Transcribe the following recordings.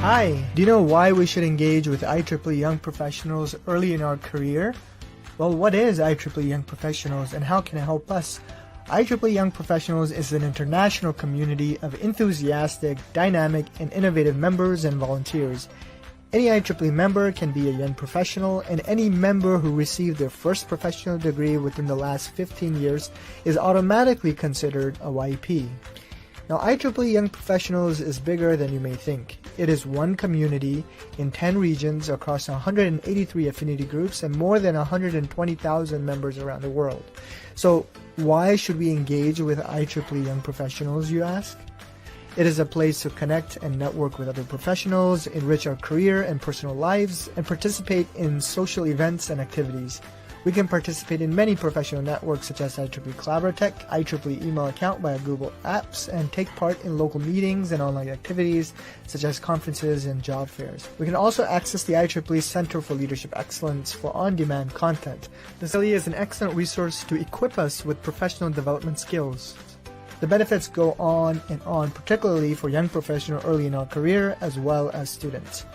Hi, do you know why we should engage with IEEE Young Professionals early in our career? Well, what is IEEE Young Professionals and how can it help us? IEEE Young Professionals is an international community of enthusiastic, dynamic, and innovative members and volunteers. Any IEEE member can be a young professional, and any member who received their first professional degree within the last 15 years is automatically considered a YP. Now, IEEE Young Professionals is bigger than you may think. It is one community in 10 regions across 183 affinity groups and more than 120,000 members around the world. So, why should we engage with IEEE Young Professionals, you ask? It is a place to connect and network with other professionals, enrich our career and personal lives, and participate in social events and activities. We can participate in many professional networks such as IEEE Collaboratech, IEEE email account via Google Apps, and take part in local meetings and online activities such as conferences and job fairs. We can also access the IEEE Center for Leadership Excellence for on-demand content. This really is an excellent resource to equip us with professional development skills. The benefits go on and on, particularly for young professionals early in our career as well as students.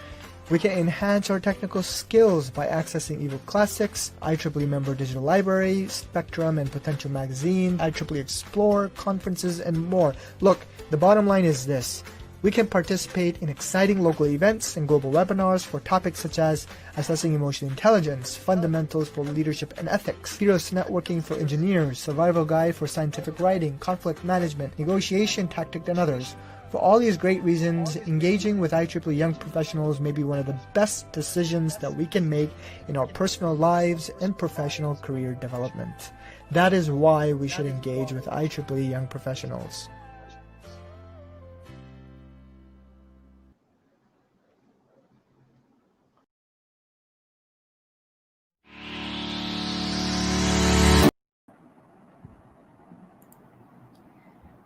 We can enhance our technical skills by accessing ebook classics, IEEE member digital library, Spectrum and Potential magazine, IEEE Explore, conferences, and more. Look, the bottom line is this. We can participate in exciting local events and global webinars for topics such as assessing emotional intelligence, fundamentals for leadership and ethics, heroes networking for engineers, survival guide for scientific writing, conflict management, negotiation tactic, and others. For all these great reasons, engaging with IEEE Young Professionals may be one of the best decisions that we can make in our personal lives and professional career development. That is why we should engage with IEEE Young Professionals.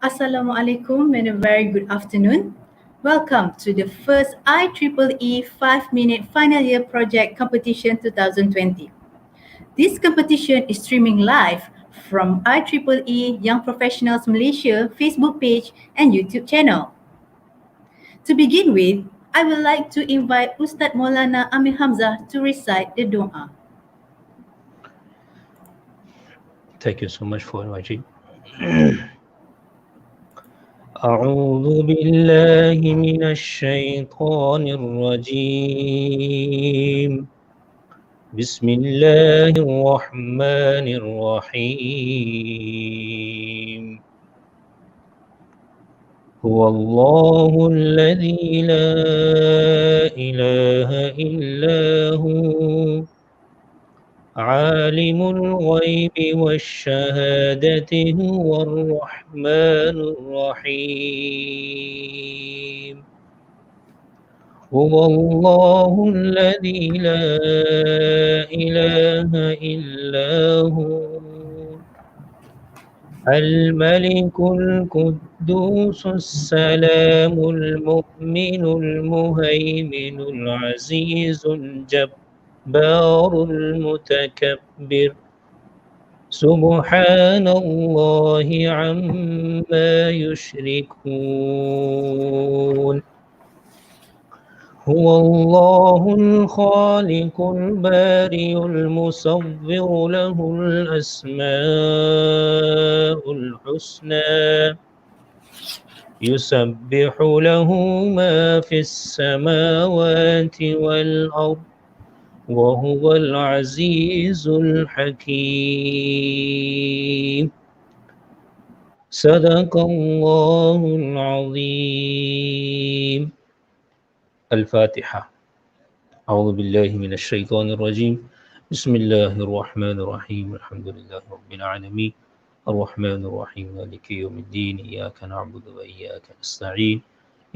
Assalamualaikum and a very good afternoon. Welcome to the first IEEE 5-minute final year project competition 2020. This competition is streaming live from IEEE Young Professionals Malaysia Facebook page and YouTube channel. To begin with, I would like to invite Ustaz Maulana Amir Hamzah to recite the doa. Thank you so much for inviting. أعوذ بالله من الشيطان الرجيم بسم الله الرحمن الرحيم هو الله الذي لا إله إلا هو عالم الغيب والشهادة هو الرحمن الرحيم هو الله الذي لا إله إلا هو الملك القدوس السلام المؤمن المهيمن العزيز الجبار المتكبر سبحان الله عما يشركون هو الله الخالق البارئ المصور له الأسماء الحسنى يسبح له ما في السماوات والأرض وهو العزيز الحكيم صدق الله العظيم الفاتحة أعوذ بالله من الشيطان الرجيم بسم الله الرحمن الرحيم الحمد لله رب العالمين الرحمن الرحيم مالك يوم الدين إياك نعبد وإياك نستعين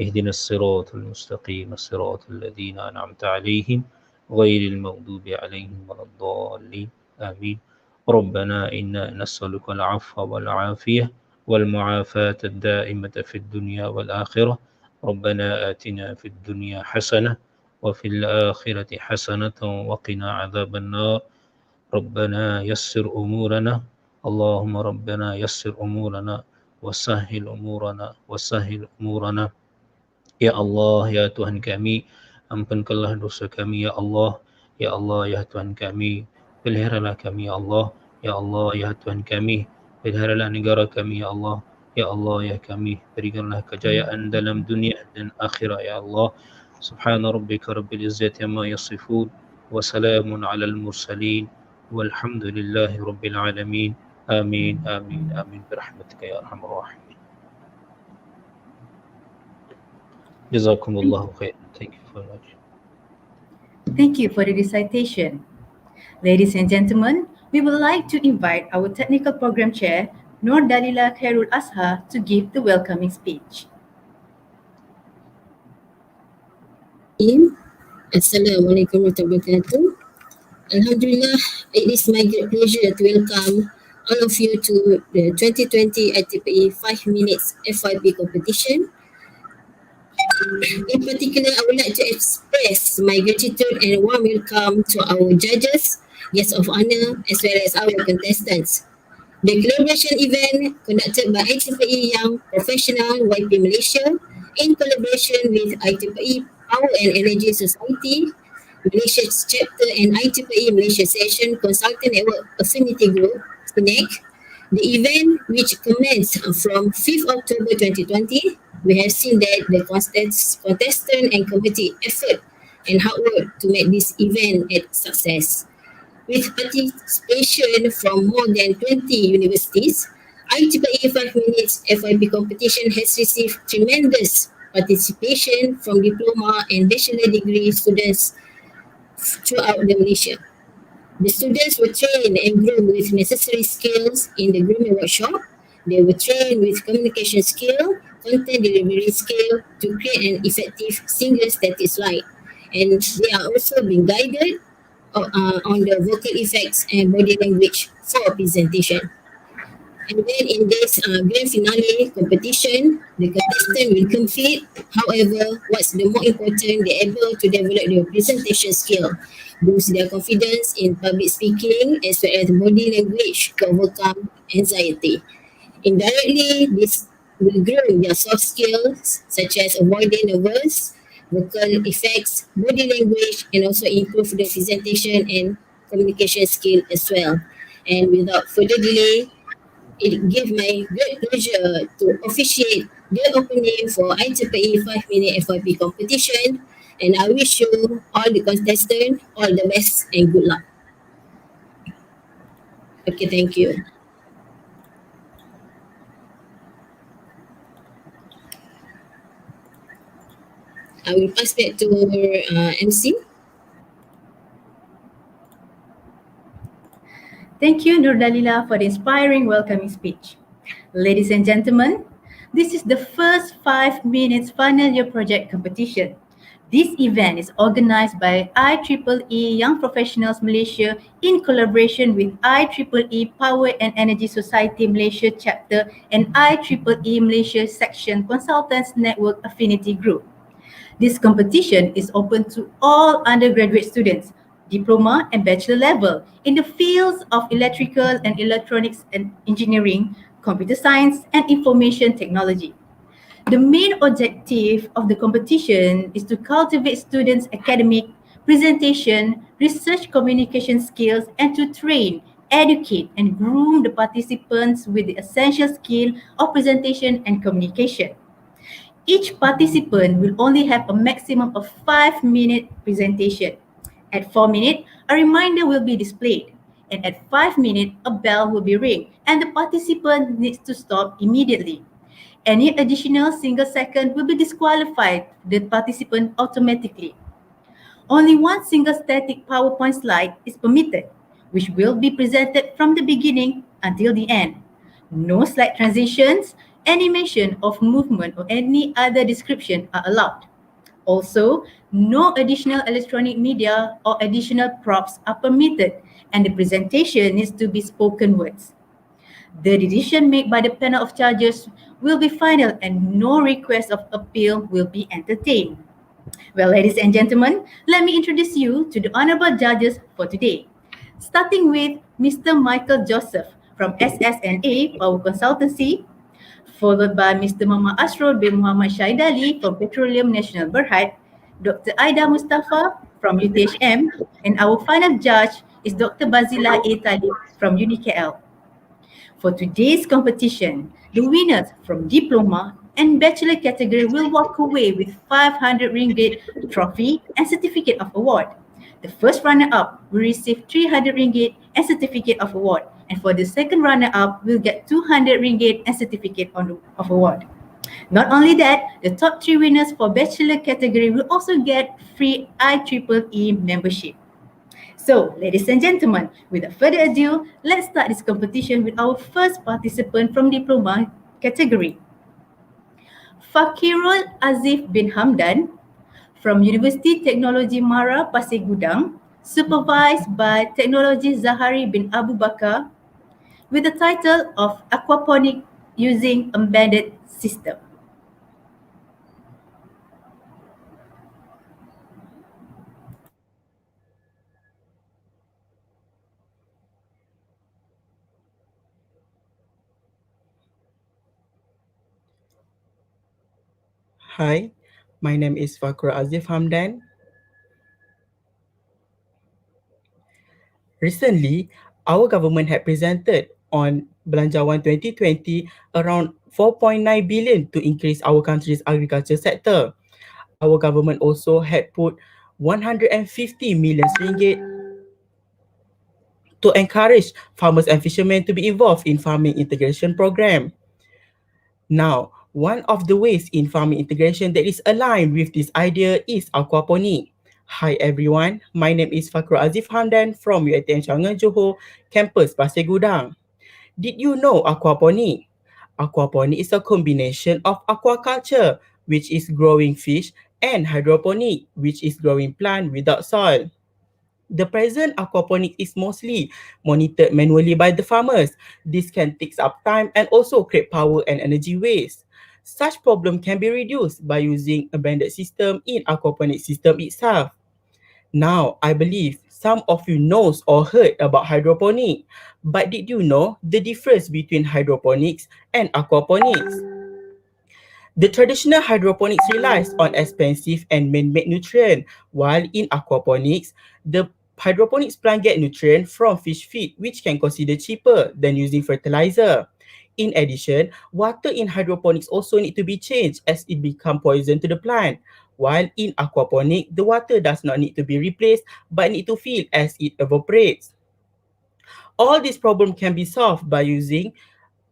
اهدنا الصراط المستقيم صراط الذين أنعمت عليهم غير المغضوب عليهم ولا الضالين آمين ربنا إنا نسألك العفو والعافية والمعافاة الدائمة في الدنيا والآخرة ربنا آتنا في الدنيا حسنة وفي الآخرة حسنة وقنا عذاب النار ربنا يسر أمورنا اللهم ربنا يسر أمورنا وسهل أمورنا Ya Allah, ya Tuhan kami, ampunkanlah dosa kami, ya Allah. Ya Allah, ya Tuhan kami, peliharalah kami, ya Allah. Ya Allah, ya Tuhan kami, peliharalah negara kami, ya Allah. Ya Allah, ya kami, berikanlah kejayaan dalam dunia dan akhirat, ya Allah. Subhana rabbika rabbil izzati amma yasifun, wa salamun alal mursalin, walhamdulillahi rabbil alamin. Amin, amin, amin, birahmatika ya arhamar rahimin. Jazakumullahu khairan. Thank you very much. Thank you for the recitation. Ladies and gentlemen, we would like to invite our technical program chair, Nur Dalila Khairul Azhar, to give the welcoming speech. Assalamualaikum warahmatullahi wabarakatuh. Alhamdulillah, it is my great pleasure to welcome all of you to the 2020 IEEE 5 minutes FYP competition. In particular, I would like to express my gratitude and warm welcome to our judges, guests of honor, as well as our contestants. The collaboration event conducted by IEEE Young Professional YP Malaysia in collaboration with IEEE Power and Energy Society, Malaysia's chapter and IEEE Malaysia Session Consultant Network Affinity Group, SINEC. The event, which commenced from 5th October 2020, we have seen that the contestant and committee effort and hard work to make this event a success. With participation from more than 20 universities, IEEE 5 minutes FYP competition has received tremendous participation from diploma and bachelor degree students throughout Malaysia. The students were trained and groomed with necessary skills in the grooming workshop. They were trained with communication skill, content delivery skill to create an effective single static slide. And they are also being guided on the vocal effects and body language for presentation. And then in this grand finale competition, the contestant will compete. However, what's the more important, they're able to develop their presentation skill, boost their confidence in public speaking, as well as body language to overcome anxiety. Indirectly, this will grow their soft skills such as avoiding nervous, vocal effects, body language, and also improve the presentation and communication skill as well. And without further delay, it gives my great pleasure to officiate the opening for IEEE 5 minute FYP competition, and I wish you all the contestants all the best and good luck. Okay, thank you. I will pass back to our MC. Thank you, Nur Dalila, for the inspiring welcoming speech. Ladies and gentlemen, this is the first 5 minutes final year project competition. This event is organized by IEEE Young Professionals Malaysia in collaboration with IEEE Power and Energy Society Malaysia Chapter and IEEE Malaysia Section Consultants Network Affinity Group. This competition is open to all undergraduate students, diploma and bachelor level in the fields of electrical and electronics and engineering, computer science, and information technology. The main objective of the competition is to cultivate students' academic, presentation, research communication skills, and to train, educate, and groom the participants with the essential skill of presentation and communication. Each participant will only have a maximum of 5-minute presentation. At 4 minutes, a reminder will be displayed. And at 5 minutes, a bell will be ring and the participant needs to stop immediately. Any additional single second will be disqualified the participant automatically. Only one single static PowerPoint slide is permitted, which will be presented from the beginning until the end. No slide transitions, animation of movement or any other description are allowed. Also, no additional electronic media or additional props are permitted, and the presentation needs to be spoken words. The decision made by the panel of judges will be final and no request of appeal will be entertained. Well, ladies and gentlemen, let me introduce you to the honorable judges for today. Starting with Mr. Michael Joseph from SSNA Power Consultancy, followed by Mr. Muhammad Asrul bin Muhammad Shahidali from Petroleum National Berhad, Dr. Aida Mustafa from UTHM, and our final judge is Dr. Bazila A. Talib from UniKL. For today's competition, the winners from diploma and bachelor category will walk away with 500 ringgit trophy and certificate of award. The first runner-up will receive 300 ringgit and certificate of award, and for the second runner-up will get 200 ringgit and certificate of award. Not only that, the top three winners for bachelor category will also get free IEEE membership. So, ladies and gentlemen, without further ado, let's start this competition with our first participant from diploma category. Fakirul Azif bin Hamdan from University Teknologi Mara Pasir Gudang, supervised by Teknologi Zahari bin Abu Bakar, with the title of Aquaponic Using Embedded System. Hi, my name is Fakr Azif Hamdan. Recently, our government had presented on Belanjawan 2020 around 4.9 billion to increase our country's agriculture sector. Our government also had put 150 million ringgit to encourage farmers and fishermen to be involved in farming integration program. Now, one of the ways in farming integration that is aligned with this idea is aquaponic. Hi everyone, my name is Fakr Azif Hamdan from UiTM Changan Johor, campus Pasir Gudang. Did you know aquaponic? Aquaponic is a combination of aquaculture, which is growing fish, and hydroponic, which is growing plant without soil. The present aquaponic is mostly monitored manually by the farmers. This can take up time and also create power and energy waste. Such problem can be reduced by using a banded system in aquaponic system itself. Now, I believe some of you knows or heard about hydroponic, but did you know the difference between hydroponics and aquaponics? The traditional hydroponics relies on expensive and man-made nutrient, while in aquaponics, the hydroponics plant get nutrient from fish feed, which can consider cheaper than using fertilizer. In addition, water in hydroponics also need to be changed as it become poison to the plant. While in aquaponic, the water does not need to be replaced but need to fill as it evaporates. All these problems can be solved by using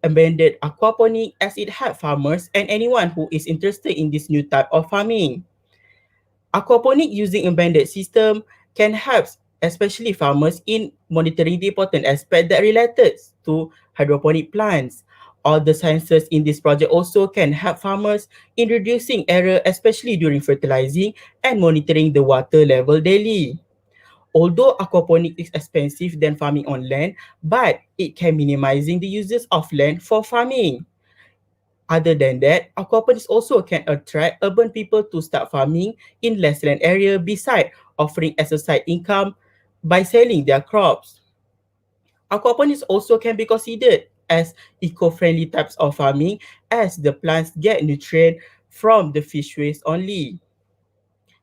abandoned aquaponic as it helps farmers and anyone who is interested in this new type of farming. Aquaponic using embedded system can help especially farmers in monitoring the important aspect that related to hydroponic plants. All the sciences in this project also can help farmers in reducing error especially during fertilizing and monitoring the water level daily. Although aquaponic is expensive than farming on land, but it can minimizing the uses of land for farming. Other than that, aquaponics also can attract urban people to start farming in less land area beside offering as a side income by selling their crops. Aquaponics also can be considered as eco-friendly types of farming as the plants get nutrient from the fish waste only.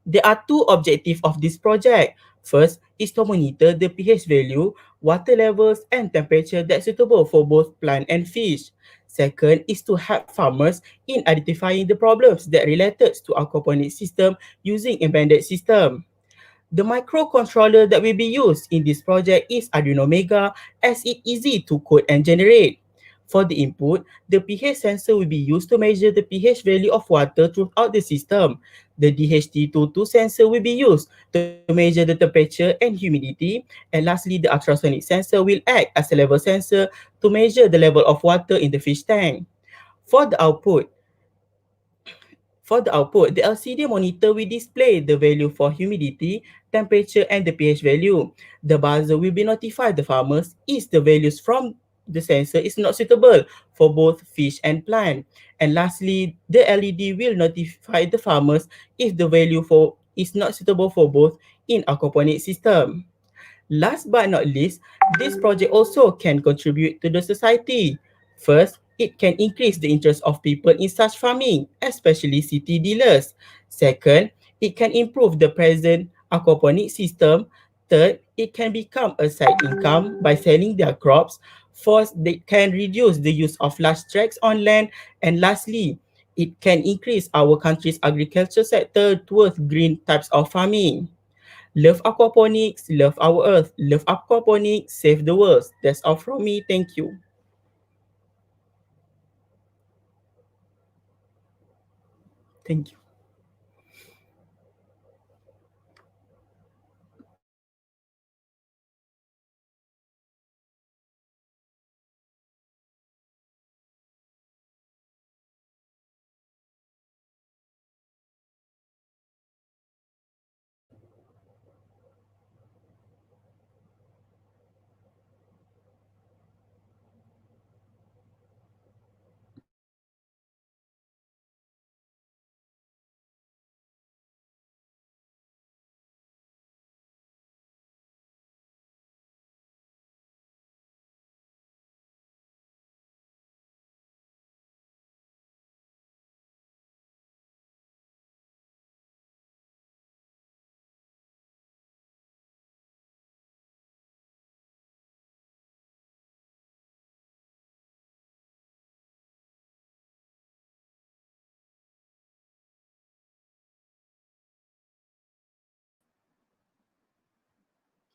There are two objectives of this project. First is to monitor the pH value, water levels, and temperature that's suitable for both plant and fish. Second is to help farmers in identifying the problems that related to aquaponic system using embedded system. The microcontroller that will be used in this project is Arduino Mega as it easy to code and generate. For the input, the pH sensor will be used to measure the pH value of water throughout the system. The DHT22 sensor will be used to measure the temperature and humidity. And lastly, the ultrasonic sensor will act as a level sensor to measure the level of water in the fish tank. For the output, the LCD monitor will display the value for humidity, temperature, and the pH value. The buzzer will be notified the farmers if the values from the sensor is not suitable for both fish and plant. And lastly, the LED will notify the farmers if the value for is not suitable for both in aquaponic system. Last but not least, this project also can contribute to the society. First, it can increase the interest of people in such farming, especially city dealers. Second, it can improve the present aquaponic system. Third, it can become a side income by selling their crops. Fourth, they can reduce the use of large tracts on land. And lastly, it can increase our country's agriculture sector towards green types of farming. Love aquaponics, love our earth, love aquaponics, save the world. That's all from me. Thank you. Thank you.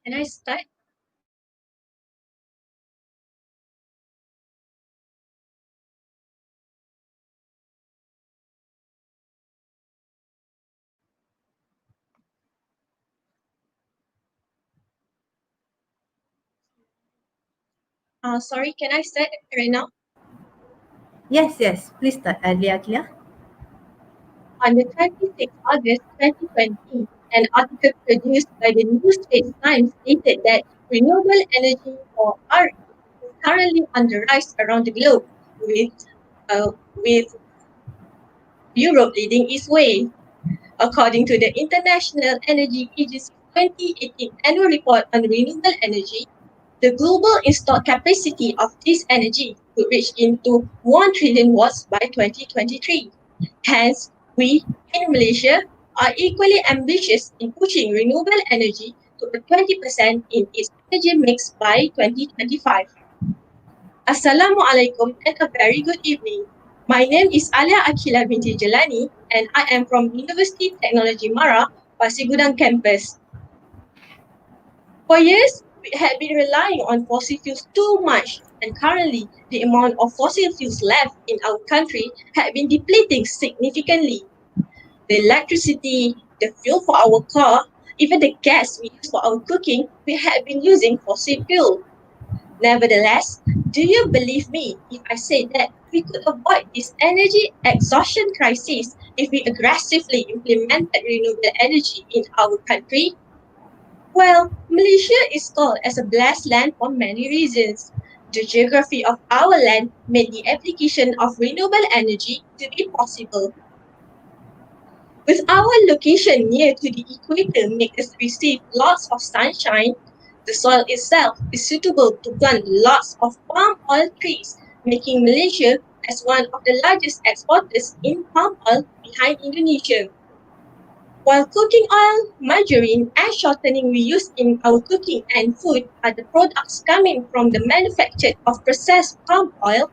Can I start? Sorry, can I start right now? Yes, please start, Alia. On the 26th August 2020, an article produced by the New Straits Times stated that renewable energy, or RE, is currently on the rise around the globe, with Europe leading its way. According to the International Energy Agency's 2018 annual report on renewable energy, the global installed capacity of this energy could reach into 1 trillion watts by 2023. Hence, we in Malaysia are equally ambitious in pushing renewable energy to a 20% in its energy mix by 2025. Assalamualaikum and a very good evening. My name is Alia Akila binti Jelani and I am from University Technology Mara, Pasir Gudang campus. For years, we had been relying on fossil fuels too much, and currently, the amount of fossil fuels left in our country had been depleting significantly. The electricity, the fuel for our car, even the gas we use for our cooking, we had been using fossil fuel. Nevertheless, do you believe me if I say that we could avoid this energy exhaustion crisis if we aggressively implemented renewable energy in our country? Well, Malaysia is called as a blessed land for many reasons. The geography of our land made the application of renewable energy to be possible. With our location near to the equator make us receive lots of sunshine, the soil itself is suitable to plant lots of palm oil trees, making Malaysia as one of the largest exporters in palm oil behind Indonesia. While cooking oil, margarine, and shortening we use in our cooking and food are the products coming from the manufacture of processed palm oil,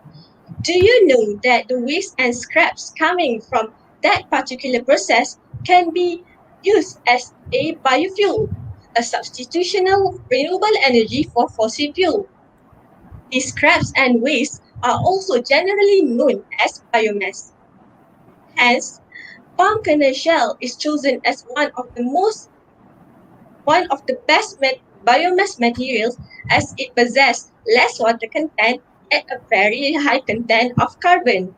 do you know that the waste and scraps coming from that particular process can be used as a biofuel, a substitutional renewable energy for fossil fuel? These scraps and waste are also generally known as biomass. Hence, palm kernel shell is chosen as one of the best biomass materials as it possesses less water content and a very high content of carbon.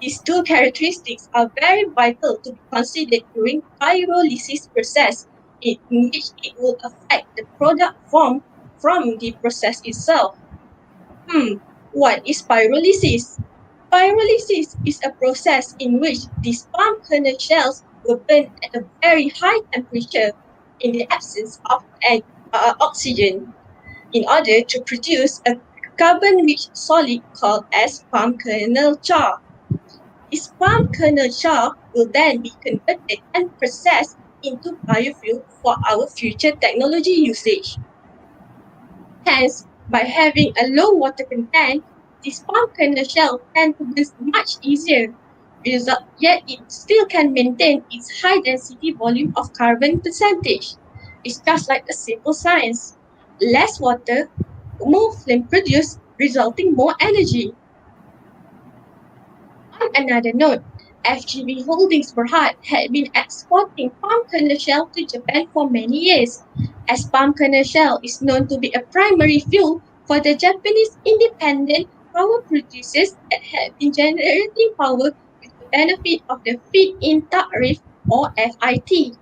These two characteristics are very vital to be considered during pyrolysis process, in which it will affect the product formed from the process itself. What is pyrolysis? Pyrolysis is a process in which these palm kernel shells were burned at a very high temperature in the absence of oxygen in order to produce a carbon-rich solid called as palm kernel char. This palm kernel char will then be converted and processed into biofuel for our future technology usage. Hence, by having a low water content, this palm kernel shell tend to burn much easier, yet it still can maintain its high density volume of carbon percentage. It's just like a simple science. Less water, more flame produced, resulting more energy. On another note, FGV Holdings Berhad had been exporting palm kernel shell to Japan for many years, as palm kernel shell is known to be a primary fuel for the Japanese independent power producers that have been generating power with the benefit of the feed-in tariff or FIT.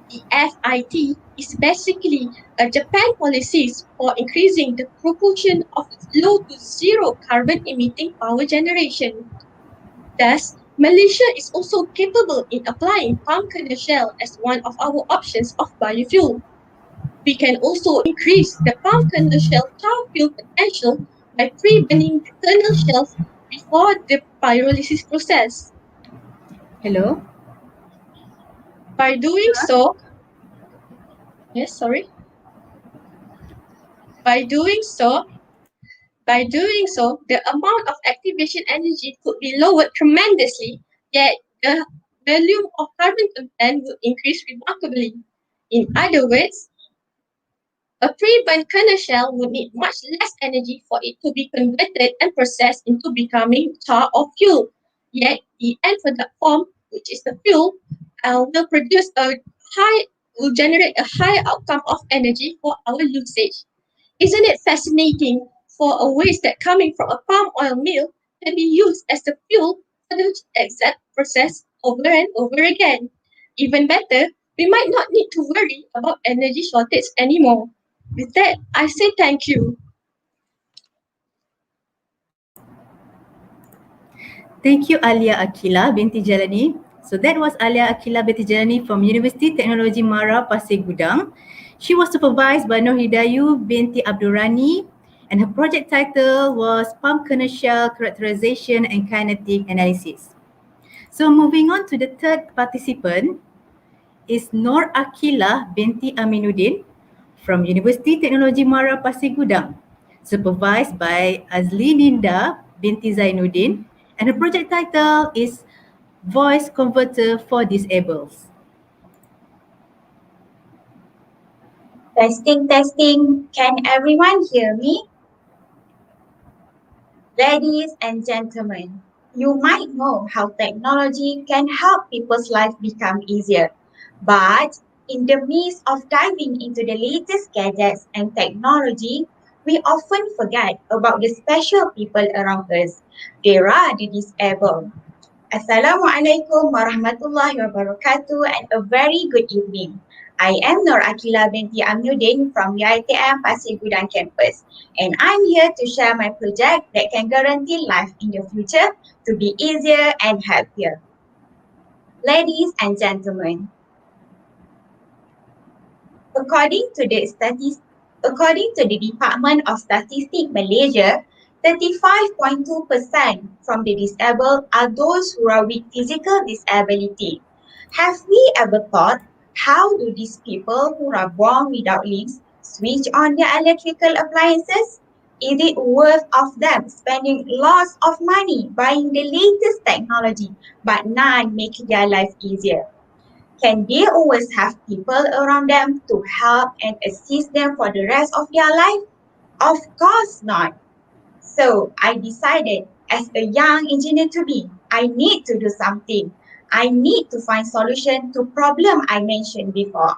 The FIT is basically a Japan policy for increasing the proportion of low to zero carbon emitting power generation. Thus, Malaysia is also capable in applying palm kernel shell as one of our options of biofuel. We can also increase the palm kernel shell char fuel potential by pre-burning the kernel shells before the pyrolysis process. Hello? By doing so, yes, sorry. By doing so, the amount of activation energy could be lowered tremendously, yet the volume of carbon content will increase remarkably. In other words, a pre-burned kernel shell would need much less energy for it to be converted and processed into becoming char or fuel. Yet the end product form, which is the fuel, will produce will generate a high outcome of energy for our usage. Isn't it fascinating for a waste that coming from a palm oil mill can be used as the fuel for the exact process over and over again? Even better, we might not need to worry about energy shortage anymore. With that, I say thank you. Thank you, Alia Akila binti Jalani. So that was Alia Akila binti Jalani from University Teknologi Mara, Pasir Gudang. She was supervised by Nur Hidayu binti Abdurrani, and her project title was Palm Kernel Shell Characterization and Kinetic Analysis. So moving on to the third participant is Nur Akila binti Aminuddin from University Teknologi Mara, Pasir Gudang, supervised by Azli Ninda binti Zainuddin, and her project title is Voice Converter for Disables. Testing, testing. Can everyone hear me? Ladies and gentlemen, you might know how technology can help people's life become easier. But in the midst of diving into the latest gadgets and technology, we often forget about the special people around us. They are the disabled. Assalamualaikum warahmatullahi wabarakatuh and a very good evening. I am Nur Akila binti Amnuddin from UiTM Pasir Gudang campus, and I'm here to share my project that can guarantee life in the future to be easier and happier. Ladies and gentlemen, according to the Department of Statistics Malaysia, 35.2% from the disabled are those who are with physical disability. Have we ever thought, how do these people who are born without limbs switch on their electrical appliances? Is it worth of them spending lots of money buying the latest technology but none making their life easier? Can they always have people around them to help and assist them for the rest of their life? Of course not. So I decided, as a young engineer to be, I need to do something. I need to find solution to problem I mentioned before.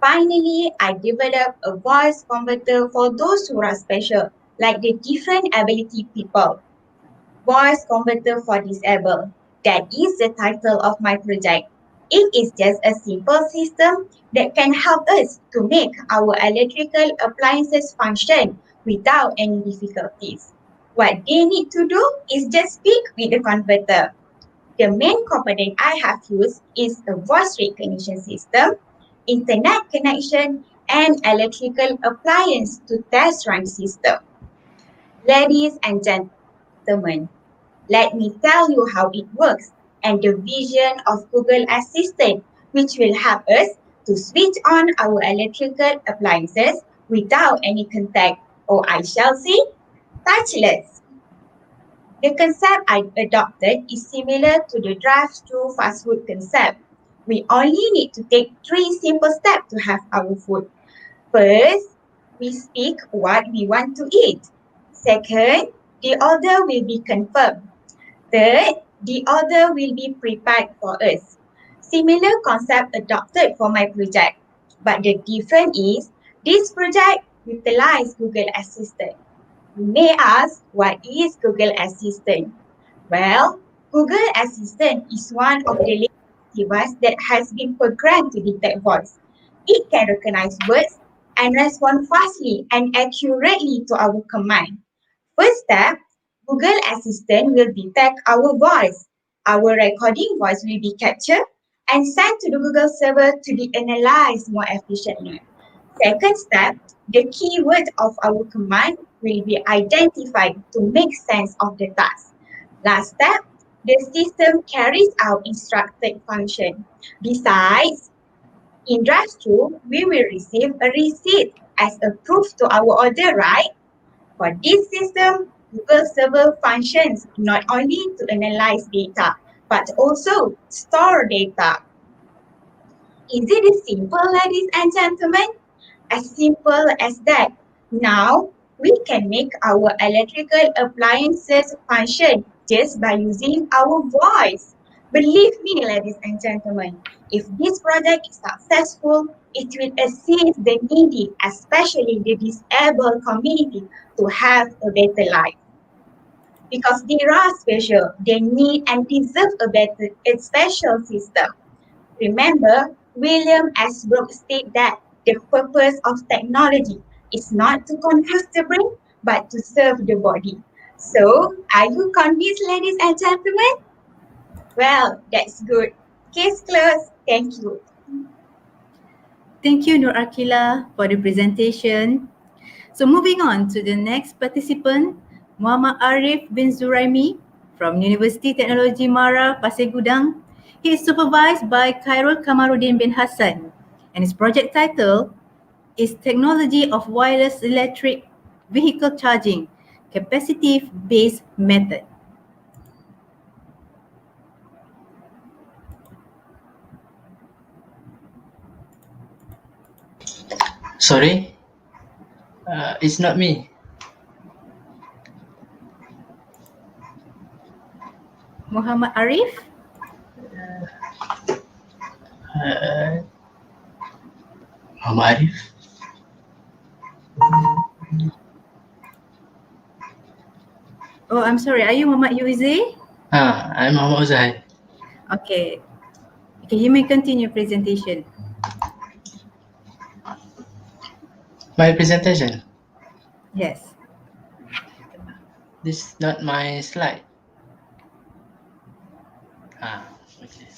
Finally, I developed a voice converter for those who are special, like the different ability people. Voice Converter for Disabled. That is the title of my project. It is just a simple system that can help us to make our electrical appliances function without any difficulties. What they need to do is just speak with the converter. The main component I have used is a voice recognition system, internet connection, and electrical appliance to test run system. Ladies and gentlemen, let me tell you how it works and the vision of Google Assistant, which will help us to switch on our electrical appliances without any contact, or I shall say, touchless. The concept I adopted is similar to the drive-through fast food concept. We only need to take 3 simple steps to have our food. First, we speak what we want to eat. Second, the order will be confirmed. Third, the order will be prepared for us. Similar concept adopted for my project. But the difference is, this project utilizes Google Assistant. You may ask, what is Google Assistant? Well, Google Assistant is one of the latest devices that has been programmed to detect voice. It can recognize words and respond fastly and accurately to our command. First step, Google Assistant will detect our voice. Our recording voice will be captured and sent to the Google server to be analyzed more efficiently. Second step, the keyword of our command will be identified to make sense of the task. Last step, the system carries out instructed function. Besides, in drive-thru, we will receive a receipt as a proof to our order, right? For this system, Google Server functions not only to analyze data, but also store data. Is it as simple, ladies and gentlemen? As simple as that. Now, we can make our electrical appliances function just by using our voice. Believe me, ladies and gentlemen, if this project is successful, it will assist the needy, especially the disabled community, to have a better life. Because they are special, they need and deserve a special system. Remember, William S. Brooks stated that the purpose of technology is not to confuse the brain, but to serve the body. So, are you convinced, ladies and gentlemen? Well, that's good. Case closed. Thank you. Thank you, Nur Akila, for the presentation. So moving on to the next participant, Muhammad Arif bin Zuraimi from University Technology Mara, Pasir Gudang. He is supervised by Khairul Kamaruddin bin Hassan, and his project title is Technology of Wireless Electric Vehicle Charging, Capacitive-Based Method. Sorry, it's not me. Muhammad Arif? Muhammad Arif. Oh, I'm sorry. Are you Muhammad Yuizi? I'm Muhammad Uzai. Okay. Okay, you may continue presentation. My presentation. Yes. This is not my slide. Okay.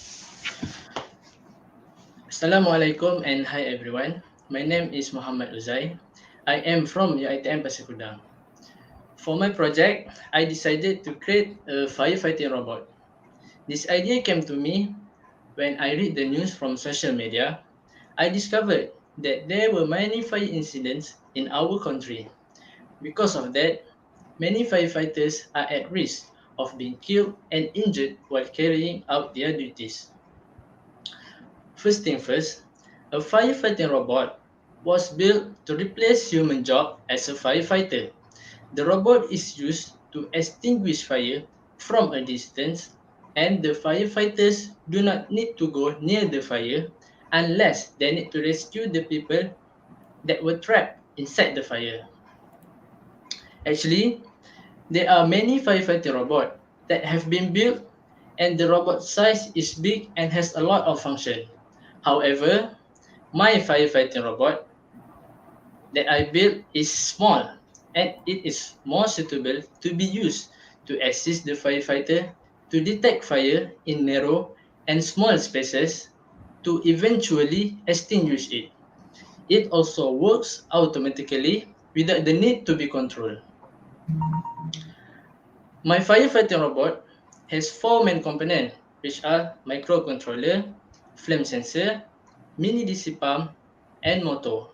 Assalamualaikum and hi everyone. My name is Muhammad Uzai. I am from UiTM Pasir Gudang. For my project, I decided to create a firefighting robot. This idea came to me when I read the news from social media. I discovered that there were many fire incidents in our country. Because of that, many firefighters are at risk of being killed and injured while carrying out their duties. First thing first, a firefighting robot was built to replace human job as a firefighter. The robot is used to extinguish fire from a distance, and the firefighters do not need to go near the fire unless they need to rescue the people that were trapped inside the fire. Actually, there are many firefighting robots that have been built, and the robot size is big and has a lot of function. However, my firefighting robot that I built is small, and it is more suitable to be used to assist the firefighter to detect fire in narrow and small spaces to eventually extinguish it. It also works automatically without the need to be controlled. My firefighting robot has four main components, which are microcontroller, flame sensor, mini DC pump, and motor.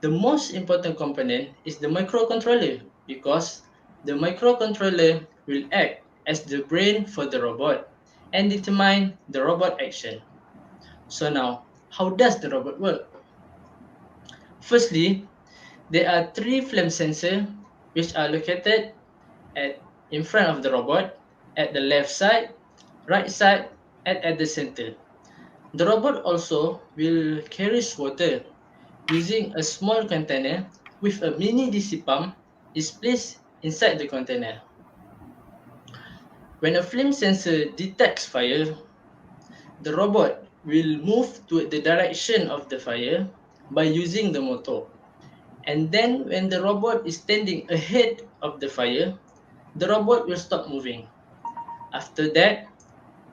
The most important component is the microcontroller because the microcontroller will act as the brain for the robot and determine the robot action. So now, how does the robot work? Firstly, there are three flame sensors which are located at in front of the robot, at the left side, right side, and at the center. The robot also will carry water using a small container with a mini DC pump is placed inside the container. When a flame sensor detects fire, the robot will move to the direction of the fire by using the motor. And then when the robot is standing ahead of the fire, the robot will stop moving. After that,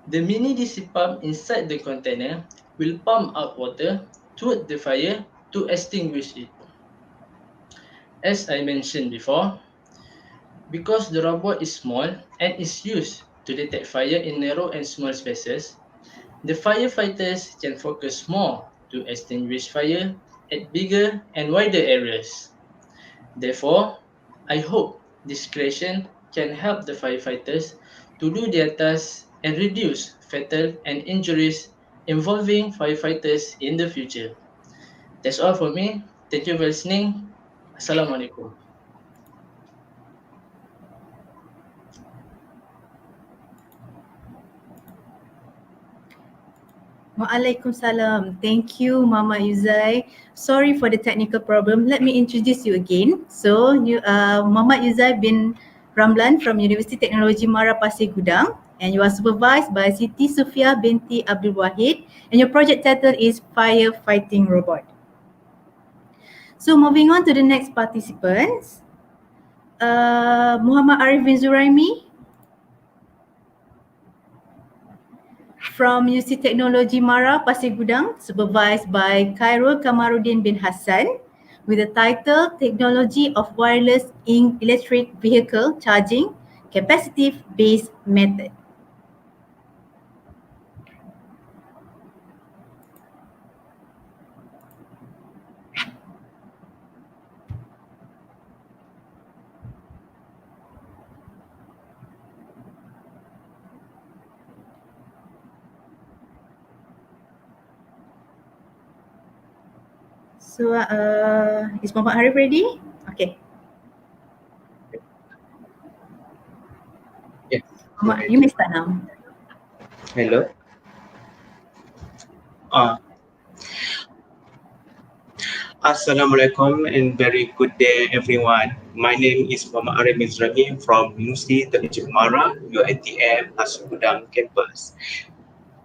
the mini DC pump inside the container will pump out water toward the fire to extinguish it. As I mentioned before, because the robot is small and is used to detect fire in narrow and small spaces, the firefighters can focus more to extinguish fire at bigger and wider areas. Therefore, I hope this creation can help the firefighters to do their tasks and reduce fatal and injuries involving firefighters in the future. That's all for me. Thank you for listening. Assalamualaikum. Waalaikumsalam. Thank you, Mama Yuzai. Sorry for the technical problem. Let me introduce you again. So, Mama Yuzai bin Ramlan from University Technology Mara Pasir Gudang, and you are supervised by Siti Sufia binti Abdul Wahid, and your project title is Firefighting Robot. So, moving on to the next participants, Muhammad Arif bin Zuraimi from UC Technology Mara, Pasir Gudang, supervised by Khairul Kamaruddin bin Hassan, with the title Technology of Wireless in Electric Vehicle Charging, Capacitive Based Method. So, is Muhammad Arif ready? Okay. Yes. Muhammad, you may start now. Hello. Uh, Assalamualaikum and very good day, everyone. My name is Muhammad Arif Mizrahi from University Technology Mara, UiTM, Pasir Gudang campus.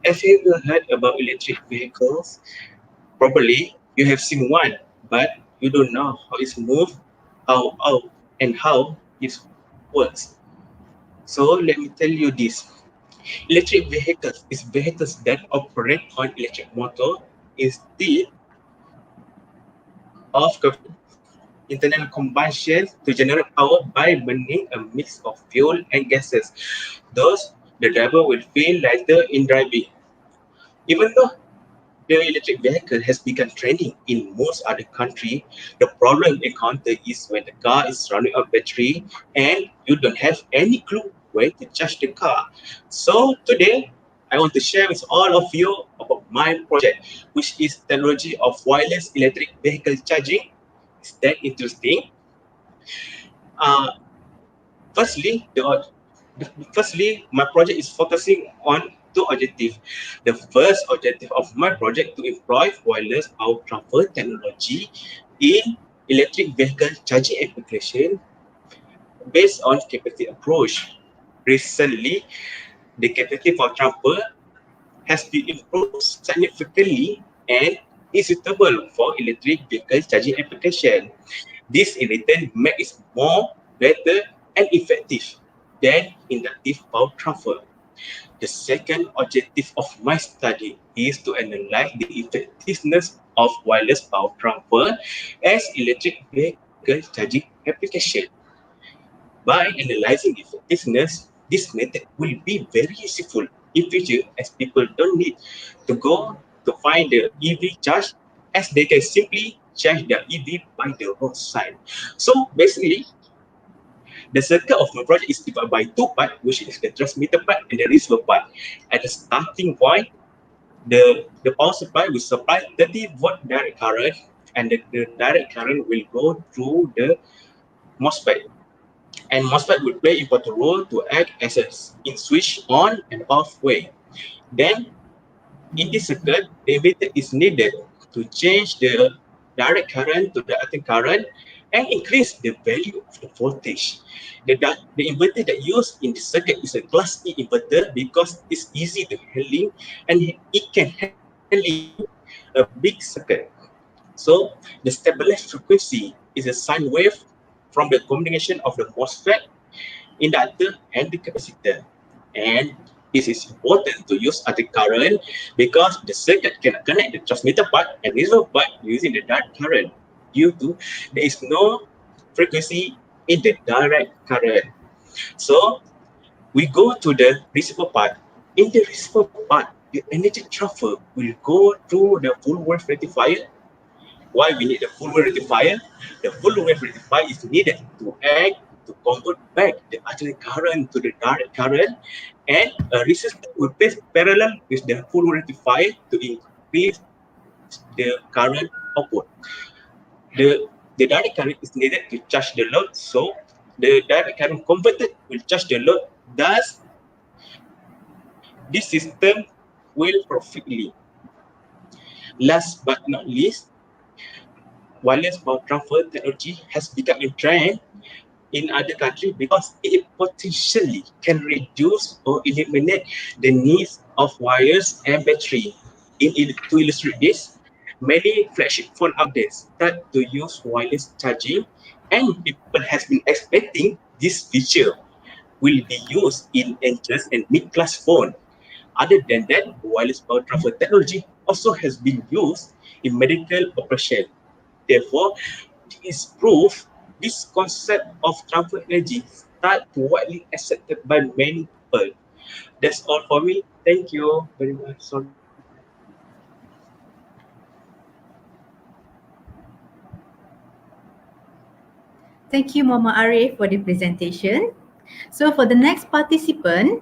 Have you ever heard about electric vehicles? Probably you have seen one, but you don't know how it's moved, how it works. So let me tell you this. Electric vehicles is vehicles that operate on electric motor instead of internal combustion to generate power by burning a mix of fuel and gases. Thus, the driver will feel lighter in driving. Even though the electric vehicle has begun trending in most other countries, the problem encountered is when the car is running out of battery and you don't have any clue where to charge the car. So today, I want to share with all of you about my project, which is technology of wireless electric vehicle charging. Is that interesting? Uh, firstly, firstly, my project is focusing on two objectives. The first objective of my project to employ wireless power transfer technology in electric vehicle charging application based on capacity approach. Recently, the capacity for transfer has been improved significantly and is suitable for electric vehicle charging application. This in return makes it more better and effective than inductive power transfer. The second objective of my study is to analyze the effectiveness of wireless power transfer as electric vehicle charging application. By analyzing effectiveness, this method will be very useful in future as people don't need to go to find the EV charge as they can simply charge their EV by the roadside. So basically, the circle of my project is divided by two parts, which is the transmitter part and the receiver part. At the starting point, the power supply will supply 30-volt direct current, and the direct current will go through the MOSFET. And MOSFET will play important role to act as a in switch on and off way. Then, in this circuit, the inverter is needed to change the direct current to the alternate current and increase the value of the voltage. The inverter that used in this circuit is a class E inverter because it's easy to handling and it can handle a big circuit. So the stabilized frequency is a sine wave from the combination of the MOSFET, inductor, and the capacitor. And it is important to use alternate current because the circuit can connect the transmitter part and receiver part using the direct current due to there is no frequency in the direct current. So we go to the receiver part. In the receiver part, the energy transfer will go through the full wave rectifier. Why we need the full wave rectifier? The full wave rectifier is needed to act to convert back the alternate current to the direct current, and a resistor will place parallel with the full wave rectifier to increase the current output. The, the direct current is needed to charge the load, so the direct current converted will charge the load. Thus, this system will perfectly. Last but not least, wireless power transfer technology has become a trend in other countries because it potentially can reduce or eliminate the needs of wires and battery. To illustrate this, many flagship phone updates start to use wireless charging, and people have been expecting this feature will be used in entrance and mid-class phone. Other than that, wireless power transfer technology also has been used in medical operation. Therefore, this proof this concept of transfer energy start to widely accepted by many people. That's all for me. Thank you very much. Sorry. Thank you, Mama Arif, for the presentation. So for the next participant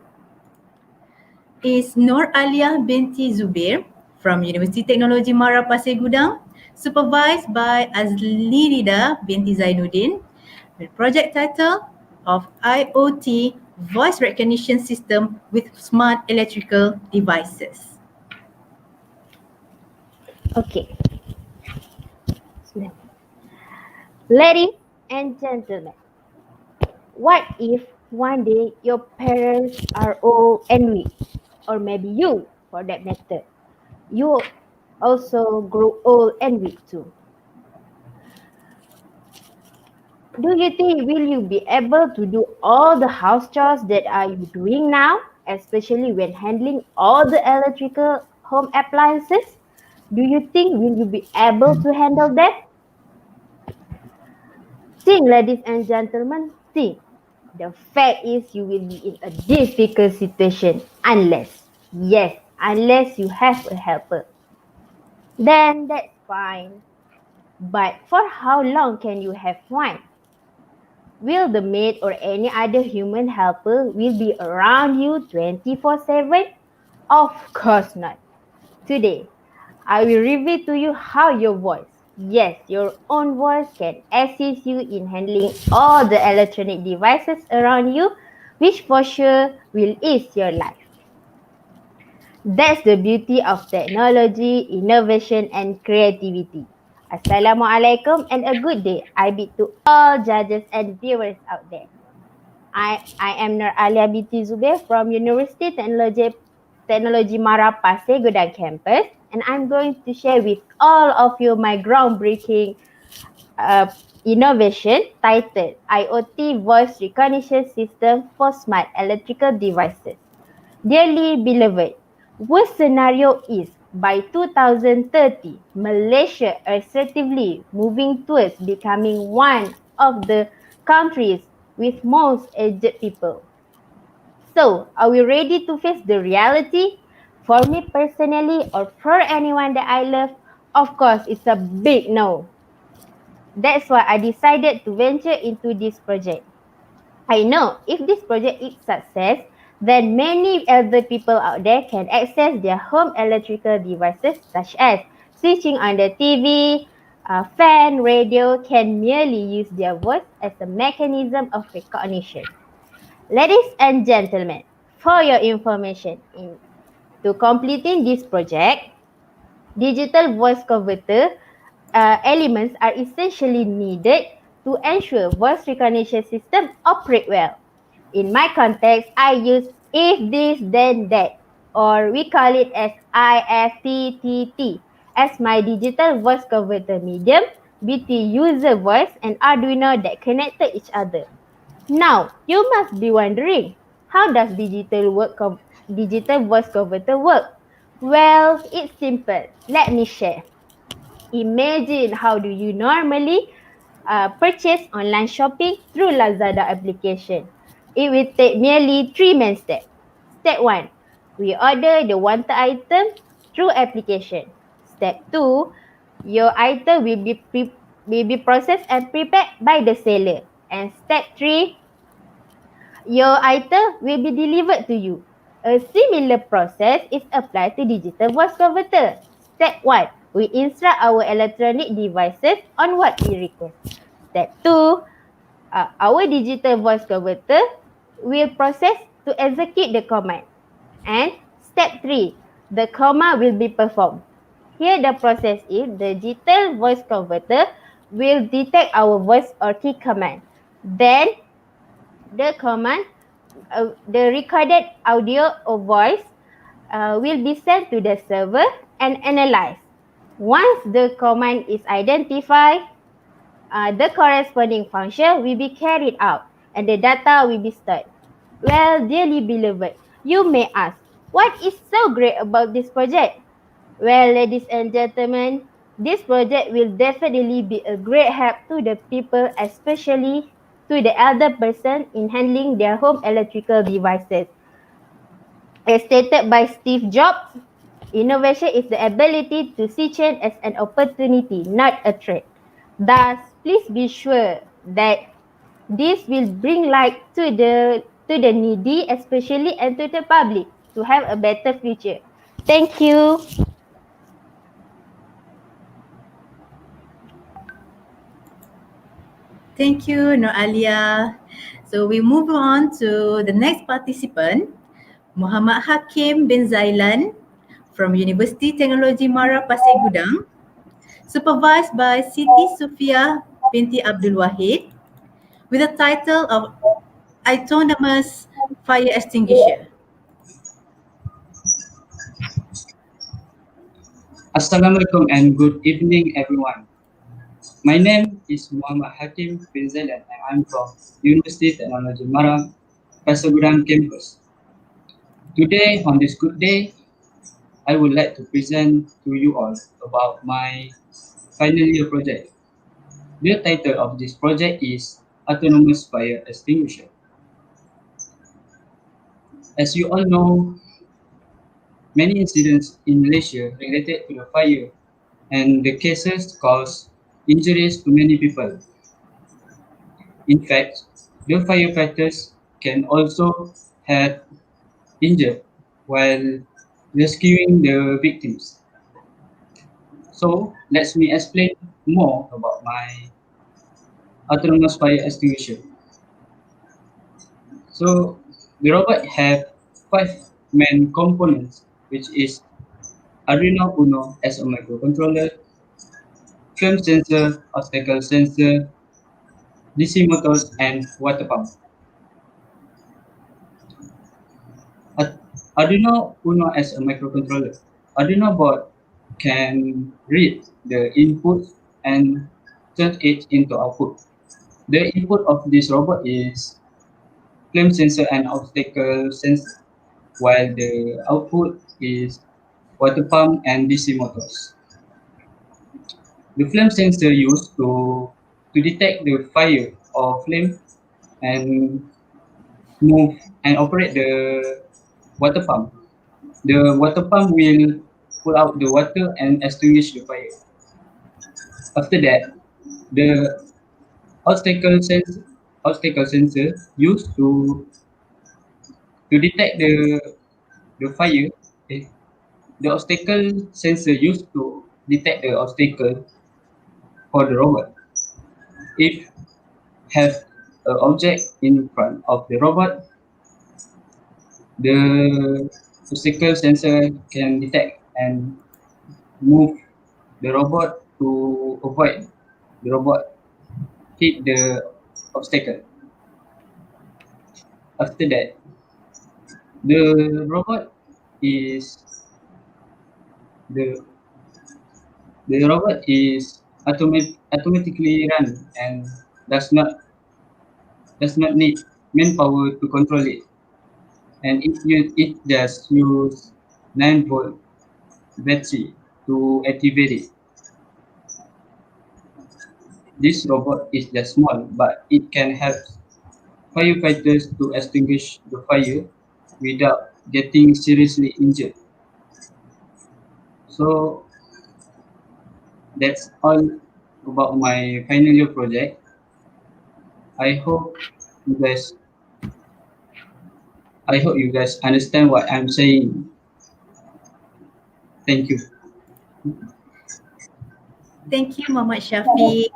is Nur Alia binti Zubair from University Teknologi Mara Pasir Gudang, supervised by Azlirida binti Zainuddin, with project title of IoT Voice Recognition System with Smart Electrical Devices. Okay. Ladies and gentlemen, what if one day your parents are old and weak, or maybe you, for that matter, you also grow old and weak too? Do you think will you be able to do all the house chores that are you doing now, especially when handling all the electrical home appliances? Do you think will you be able to handle that? Think, ladies and gentlemen, think. The fact is you will be in a difficult situation unless, yes, unless you have a helper. Then that's fine. But for how long can you have one? Will the maid or any other human helper will be around you 24/7? Of course not. Today, I will reveal to you how your voice, yes, your own voice can assist you in handling all the electronic devices around you, which for sure will ease your life. That's the beauty of technology, innovation, and creativity. Assalamualaikum and a good day. I bid to all judges and viewers out there. I am Nur Alia binti Zubair from University Teknologi Mara Pasir Gudang campus, and I'm going to share with all of you my groundbreaking innovation titled IoT Voice Recognition System for Smart Electrical Devices. Dearly beloved, worst scenario is by 2030, Malaysia assertively moving towards becoming one of the countries with most aged people. So, are we ready to face the reality? For me personally, or for anyone that I love, of course, it's a big no. That's why I decided to venture into this project. I know if this project is success, then many elder people out there can access their home electrical devices such as switching on the TV, fan, radio, can merely use their voice as a mechanism of recognition. Ladies and gentlemen, for your information, to completing this project, digital voice converter elements are essentially needed to ensure voice recognition system operate well. In my context, I use if this then that, or we call it as IFTTT, as my digital voice converter medium between user voice and Arduino that connected each other. Now, you must be wondering, how does digital voice converter work? Well, it's simple. Let me share. Imagine how do you normally purchase online shopping through Lazada application. It will take nearly 3 main steps. Step 1, we order the wanted item through application. Step 2, your item will be processed and prepared by the seller. And step 3, your item will be delivered to you. A similar process is applied to digital voice converter. Step 1, we instruct our electronic devices on what we request. Step 2, our digital voice converter will process to execute the command. And step 3, the command will be performed. Here the process is the digital voice converter will detect our voice or key command. Then the command, the recorded audio or voice will be sent to the server and analyzed. Once the command is identified, the corresponding function will be carried out and the data will be stored. Well, dearly beloved, you may ask, what is so great about this project? Well, ladies and gentlemen, this project will definitely be a great help to the people, especially to the elder person in handling their home electrical devices. As stated by Steve Jobs, innovation is the ability to see change as an opportunity, not a threat. Thus, please be sure that this will bring light to the needy, especially and to the public, to have a better future. Thank you. Thank you, Noalia. So we move on to the next participant, Muhammad Hakim bin Zailan from University Teknologi Mara Pasir Gudang, supervised by Siti Sufia binti Abdul Wahid, with the title of Autonomous Fire Extinguisher. Assalamualaikum and good evening everyone. My name is Muhammad Hakim bin Zailan and I'm from University Teknologi Mara Pasir Gudang campus. Today, on this good day, I would like to present to you all about my final year project. The title of this project is Autonomous Fire Extinguisher. As you all know, many incidents in Malaysia related to the fire and the cases cause injuries to many people. In fact, the firefighters can also have injured while rescuing the victims. So let me explain more about my autonomous fire extinguisher. So the robot have 5 main components, which is Arduino Uno as a microcontroller, flame sensor, obstacle sensor, DC motors, and water pump. Arduino Uno as a microcontroller. Arduino board can read the input and turn it into output. The input of this robot is flame sensor and obstacle sensor, while the output is water pump and DC motors. The flame sensor used to detect the fire or flame and move and operate the water pump. The water pump will pull out the water and extinguish the fire. After that, the obstacle sensor used to detect the fire. eh, the obstacle sensor used to detect the obstacle for the robot. If have an object in front of the robot, the obstacle sensor can detect and move the robot to avoid the robot hit the obstacle. After that, the robot is the the robot is automatically run and does not need manpower to control it, and it just use 9-volt battery to activate it. This robot is just small, but it can help firefighters to extinguish the fire without getting seriously injured. So that's all about my final year project. I hope you guys I hope you guys understand what I'm saying. Thank you. Thank you, Muhammad Shafiq.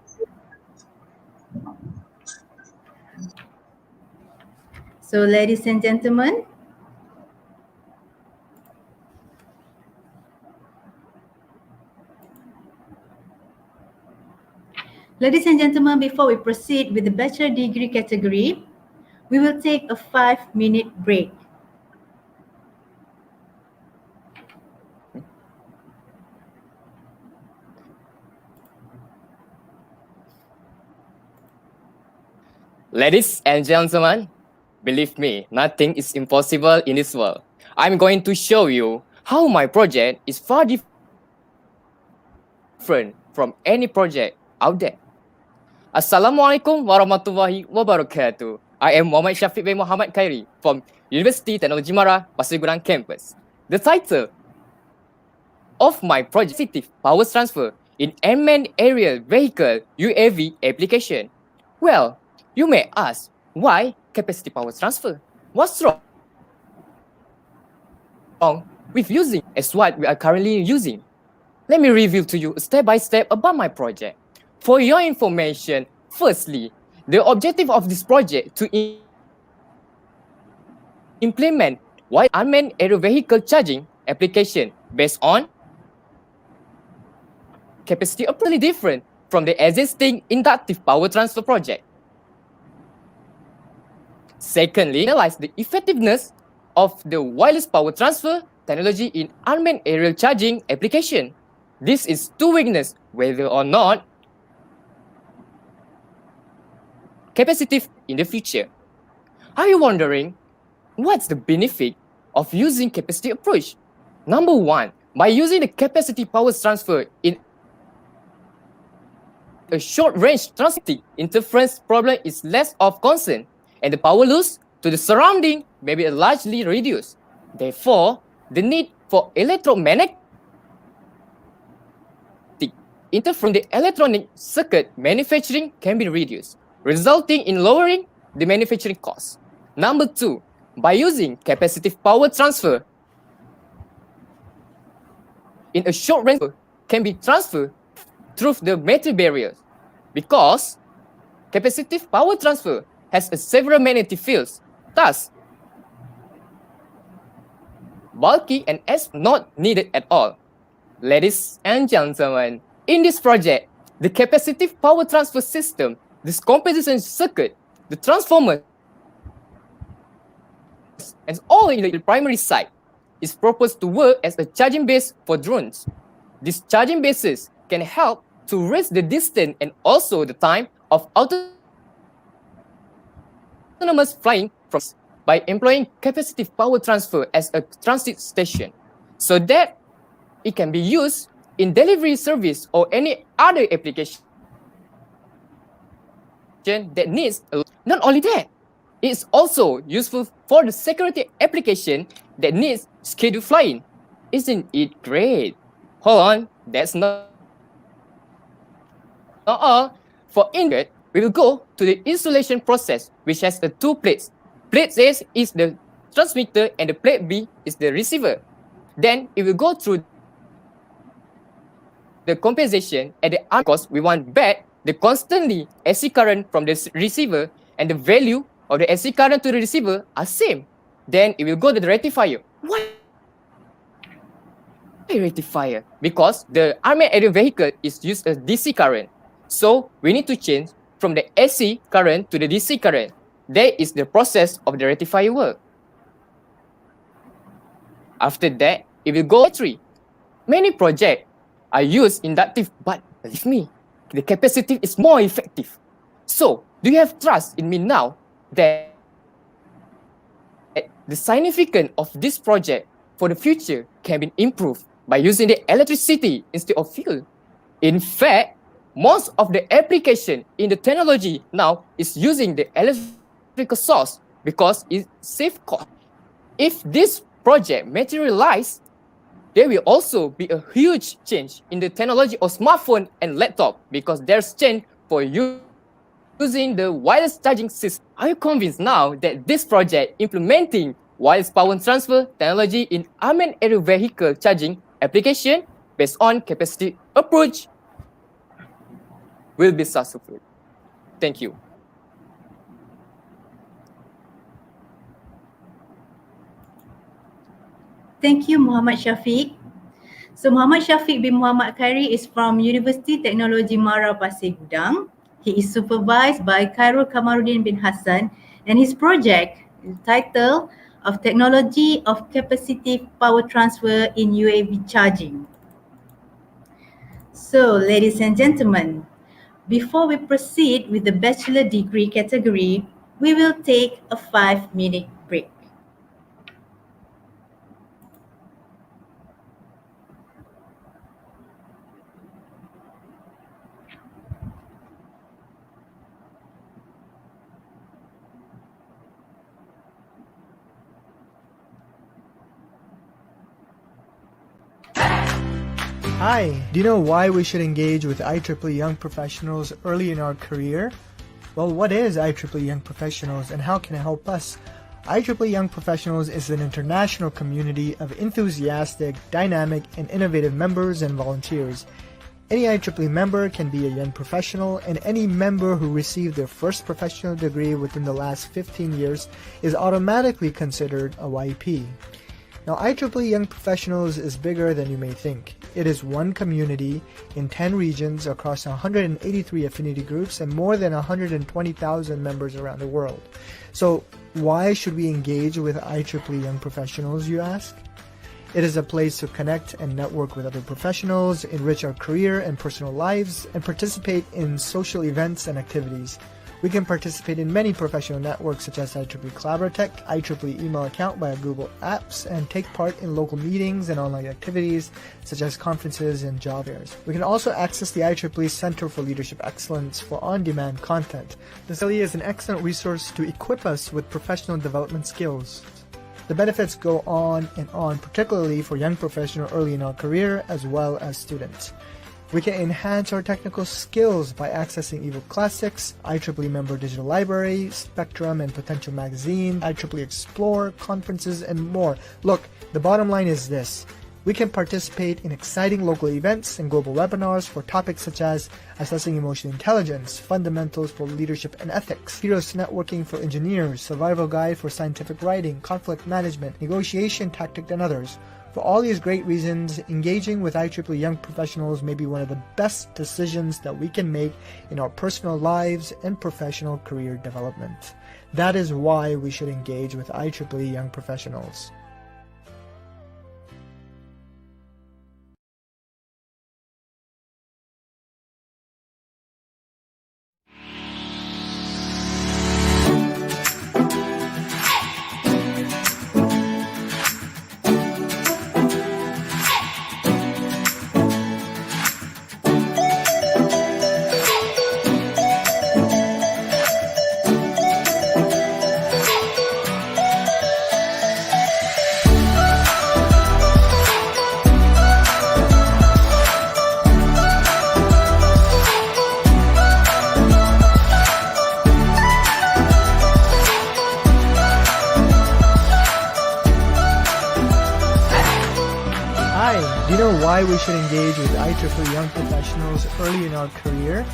So, ladies and gentlemen, before we proceed with the bachelor degree category, we will take a 5-minute break. Ladies and gentlemen, believe me, nothing is impossible in this world. I'm going to show you how my project is far different from any project out there. Assalamualaikum warahmatullahi wabarakatuh. I am Muhammad Shafiq bin Muhammad Khairi from University Technology Mara, Pasir Gudang campus. The title of my project is Capacity Power Transfer in Unmanned Aerial Vehicle UAV application. Well, you may ask, why capacity power transfer? What's wrong with using as what we are currently using? Let me review to you step by step about my project. For your information, firstly, the objective of this project to implement wide unmanned aerial vehicle charging application based on capacity approach different from the existing inductive power transfer project. Secondly, analyze the effectiveness of the wireless power transfer technology in unmanned aerial charging application. This is to witness whether or not capacitive in the future. Are you wondering what's the benefit of using capacity approach? Number one, by using the capacity power transfer in a short range transmitting interference problem is less of concern, and the power loss to the surrounding may be largely reduced. Therefore, the need for electromagnetic interference from the electronic circuit manufacturing can be reduced, resulting in lowering the manufacturing cost. Number two, by using capacitive power transfer in a short range can be transferred through the metal barriers, because capacitive power transfer has several magnetic fields, thus bulky and not needed at all. Ladies and gentlemen, in this project, the capacitive power transfer system, this composition circuit, the transformers, and all in the primary site is proposed to work as a charging base for drones. These charging bases can help to raise the distance and also the time of autonomous flying from by employing capacitive power transfer as a transit station, so that it can be used in delivery service or any other application that needs. Not only that, It's also useful for the security application that needs scheduled flying. Isn't it great? Hold on, that's not all. For ingot, we will go to the installation process, which has the two plates. Plate A is the transmitter and the plate B is the receiver. Then it will go through the compensation at the arm because we want back the constantly AC current from the receiver and the value of the AC current to the receiver are same. Then it will go to the rectifier. Why rectifier? Because the armored aerial vehicle is used as DC current. So we need to change from the AC current to the DC current. That is the process of the rectifier work. After that, it will go battery. Many projects are used inductive, but believe me, the capacitive is more effective. So, do you have trust in me now that the significance of this project for the future can be improved by using the electricity instead of fuel? In fact, most of the application in the technology now is using the electrical source because it saves cost. If this project materializes, there will also be a huge change in the technology of smartphone and laptop because there's change for using the wireless charging system. Are you convinced now that this project implementing wireless power transfer technology in armored aerial vehicle charging application based on capacity approach will be successful? Thank you. Thank you, Muhammad Shafiq. So Muhammad Shafiq bin Muhammad Khairi is from University Technology Mara Pasir Gudang. He is supervised by Khairul Kamaruddin bin Hassan, and his project is titled of Technology of Capacitive Power Transfer in UAV Charging. So ladies and gentlemen, before we proceed with the bachelor degree category, we will take a 5-minute break. Hi, do you know why we should engage with IEEE Young Professionals early in our career? Well, what is IEEE Young Professionals and how can it help us? IEEE Young Professionals is an international community of enthusiastic, dynamic, and innovative members and volunteers. Any IEEE member can be a young professional, and any member who received their first professional degree within the last 15 years is automatically considered a YP. Now, IEEE Young Professionals is bigger than you may think. It is one community in 10 regions across 183 affinity groups and more than 120,000 members around the world. So, why should we engage with IEEE Young Professionals, you ask? It is a place to connect and network with other professionals, enrich our career and personal lives, and participate in social events and activities. We can participate in many professional networks such as IEEE Collaboratech, IEEE Email Account via Google Apps, and take part in local meetings and online activities such as conferences and job fairs. We can also access the IEEE Center for Leadership Excellence for on-demand content. This really is an excellent resource to equip us with professional development skills. The benefits go on and on, particularly for young professionals early in our career as well as students. We can enhance our technical skills by accessing ebook classics, IEEE member digital library, Spectrum and Potential magazine, IEEE Explore, conferences, and more. Look, the bottom line is this. We can participate in exciting local events and global webinars for topics such as assessing emotional intelligence, fundamentals for leadership and ethics, heroes networking for engineers, survival guide for scientific writing, conflict management, negotiation tactic, and others. For all these great reasons, engaging with IEEE Young Professionals may be one of the best decisions that we can make in our personal lives and professional career development. That is why we should engage with IEEE Young Professionals. why we should engage with IEEE young professionals early in our career?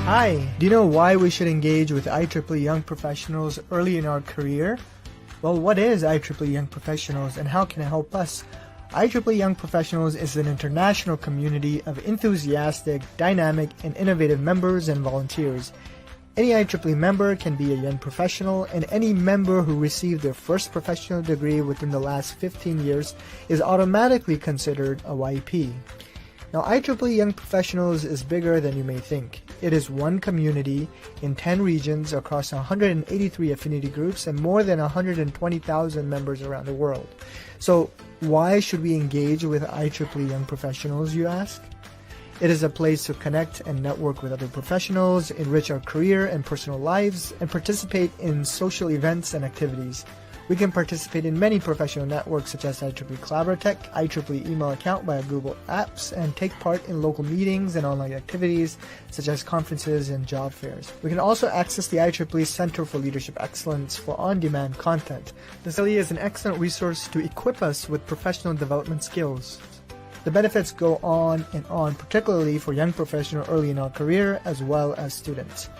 Hi, do you know why we should engage with IEEE young professionals early in our career? Well, what is IEEE Young Professionals and how can it help us? IEEE Young Professionals is an international community of enthusiastic, dynamic, and innovative members and volunteers. Any IEEE member can be a young professional, and any member who received their first professional degree within the last 15 years is automatically considered a YP. Now, IEEE Young Professionals is bigger than you may think. It is one community in 10 regions across 183 affinity groups and more than 120,000 members around the world. So, why should we engage with IEEE Young Professionals, you ask? It is a place to connect and network with other professionals, enrich our career and personal lives, and participate in social events and activities. We can participate in many professional networks such as IEEE Collaboratech, IEEE email account via Google Apps, and take part in local meetings and online activities such as conferences and job fairs. We can also access the IEEE Center for Leadership Excellence for on-demand content. This really is an excellent resource to equip us with professional development skills. The benefits go on and on, particularly for young professionals early in our career as well as students.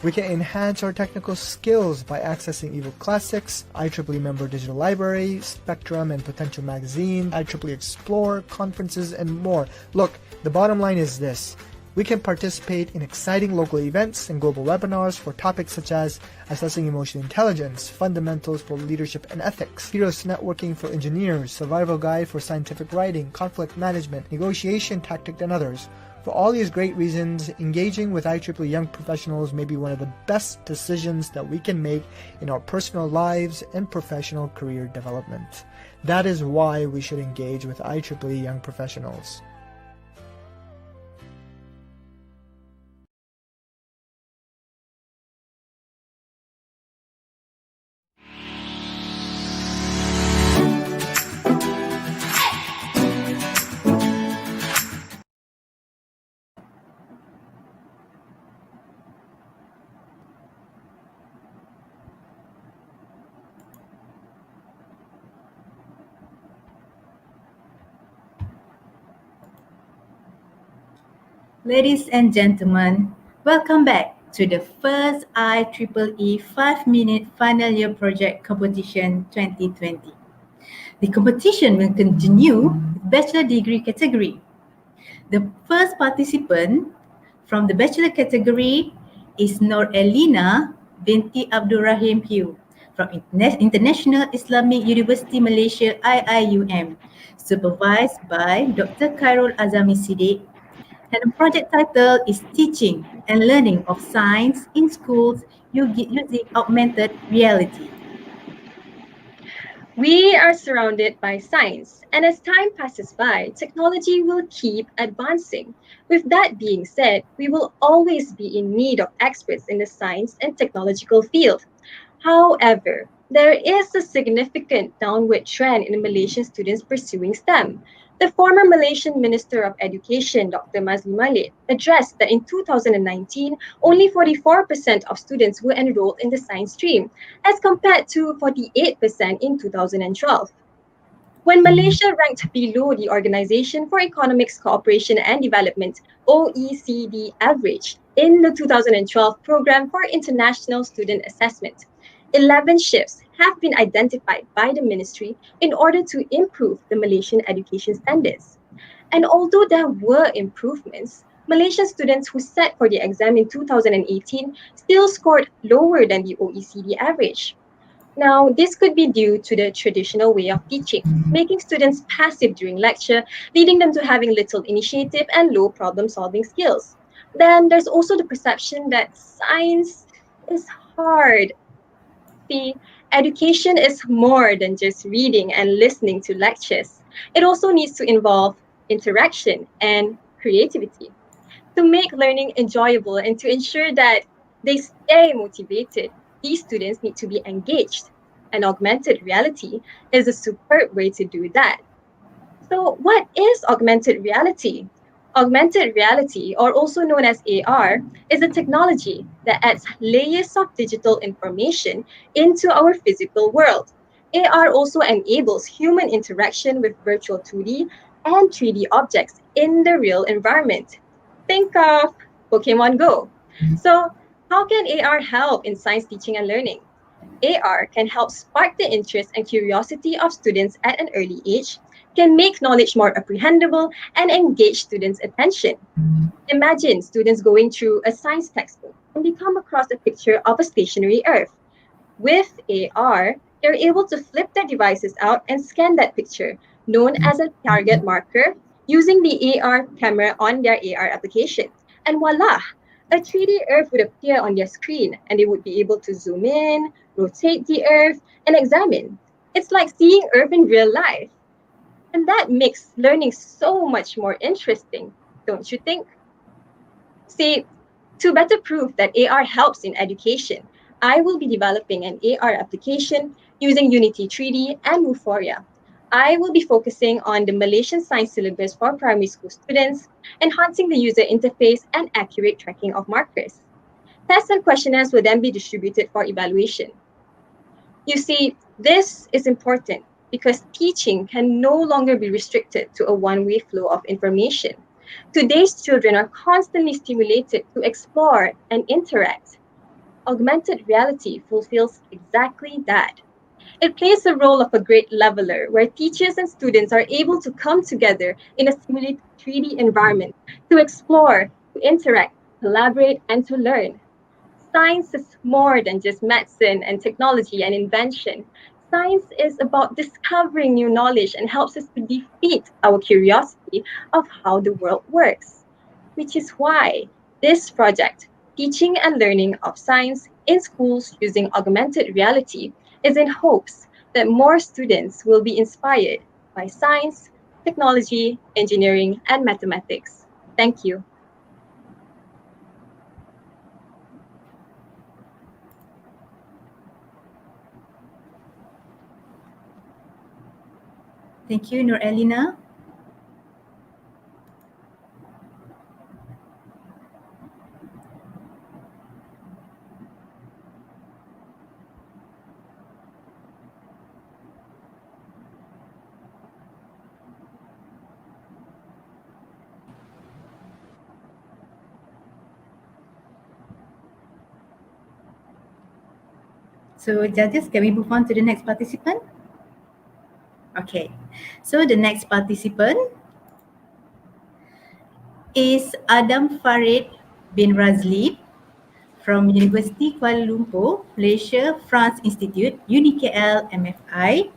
We can enhance our technical skills by accessing eBook Classics, IEEE Member Digital Library, Spectrum and Potential Magazine, IEEE Explore, conferences, and more. Look, the bottom line is this. We can participate in exciting local events and global webinars for topics such as assessing emotional intelligence, fundamentals for leadership and ethics, heroes networking for engineers, survival guide for scientific writing, conflict management, negotiation tactic, and others. For all these great reasons, engaging with IEEE Young Professionals may be one of the best decisions that we can make in our personal lives and professional career development. That is why we should engage with IEEE Young Professionals. Ladies and gentlemen, welcome back to the first IEEE 5-minute final year project competition 2020. The competition will continue with bachelor degree category. The first participant from the bachelor category is Nur Elina binti Abdul Rahim Hugh from International Islamic University Malaysia IIUM, supervised by Dr. Khairul Azami Siddiq. And the project title is Teaching and Learning of Science in Schools Using Augmented Reality. We are surrounded by science, and as time passes by, technology will keep advancing. With that being said, we will always be in need of experts in the science and technological field. However, there is a significant downward trend in Malaysian students pursuing STEM. The former Malaysian Minister of Education, Dr. Mazli Malik, addressed that in 2019, only 44% of students were enrolled in the science stream, as compared to 48% in 2012. When Malaysia ranked below the Organization for Economic Cooperation and Development (OECD) average, in the 2012 Program for International Student Assessment. 11 shifts have been identified by the ministry in order to improve the Malaysian education standards. And although there were improvements, Malaysian students who sat for the exam in 2018 still scored lower than the OECD average. Now, this could be due to the traditional way of teaching, making students passive during lecture, leading them to having little initiative and low problem-solving skills. Then there's also the perception that science is hard. See, education is more than just reading and listening to lectures. It also needs to involve interaction and creativity. To make learning enjoyable and to ensure that they stay motivated, these students need to be engaged. And augmented reality is a superb way to do that. So, what is augmented reality? Augmented reality, or also known as AR, is a technology that adds layers of digital information into our physical world. AR also enables human interaction with virtual 2D and 3D objects in the real environment. Think of Pokemon Go. So, how can AR help in science teaching and learning? AR can help spark the interest and curiosity of students at an early age, can make knowledge more apprehendable, and engage students' attention. Imagine students going through a science textbook and they come across a picture of a stationary Earth. With AR, they're able to flip their devices out and scan that picture, known as a target marker, using the AR camera on their AR application. And voila, a 3D Earth would appear on their screen and they would be able to zoom in, rotate the Earth, and examine. It's like seeing Earth in real life. And that makes learning so much more interesting, don't you think? See, to better prove that AR helps in education, I will be developing an AR application using Unity 3D and Vuforia. I will be focusing on the Malaysian science syllabus for primary school students, enhancing the user interface and accurate tracking of markers. Tests and questionnaires will then be distributed for evaluation. You see, this is important because teaching can no longer be restricted to a one-way flow of information. Today's children are constantly stimulated to explore and interact. Augmented reality fulfills exactly that. It plays the role of a great leveler where teachers and students are able to come together in a simulated 3D environment to explore, to interact, collaborate, and to learn. Science is more than just medicine and technology and invention. Science is about discovering new knowledge and helps us to defeat our curiosity of how the world works. Which is why this project, Teaching and Learning of Science in Schools Using Augmented Reality, is in hopes that more students will be inspired by science, technology, engineering, and mathematics. Thank you. Thank you, Nur Elina. So judges, can we move on to the next participant? Okay, so the next participant is Adam Farid bin Razli from University Kuala Lumpur, Malaysia, France Institute, UniKL MFI,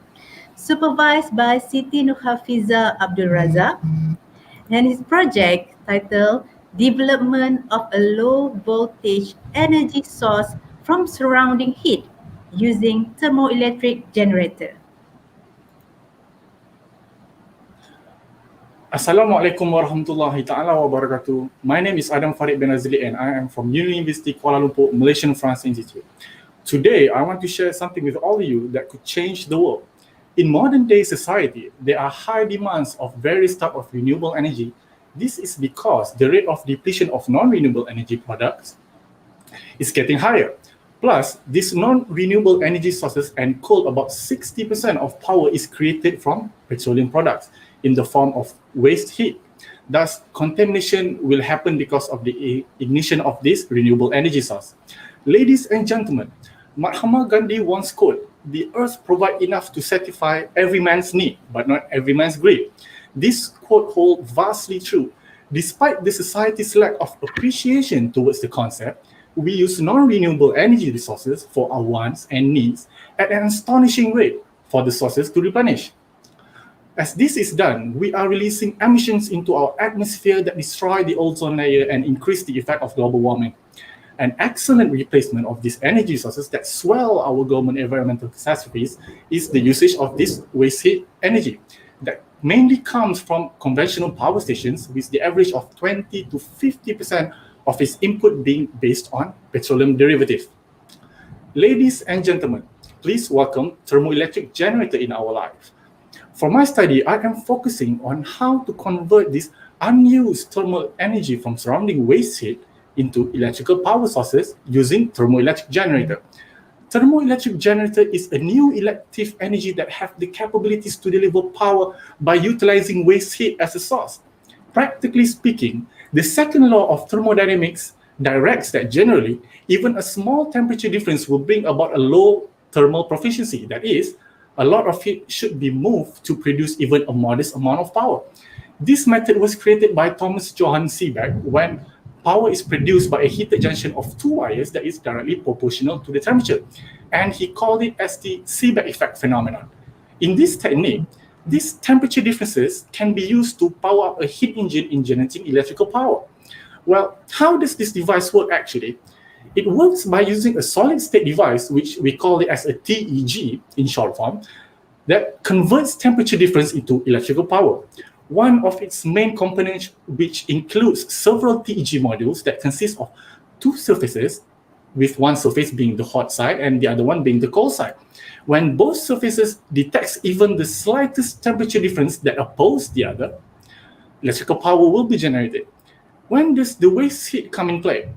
supervised by Siti Nurhafiza Abdul Razak, and his project titled Development of a Low Voltage Energy Source from Surrounding Heat using Thermoelectric Generator. Assalamualaikum warahmatullahi ta'ala wabarakatuh. My name is Adam Farid bin Azli and I am from University Kuala Lumpur, Malaysian France Institute. Today, I want to share something with all of you that could change the world. In modern day society, there are high demands of various types of renewable energy. This is because the rate of depletion of non-renewable energy products is getting higher. Plus, these non-renewable energy sources encode about 60% of power is created from petroleum products in the form of waste heat. Thus, contamination will happen because of the ignition of this renewable energy source. Ladies and gentlemen, Mahatma Gandhi once quote, "The earth provides enough to satisfy every man's need, but not every man's greed." This quote holds vastly true. Despite the society's lack of appreciation towards the concept, we use non-renewable energy resources for our wants and needs at an astonishing rate for the sources to replenish. As this is done, we are releasing emissions into our atmosphere that destroy the ozone layer and increase the effect of global warming. An excellent replacement of these energy sources that swell our global environmental catastrophes is the usage of this waste heat energy that mainly comes from conventional power stations, with the average of 20 to 50% of its input being based on petroleum derivatives. Ladies and gentlemen, please welcome thermoelectric generator in our life. For my study, I am focusing on how to convert this unused thermal energy from surrounding waste heat into electrical power sources using thermoelectric generator. Thermoelectric generator is a new electric energy that have the capabilities to deliver power by utilizing waste heat as a source. Practically speaking, the second law of thermodynamics directs that generally, even a small temperature difference will bring about a low thermal proficiency. That is, a lot of heat should be moved to produce even a modest amount of power. This method was created by Thomas Johann Seebeck when power is produced by a heated junction of two wires that is directly proportional to the temperature, and he called it as the Seebeck effect phenomenon. In this technique, these temperature differences can be used to power up a heat engine in generating electrical power. Well, how does this device work actually? It works by using a solid-state device, which we call it as a TEG in short form, that converts temperature difference into electrical power. One of its main components, which includes several TEG modules that consist of two surfaces, with one surface being the hot side and the other one being the cold side. When both surfaces detects even the slightest temperature difference that oppose the other, electrical power will be generated. When does the waste heat come in play?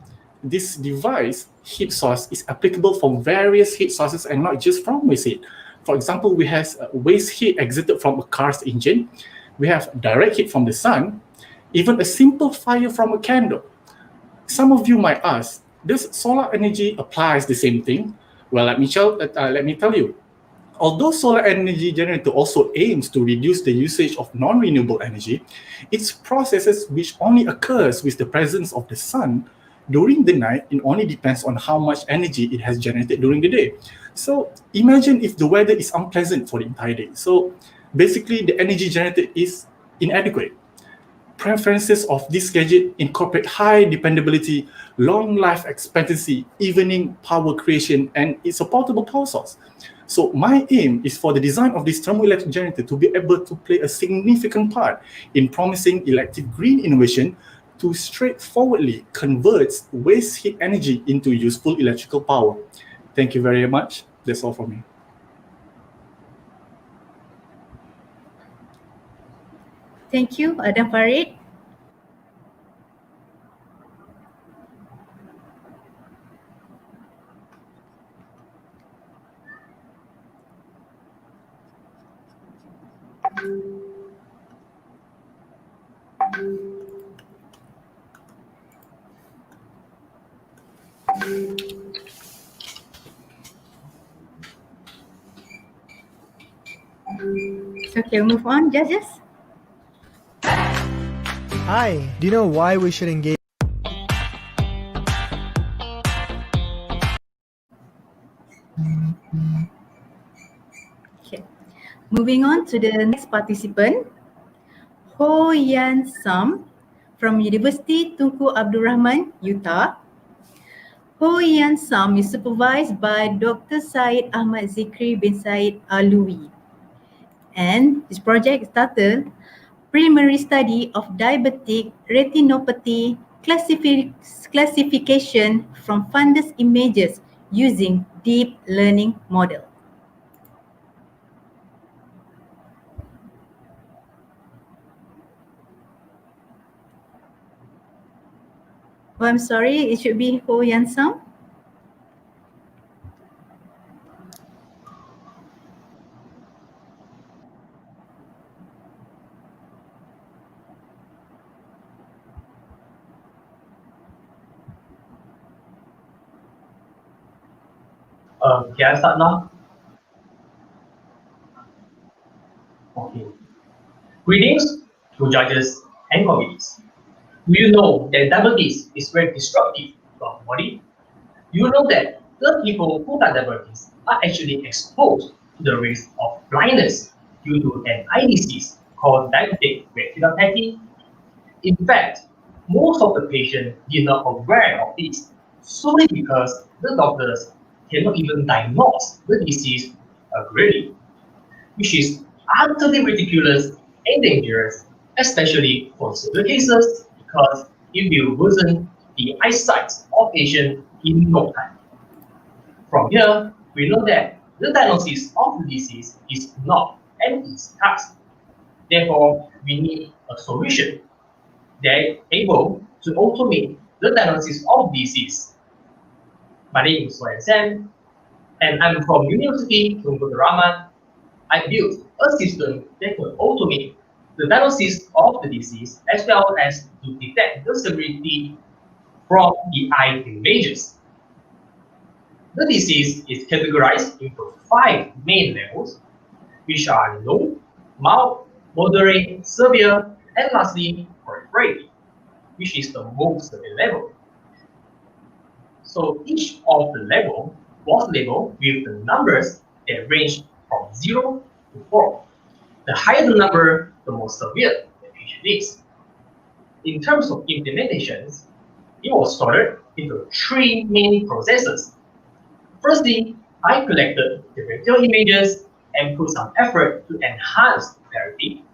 This device heat source is applicable for various heat sources and not just from waste heat. For example, we have waste heat exerted from a car's engine. We have direct heat from the sun, even a simple fire from a candle. Some of you might ask, does solar energy applies the same thing? Well, let me tell you. Although solar energy generator also aims to reduce the usage of non-renewable energy, its processes which only occurs with the presence of the sun during the night, it only depends on how much energy it has generated during the day. So imagine if the weather is unpleasant for the entire day. So basically the energy generated is inadequate. Preferences of this gadget incorporate high dependability, long life expectancy, evening power creation, and it's a portable power source. So my aim is for the design of this thermoelectric generator to be able to play a significant part in promising electric green innovation to straightforwardly convert waste heat energy into useful electrical power. Thank you very much. That's all from me. Thank you, Adam Farid. So okay, we'll move on, judges. Hi, do you know why we should engage? Okay. Moving on to the next participant, Ho Yan Sam from University Tunku Abdul Rahman, Utah. Ho Yan Sam is supervised by Dr. Syed Ahmad Zikri bin Syed Alui. And this project started primary study of diabetic retinopathy classification from fundus images using deep learning model. Oh, I'm sorry, it should be Ho Yan Sam. Can I start now? Okay. Greetings to judges and committees. Do you know that diabetes is very destructive to our body? Do you know that the people who got diabetes are actually exposed to the risk of blindness due to an eye disease called diabetic retinopathy? In fact, most of the patients are not aware of this solely because the doctors cannot even diagnose the disease accurately, which is utterly ridiculous and dangerous, especially for severe cases, because it will worsen the eyesight of patient in no time. From here, we know that the diagnosis of the disease is not an easy task. Therefore, we need a solution that is able to automate the diagnosis of disease. My name is Soyan Sen, and I'm from University Tunku Rahman. I built a system that can automate the diagnosis of the disease as well as to detect the severity from the eye images. The disease is categorized into 5 main levels, which are low, mild, moderate, severe, and lastly, periphery, which is the most severe level. So each of the level was labeled with the numbers that range from 0 to 4. The higher the number, the more severe the patient is. In terms of implementations, it was sorted into 3 main processes. Firstly, I collected the vector images and put some effort to enhance clarity.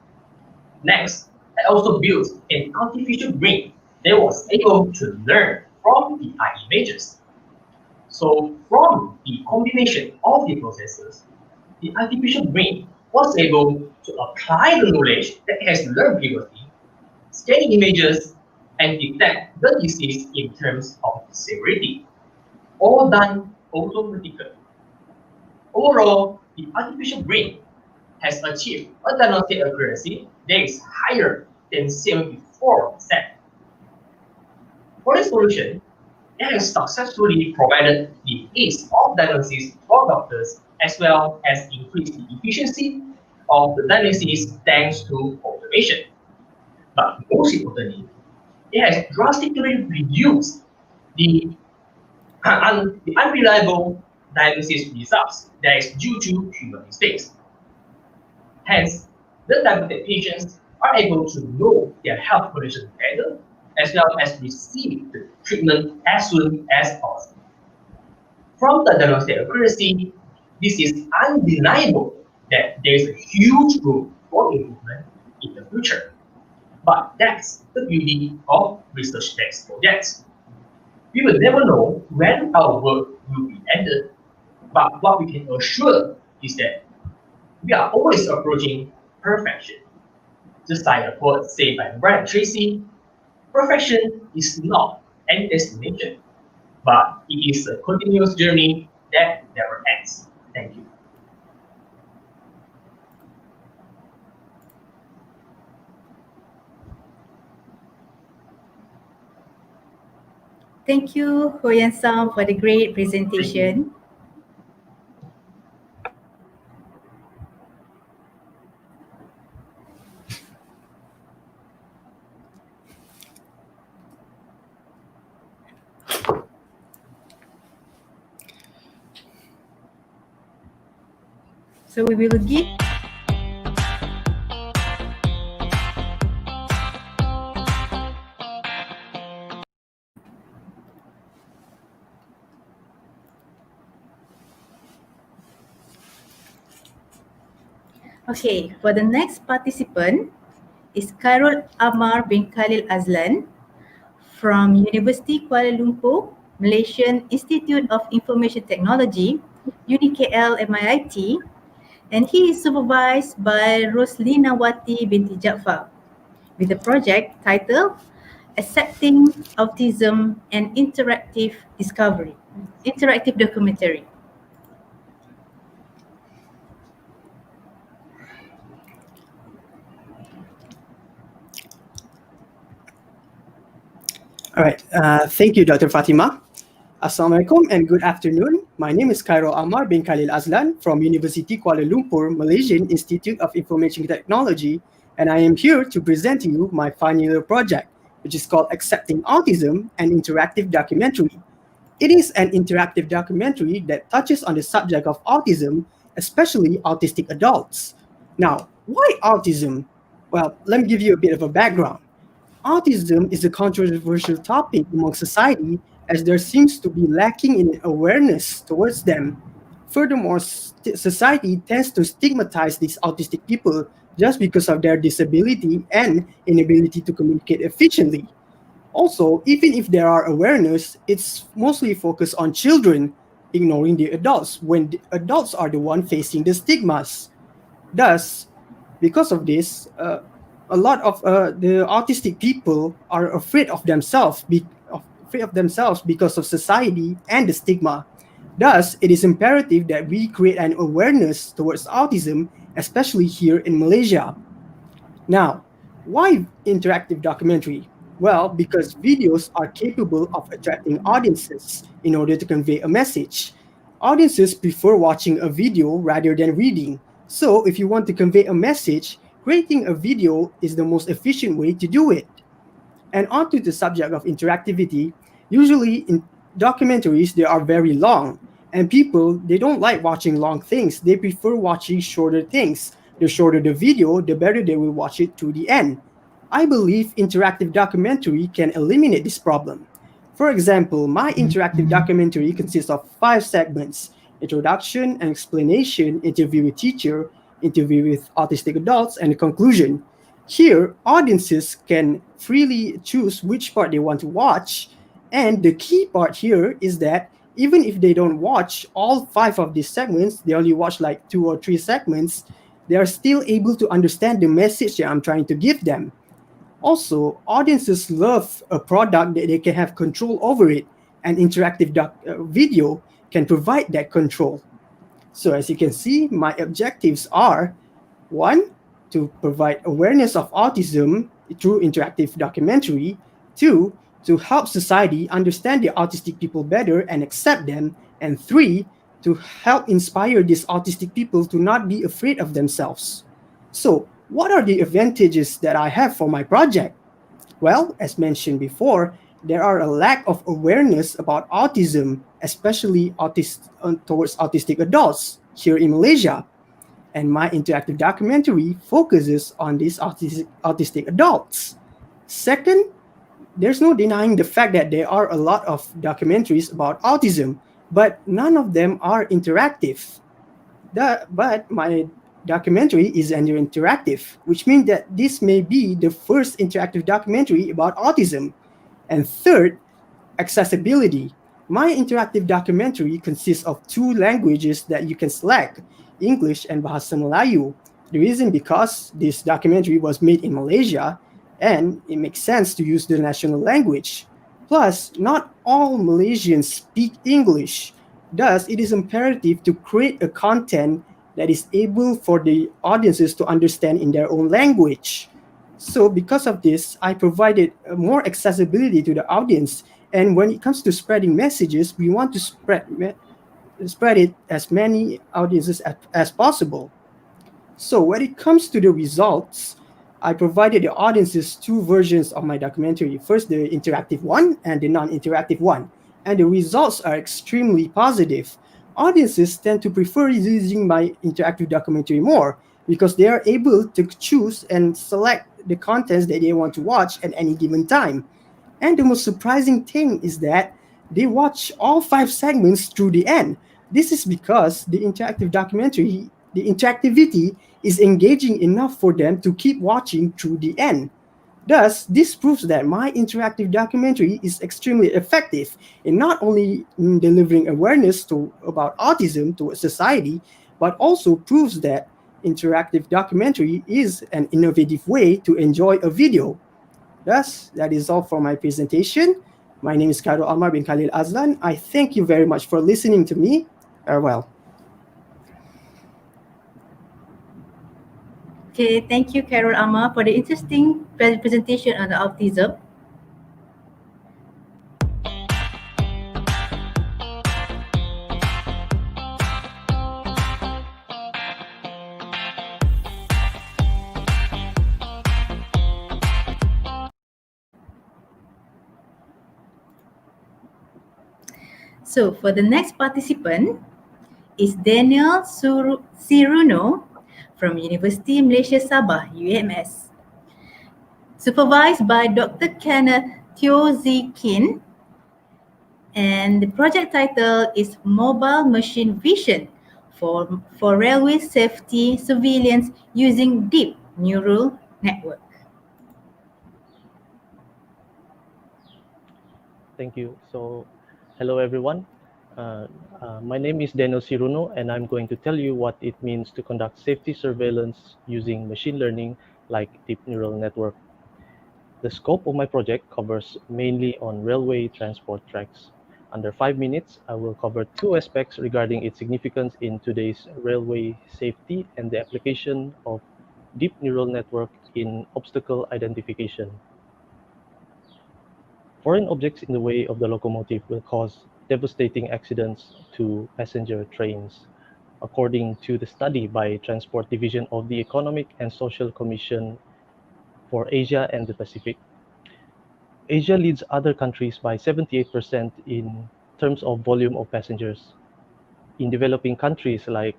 Next, I also built an artificial brain that was able to learn from the eye images. So from the combination of the processes, the artificial brain was able to apply the knowledge that it has learned previously, scan images, and detect the disease in terms of severity, all done automatically. Overall, the artificial brain has achieved a diagnostic accuracy that is higher than 74%. For this solution, it has successfully provided the ease of diagnosis for doctors as well as increased the efficiency of the diagnosis thanks to automation. But most importantly, it has drastically reduced the, the unreliable diagnosis results that is due to human mistakes. Hence, the diabetic patients are able to know their health condition better as well as receive the treatment as soon as possible. From the diagnostic accuracy, this is undeniable that there is a huge room for improvement in the future. But that's the beauty of research-based projects. We will never know when our work will be ended, but what we can assure is that we are always approaching perfection. Just like a quote said by Brian Tracy, perfection is not any destination, but it is a continuous journey that never ends. Thank you. Thank you, Ho Yan Sam, for the great presentation. So we will give Okay, for the next participant is Khairul Amar bin Khalil Azlan from University Kuala Lumpur, Malaysian Institute of Information Technology, UniKL MIIT, and he is supervised by Roslina Wati binti Jaafar with the project titled Accepting Autism and Interactive Discovery, Interactive Documentary. All right. Thank you, Dr. Fatima. Assalamualaikum and good afternoon. My name is Khairul Amar bin Khalil Azlan from University Kuala Lumpur, Malaysian Institute of Information Technology, and I am here to present to you my final year project, which is called Accepting Autism, an interactive documentary. It is an interactive documentary that touches on the subject of autism, especially autistic adults. Now, why autism? Well, let me give you a bit of a background. Autism is a controversial topic among society as there seems to be lacking in awareness towards them. Furthermore, society tends to stigmatize these autistic people just because of their disability and inability to communicate efficiently. Also, even if there are awareness, it's mostly focused on children, ignoring the adults when the adults are the one facing the stigmas. Thus, because of this, a lot of the autistic people are afraid of themselves because of society and the stigma. Thus, it is imperative that we create an awareness towards autism, especially here in Malaysia. Now, why interactive documentary? Well, because videos are capable of attracting audiences in order to convey a message. Audiences prefer watching a video rather than reading. So, if you want to convey a message, creating a video is the most efficient way to do it. And onto the subject of interactivity, usually in documentaries they are very long, and people they don't like watching long things. They prefer watching shorter things. The shorter the video, the better they will watch it to the end. I believe interactive documentary can eliminate this problem. For example, my interactive documentary consists of 5 segments: introduction and explanation, interview with teacher, interview with autistic adults, and conclusion. Here, audiences can freely choose which part they want to watch. And the key part here is that even if they don't watch all 5 of these segments, they only watch like 2 or 3 segments, they are still able to understand the message that I'm trying to give them. Also, audiences love a product that they can have control over it, and interactive video can provide that control. So, as you can see, my objectives are: one, to provide awareness of autism through interactive documentary. Two, to help society understand the autistic people better and accept them. And three, to help inspire these autistic people to not be afraid of themselves. So, what are the advantages that I have for my project? Well, as mentioned before, there are a lack of awareness about autism, especially towards autistic adults here in Malaysia. And my interactive documentary focuses on these autistic adults. Second, there's no denying the fact that there are a lot of documentaries about autism, but none of them are interactive. But my documentary is an interactive, which means that this may be the first interactive documentary about autism. And third, accessibility. My interactive documentary consists of 2 languages that you can select: English and Bahasa Melayu. The reason because this documentary was made in Malaysia and it makes sense to use the national language. Plus, not all Malaysians speak English. Thus, it is imperative to create a content that is able for the audiences to understand in their own language. So, because of this, I provided more accessibility to the audience. And when it comes to spreading messages, we want to spread it as many audiences as possible. So when it comes to the results, I provided the audiences 2 versions of my documentary. First, the interactive one and the non-interactive one. And the results are extremely positive. Audiences tend to prefer using my interactive documentary more because they are able to choose and select the contents that they want to watch at any given time. And the most surprising thing is that they watch all 5 segments through the end. This is because the interactivity is engaging enough for them to keep watching through the end. Thus, this proves that my interactive documentary is extremely effective in not only in delivering awareness about autism to society, but also proves that interactive documentary is an innovative way to enjoy a video. Thus, that is all for my presentation. My name is Khairul Amar bin Khalil Azlan. I thank you very much for listening to me. Farewell. Okay, thank you, Carol Amma, for the interesting presentation on the autism. So for the next participant is Daniel Siruno from University Malaysia Sabah, UMS, supervised by Dr. Kenneth Teo Kin, and the project title is Mobile Machine Vision for Railway Safety Surveillance using Deep Neural Network. Thank you. So, hello everyone. My name is Daniel Siruno, and I'm going to tell you what it means to conduct safety surveillance using machine learning like deep neural network. The scope of my project covers mainly on railway transport tracks. Under 5 minutes, I will cover two aspects regarding its significance in today's railway safety and the application of deep neural network in obstacle identification. Foreign objects in the way of the locomotive will cause devastating accidents to passenger trains, according to the study by Transport Division of the Economic and Social Commission for Asia and the Pacific. Asia leads other countries by 78% in terms of volume of passengers. In developing countries like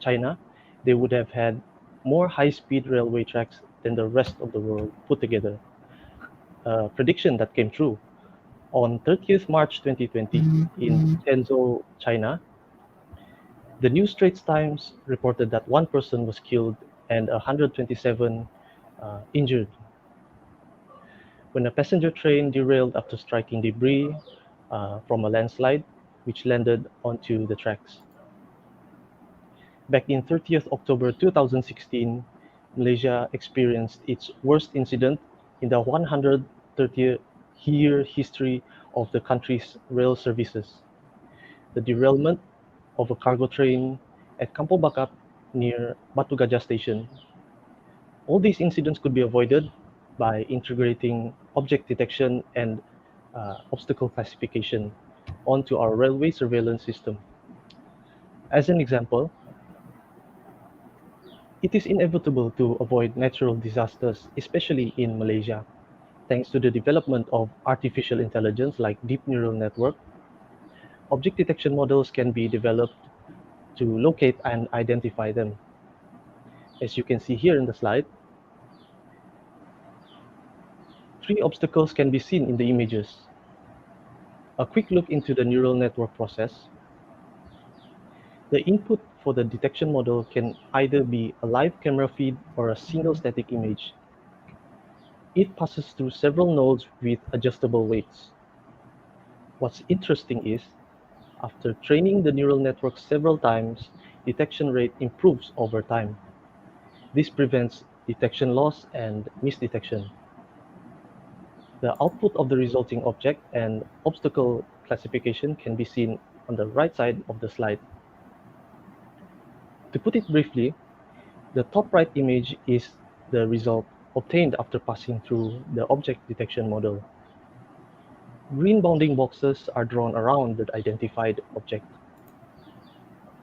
China, they would have had more high-speed railway tracks than the rest of the world put together. A prediction that came true. On 30th March 2020, in Shenzhou, China, the New Straits Times reported that one person was killed and 127 injured when a passenger train derailed after striking debris from a landslide, which landed onto the tracks. Back in 30th October 2016, Malaysia experienced its worst incident in the 130-year history of the country's rail services. The derailment of a cargo train at Kampong Bakap near Batu Gajah Station. All these incidents could be avoided by integrating object detection and obstacle classification onto our railway surveillance system. As an example, it is inevitable to avoid natural disasters, especially in Malaysia. Thanks to the development of artificial intelligence like deep neural network, object detection models can be developed to locate and identify them. As you can see here in the slide, 3 obstacles can be seen in the images. A quick look into the neural network process. The input for the detection model can either be a live camera feed or a single static image. It passes through several nodes with adjustable weights. What's interesting is, after training the neural network several times, detection rate improves over time. This prevents detection loss and misdetection. The output of the resulting object and obstacle classification can be seen on the right side of the slide. To put it briefly, the top right image is the result obtained after passing through the object detection model. Green bounding boxes are drawn around the identified object.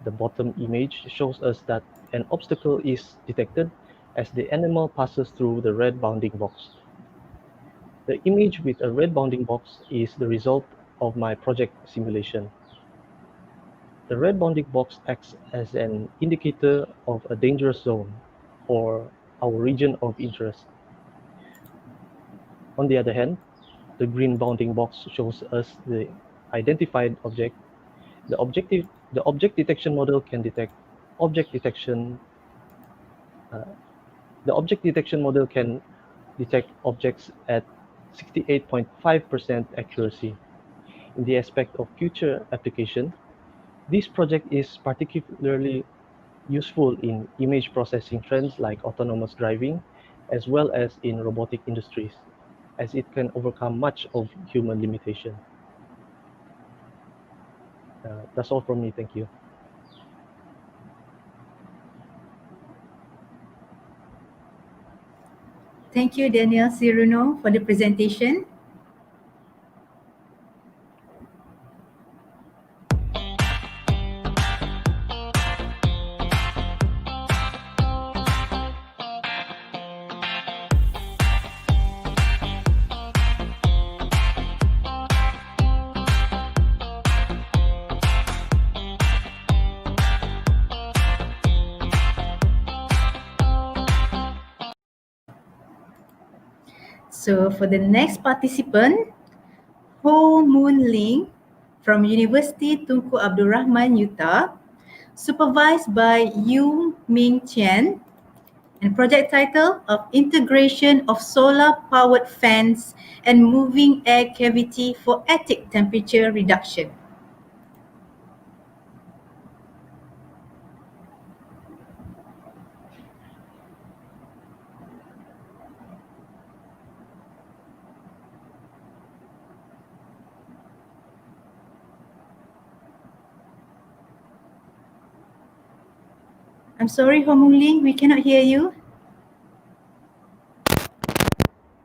The bottom image shows us that an obstacle is detected as the animal passes through the red bounding box. The image with a red bounding box is the result of my project simulation. The red bounding box acts as an indicator of a dangerous zone or our region of interest. On the other hand, the green bounding box shows us the identified object. The object detection model can detect object detection. The object detection model can detect objects at 68.5% accuracy. In the aspect of future application, this project is particularly useful in image processing trends like autonomous driving, as well as in robotic industries, as it can overcome much of human limitation. That's all from me. Thank you. Thank you, Daniel Siruno, for the presentation. So for the next participant, Ho Moon Ling from University Tunku Abdul Rahman, Utah, supervised by Yu Ming Chen, and project title of Integration of Solar Powered Fans and Moving Air Cavity for Attic Temperature Reduction. I'm sorry, Ho Moon Ling, we cannot hear you.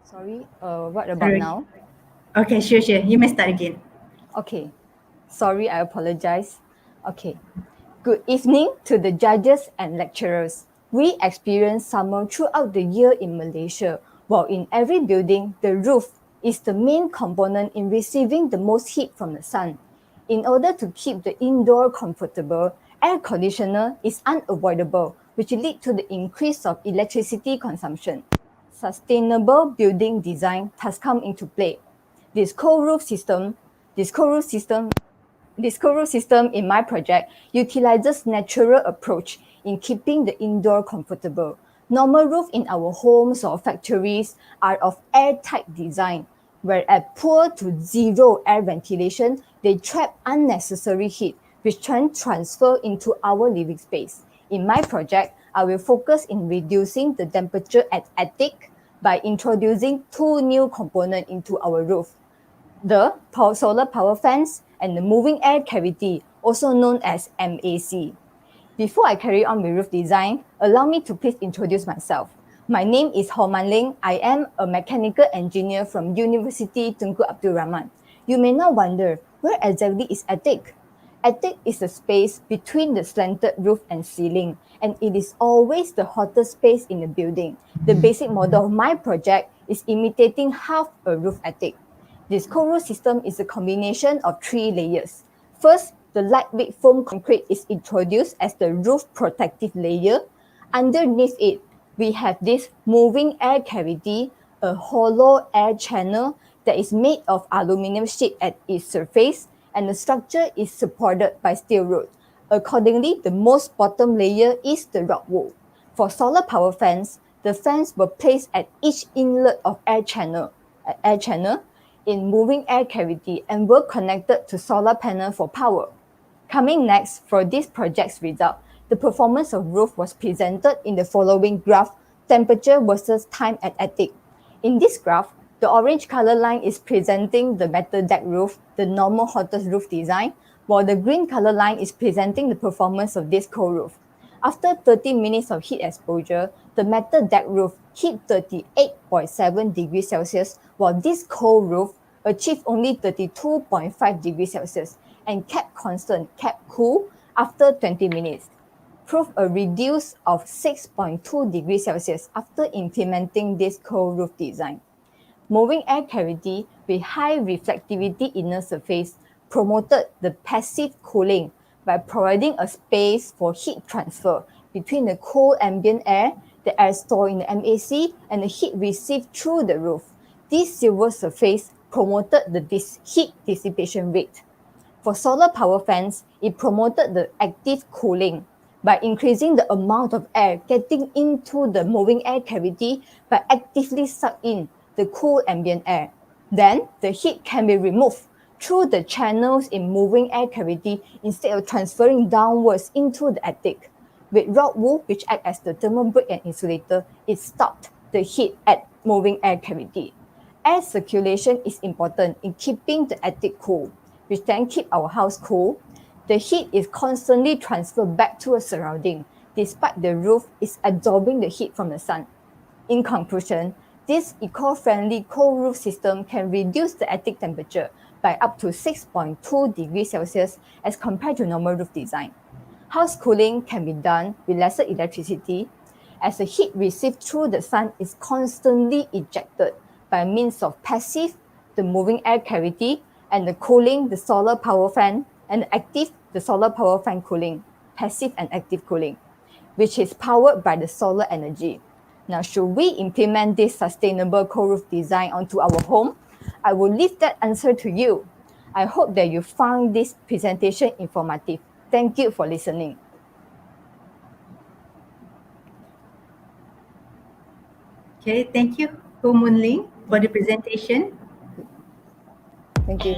Sorry, what about Sorry. now? Okay, sure. You may start again. Okay, sorry, I apologize. Okay, good evening to the judges and lecturers. We experience summer throughout the year in Malaysia, while in every building, the roof is the main component in receiving the most heat from the sun. In order to keep the indoor comfortable, air conditioner is unavoidable, which lead to the increase of electricity consumption. Sustainable building design has come into play. This cold roof system in my project utilizes natural approach in keeping the indoor comfortable. Normal roof in our homes or factories are of airtight design, whereas poor to zero air ventilation, they trap unnecessary heat, which can transfer into our living space. In my project, I will focus in reducing the temperature at attic by introducing two new components into our roof: the solar power fans and the moving air cavity, also known as MAC. Before I carry on with roof design, allow me to please introduce myself. My name is Ho Man Ling. I am a mechanical engineer from University Tunku Abdul Rahman. You may now wonder, where exactly is attic? Attic is the space between the slanted roof and ceiling, and it is always the hottest space in the building. The basic model of my project is imitating half a roof attic. This cold roof system is a combination of three layers. First, the lightweight foam concrete is introduced as the roof protective layer. Underneath it, we have this moving air cavity, a hollow air channel that is made of aluminum sheet at its surface, and the structure is supported by steel rod. Accordingly, the most bottom layer is the rock wool. For solar power fans, the fans were placed at each inlet of air channel in moving air cavity and were connected to solar panel for power. Coming next, for this project's result, the performance of roof was presented in the following graph: temperature versus time at attic. In this graph, the orange color line is presenting the metal deck roof, the normal hottest roof design, while the green color line is presenting the performance of this cold roof. After 30 minutes of heat exposure, the metal deck roof hit 38.7 degrees Celsius, while this cold roof achieved only 32.5 degrees Celsius and kept cool after 20 minutes. Proved a reduce of 6.2 degrees Celsius after implementing this cold roof design. Moving air cavity with high reflectivity inner surface promoted the passive cooling by providing a space for heat transfer between the cool ambient air, the air stored in the MAC, and the heat received through the roof. This silver surface promoted the heat dissipation rate. For solar power fans, it promoted the active cooling by increasing the amount of air getting into the moving air cavity by actively suck in the cool ambient air. Then the heat can be removed through the channels in moving air cavity instead of transferring downwards into the attic. With rock wool, which act as the thermal break and insulator, it stopped the heat at moving air cavity. Air circulation is important in keeping the attic cool, which then keep our house cool. The heat is constantly transferred back to a surrounding, despite the roof is absorbing the heat from the sun. In conclusion, this eco-friendly cold roof system can reduce the attic temperature by up to 6.2 degrees Celsius as compared to normal roof design. House cooling can be done with lesser electricity, as the heat received through the sun is constantly ejected by means of passive, the moving air cavity, and the cooling, the solar power fan, and active, the solar power fan cooling, passive and active cooling, which is powered by the solar energy. Now, should we implement this sustainable co-roof design onto our home? I will leave that answer to you. I hope that you found this presentation informative. Thank you for listening. Okay, thank you, Ko Moon Ling, for the presentation. Thank you.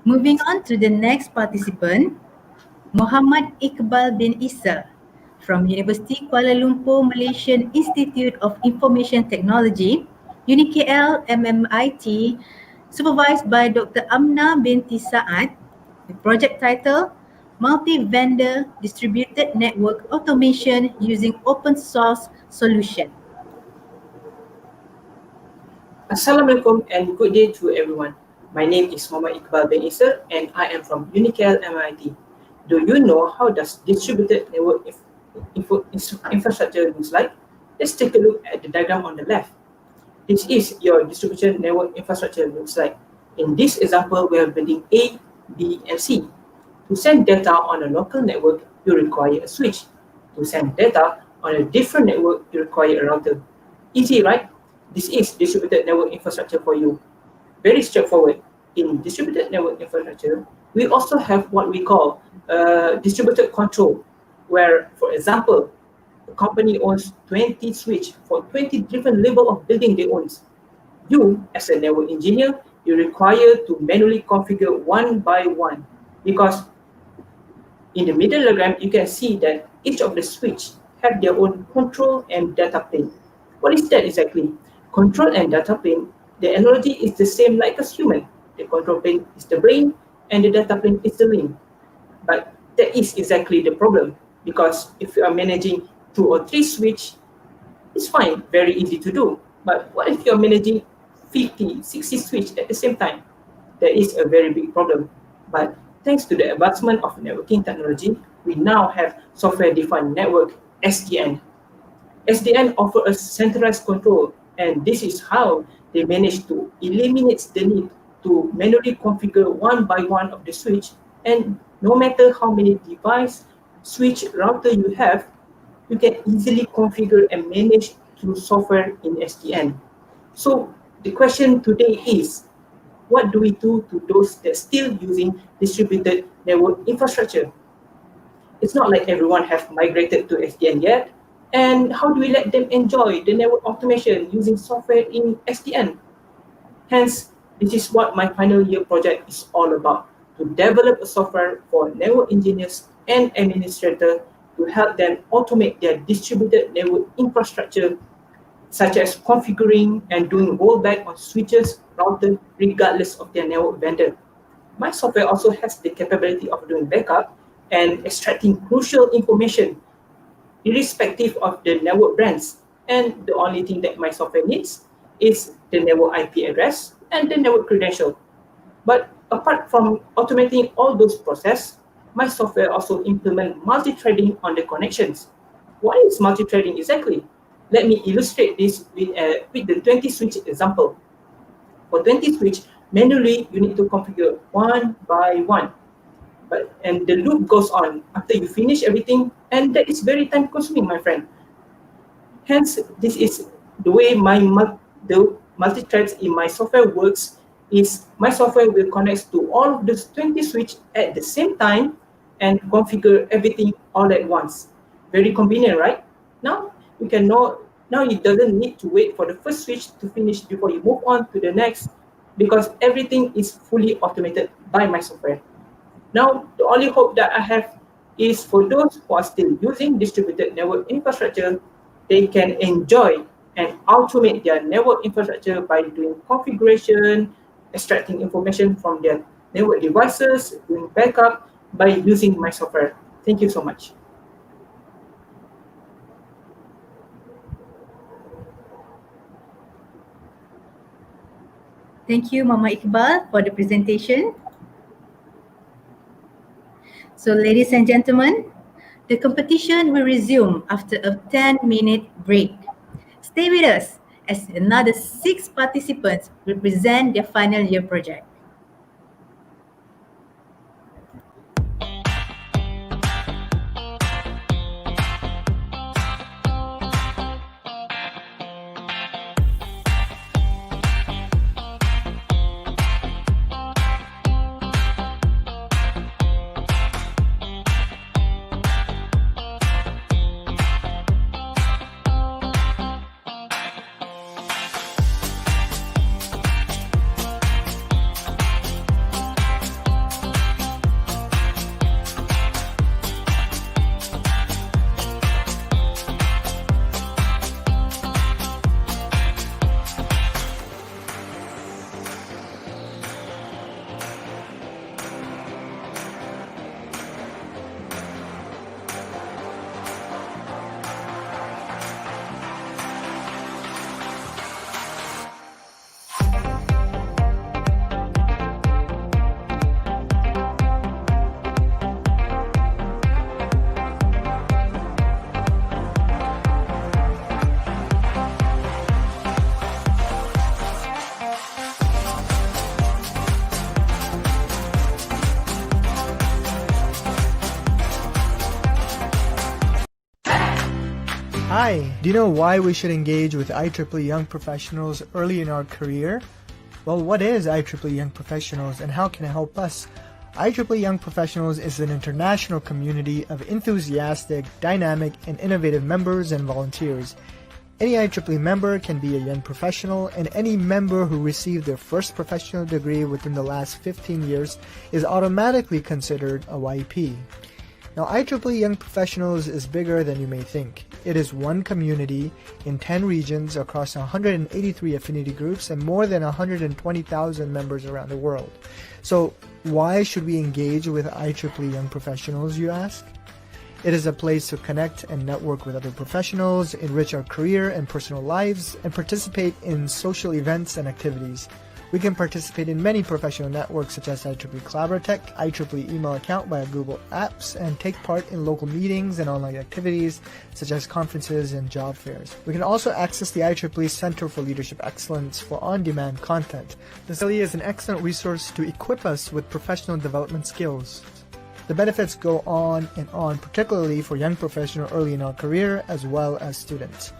Moving on to the next participant, Muhammad Iqbal bin Isa from University Kuala Lumpur Malaysian Institute of Information Technology, UniKL MMIT, supervised by Dr. Amna binti Saad. The project title, Multi-Vendor Distributed Network Automation Using Open Source Solution. Assalamualaikum and good day to everyone. My name is Muhammad Iqbal bin Isa and I am from UniKL MIT. Do you know how does distributed network infrastructure looks like? Let's take a look at the diagram on the left. This is your distribution network infrastructure looks like. In this example, we are building A, B, and C. To send data on a local network, you require a switch. To send data on a different network, you require a router. Easy, right? This is distributed network infrastructure for you. Very straightforward. In distributed network infrastructure, we also have what we call distributed control, where, for example, a company owns 20 switch for 20 different level of building they own. You, as a network engineer, you're required to manually configure one by one, because in the middle diagram, you can see that each of the switch have their own control and data plane. What is that exactly? Control and data plane, the analogy is the same like a human. The control plane is the brain and the data plane is the limb. But that is exactly the problem, because if you are managing 2 or 3 switch, it's fine, very easy to do. But what if you're managing 50, 60 switch at the same time? That is a very big problem. But thanks to the advancement of networking technology, we now have software-defined network, SDN. SDN offers a centralized control, and this is how they manage to eliminate the need to manually configure one by one of the switch, and no matter how many device, switch, router you have, you can easily configure and manage through software in SDN. So the question today is, what do we do to those that still using distributed network infrastructure? It's not like everyone has migrated to SDN yet. And how do we let them enjoy the network automation using software in SDN? Hence, this is what my final year project is all about, to develop a software for network engineers and administrators to help them automate their distributed network infrastructure, such as configuring and doing rollback on switches, routers, regardless of their network vendor. My software also has the capability of doing backup and extracting crucial information irrespective of the network brands. And the only thing that my software needs is the network IP address and the network credential. But apart from automating all those processes, my software also implements multi-threading on the connections. What is multi-threading exactly? Let me illustrate this with the 20 switch example. For 20 switch, manually you need to configure one by one. And the loop goes on after you finish everything, and that is very time consuming, my friend. Hence, this is the way the multi-threads in my software works. Is my software will connect to all of those 20 switch at the same time and configure everything all at once. Very convenient, right? Now you can know. Now it doesn't need to wait for the first switch to finish before you move on to the next, because everything is fully automated by my software. Now, the only hope that I have is for those who are still using distributed network infrastructure, they can enjoy and automate their network infrastructure by doing configuration, extracting information from their network devices, doing backup by using my software. Thank you so much. Thank you, Mama Iqbal, for the presentation. So, ladies and gentlemen, the competition will resume after a 10-minute break. Stay with us as another 6 participants will present their final year project. Hi, do you know why we should engage with IEEE Young Professionals early in our career? Well, what is IEEE Young Professionals and how can it help us? IEEE Young Professionals is an international community of enthusiastic, dynamic, and innovative members and volunteers. Any IEEE member can be a young professional, and any member who received their first professional degree within the last 15 years is automatically considered a YP. Now, IEEE Young Professionals is bigger than you may think. It is one community in 10 regions across 183 affinity groups and more than 120,000 members around the world. So, why should we engage with IEEE Young Professionals, you ask? It is a place to connect and network with other professionals, enrich our career and personal lives, and participate in social events and activities. We can participate in many professional networks such as IEEE Collaboratech, IEEE email account via Google Apps, and take part in local meetings and online activities such as conferences and job fairs. We can also access the IEEE Center for Leadership Excellence for on-demand content. This really is an excellent resource to equip us with professional development skills. The benefits go on and on, particularly for young professionals early in our career as well as students.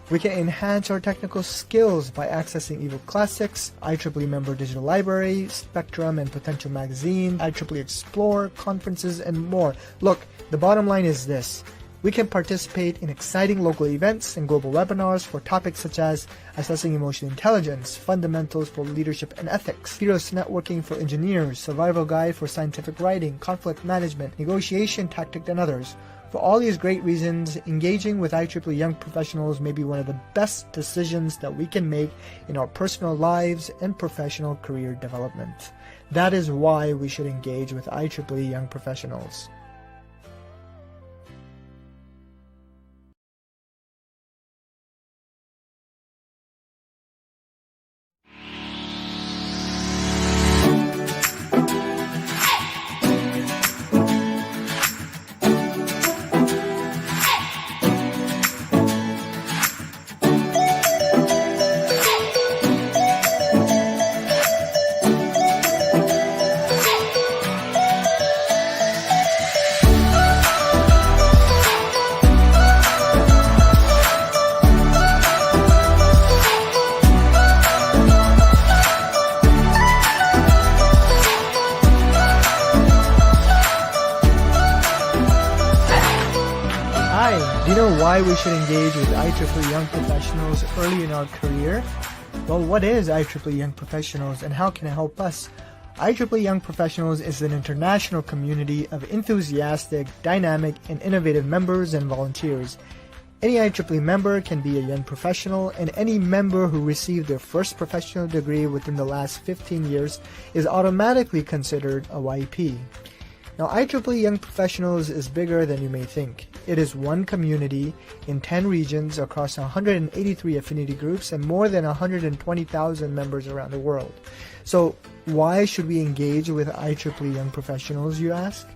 We can enhance our technical skills by accessing ebook classics, IEEE member digital library, Spectrum and Potential magazine, IEEE Explore, conferences, and more. Look, the bottom line is this. We can participate in exciting local events and global webinars for topics such as assessing emotional intelligence, fundamentals for leadership and ethics, serious networking for engineers, survival guide for scientific writing, conflict management, negotiation tactic, and others. For all these great reasons, engaging with IEEE Young Professionals may be one of the best decisions that we can make in our personal lives and professional career development. That is why we should engage with IEEE Young Professionals. Do you know why we should engage with IEEE Young Professionals early in our career? Well, what is IEEE Young Professionals and how can it help us? IEEE Young Professionals is an international community of enthusiastic, dynamic, and innovative members and volunteers. Any IEEE member can be a young professional, and any member who received their first professional degree within the last 15 years is automatically considered a YP. Now, IEEE Young Professionals is bigger than you may think. It is one community in 10 regions across 183 affinity groups and more than 120,000 members around the world. So, why should we engage with IEEE Young Professionals, you ask?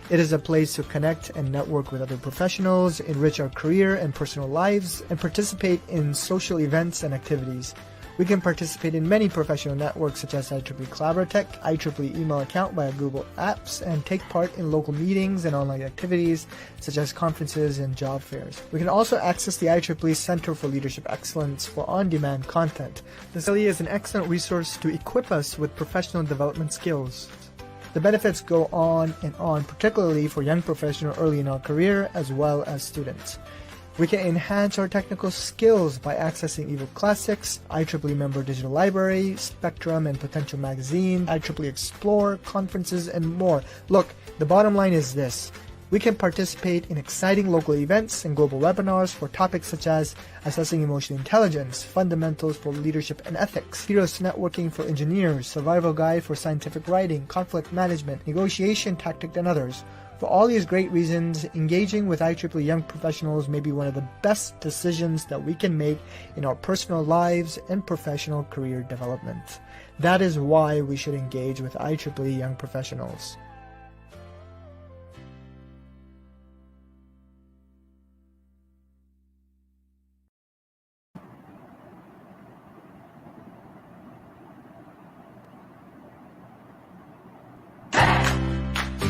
It is a place to connect and network with other professionals, enrich our career and personal lives, and participate in social events and activities. We can participate in many professional networks such as IEEE Collaboratech, IEEE email account via Google Apps, and take part in local meetings and online activities such as conferences and job fairs. We can also access the IEEE Center for Leadership Excellence for on-demand content. This really is an excellent resource to equip us with professional development skills. The benefits go on and on, particularly for young professionals early in our career as well as students. We can enhance our technical skills by accessing ebook classics, IEEE member digital library, Spectrum and Potential magazine, IEEE Explore, conferences, and more. Look, the bottom line is this. We can participate in exciting local events and global webinars for topics such as assessing emotional intelligence, fundamentals for leadership and ethics, heroes networking for engineers, survival guide for scientific writing, conflict management, negotiation tactic, and others. For all these great reasons, engaging with IEEE Young Professionals may be one of the best decisions that we can make in our personal lives and professional career development. That is why we should engage with IEEE Young Professionals.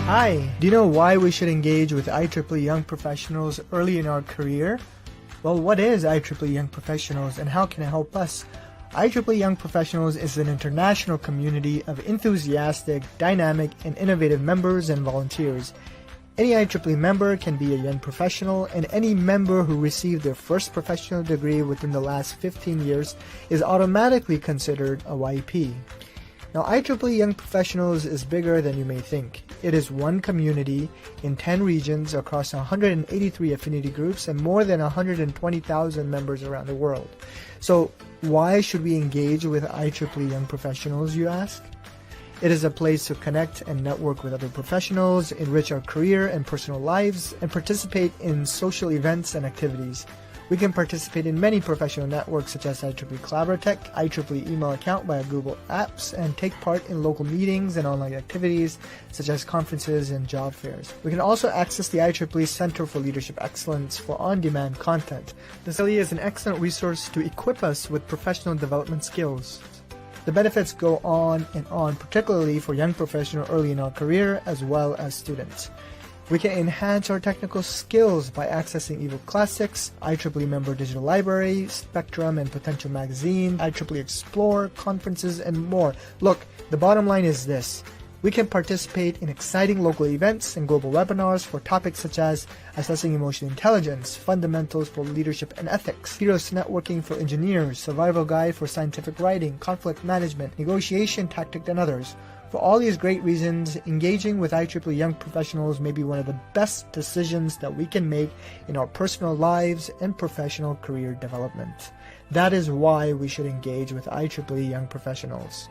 Hi, do you know why we should engage with IEEE Young Professionals early in our career? Well, what is IEEE Young Professionals and how can it help us? IEEE Young Professionals is an international community of enthusiastic, dynamic, and innovative members and volunteers. Any IEEE member can be a young professional, and any member who received their first professional degree within the last 15 years is automatically considered a YP. Now, IEEE Young Professionals is bigger than you may think. It is one community in 10 regions across 183 affinity groups and more than 120,000 members around the world. So, why should we engage with IEEE Young Professionals, you ask? It is a place to connect and network with other professionals, enrich our career and personal lives, and participate in social events and activities. We can participate in many professional networks such as IEEE Collaboratech, IEEE email account via Google Apps, and take part in local meetings and online activities such as conferences and job fairs. We can also access the IEEE Center for Leadership Excellence for on-demand content. This really is an excellent resource to equip us with professional development skills. The benefits go on and on, particularly for young professionals early in our career as well as students. We can enhance our technical skills by accessing ebook classics, IEEE member digital library, Spectrum and Potential magazine, IEEE Explore, conferences, and more. Look, the bottom line is this. We can participate in exciting local events and global webinars for topics such as assessing emotional intelligence, fundamentals for leadership and ethics, heroes networking for engineers, survival guide for scientific writing, conflict management, negotiation tactic, and others. For all these great reasons, engaging with IEEE Young Professionals may be one of the best decisions that we can make in our personal lives and professional career development. That is why we should engage with IEEE Young Professionals.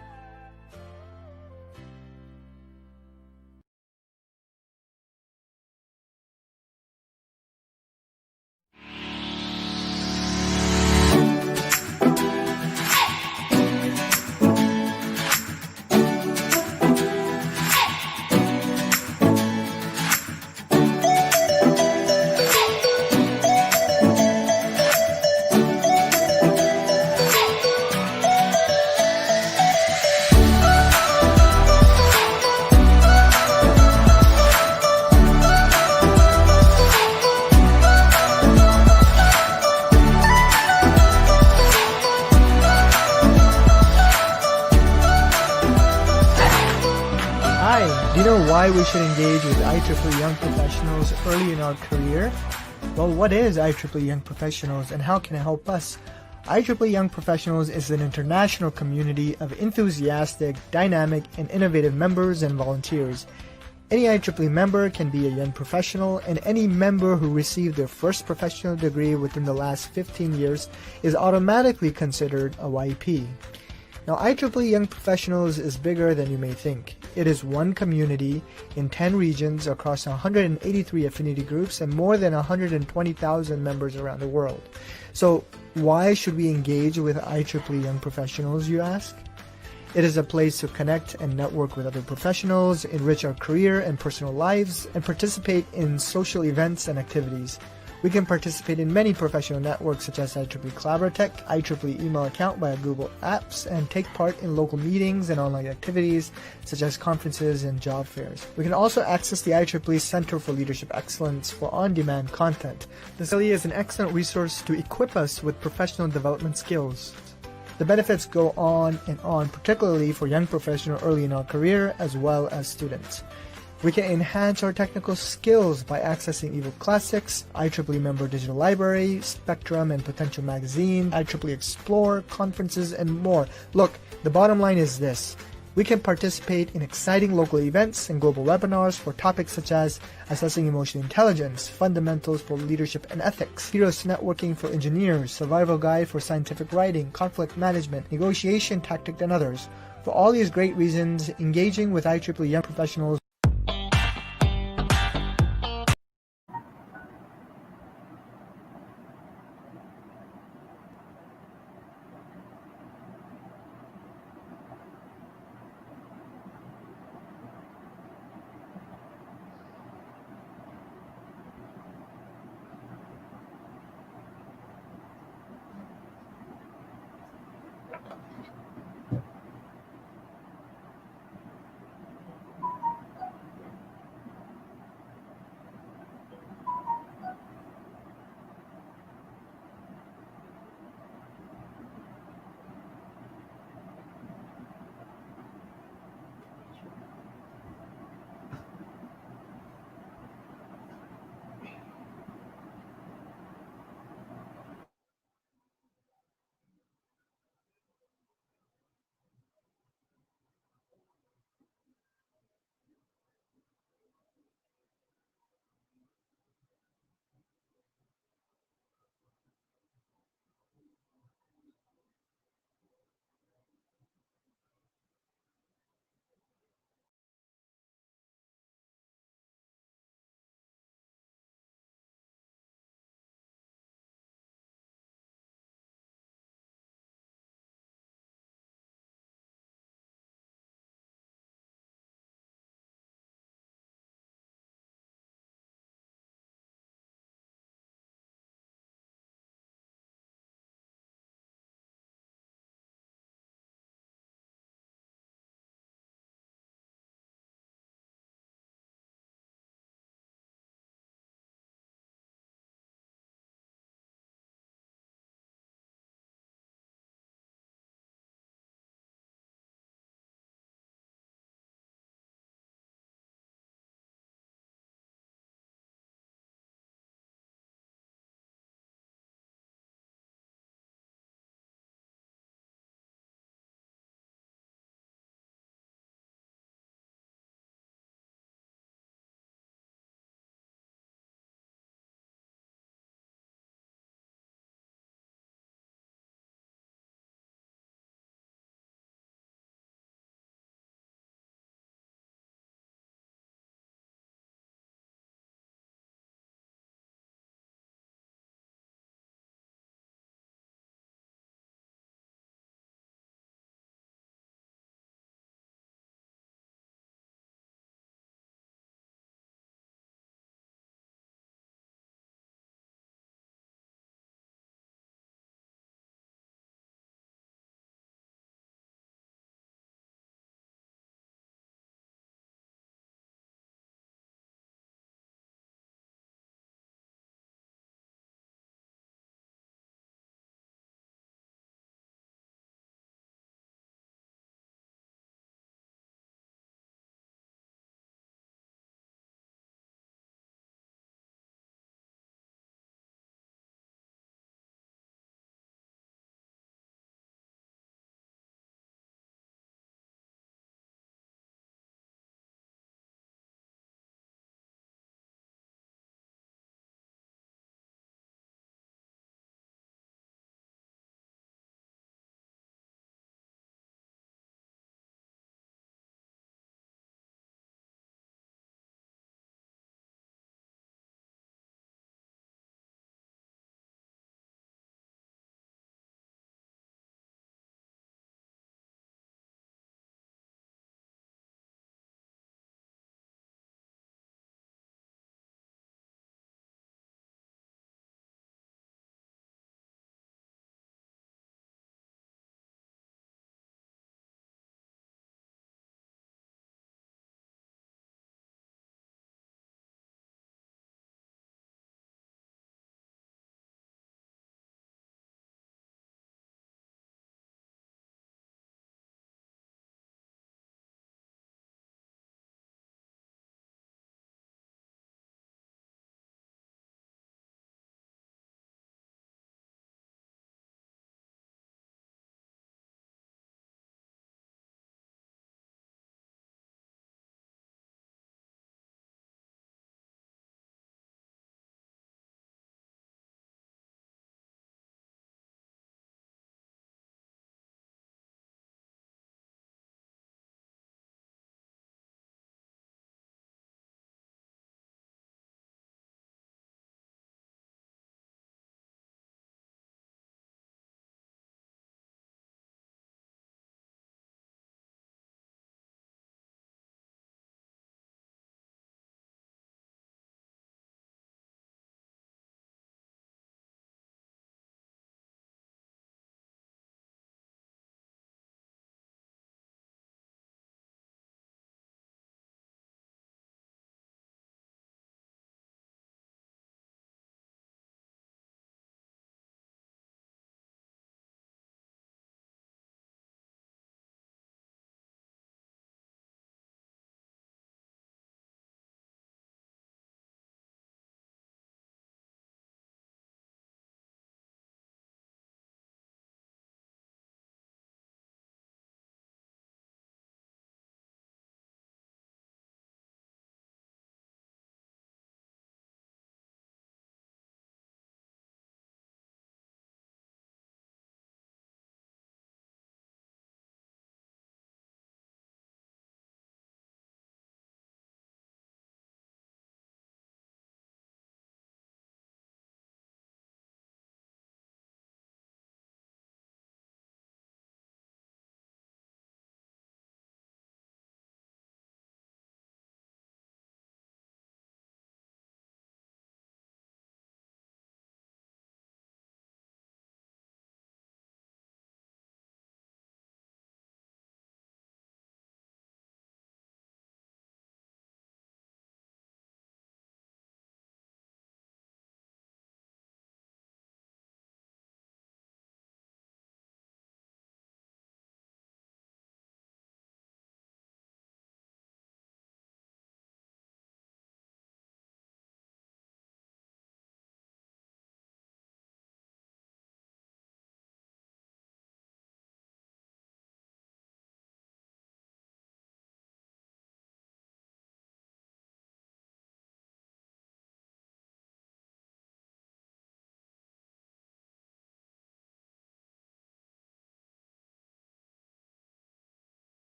Do you know why we should engage with IEEE Young Professionals early in our career? Well, what is IEEE Young Professionals and how can it help us? IEEE Young Professionals is an international community of enthusiastic, dynamic, and innovative members and volunteers. Any IEEE member can be a young professional, and any member who received their first professional degree within the last 15 years is automatically considered a YP. Now, IEEE Young Professionals is bigger than you may think. It is one community in 10 regions across 183 affinity groups and more than 120,000 members around the world. So why should we engage with IEEE Young Professionals, you ask? It is a place to connect and network with other professionals, enrich our career and personal lives, and participate in social events and activities. We can participate in many professional networks such as IEEE Collaboratech, IEEE email account via Google Apps, and take part in local meetings and online activities such as conferences and job fairs. We can also access the IEEE Center for Leadership Excellence for on-demand content. This really is an excellent resource to equip us with professional development skills. The benefits go on and on, particularly for young professionals early in our career as well as students. We can enhance our technical skills by accessing ebook classics, IEEE member digital library, Spectrum and Potential magazine, IEEE Explore, conferences, and more. Look, the bottom line is this. We can participate in exciting local events and global webinars for topics such as assessing emotional intelligence, fundamentals for leadership and ethics, heroes networking for engineers, survival guide for scientific writing, conflict management, negotiation tactic, and others. For all these great reasons, engaging with IEEE Young Professionals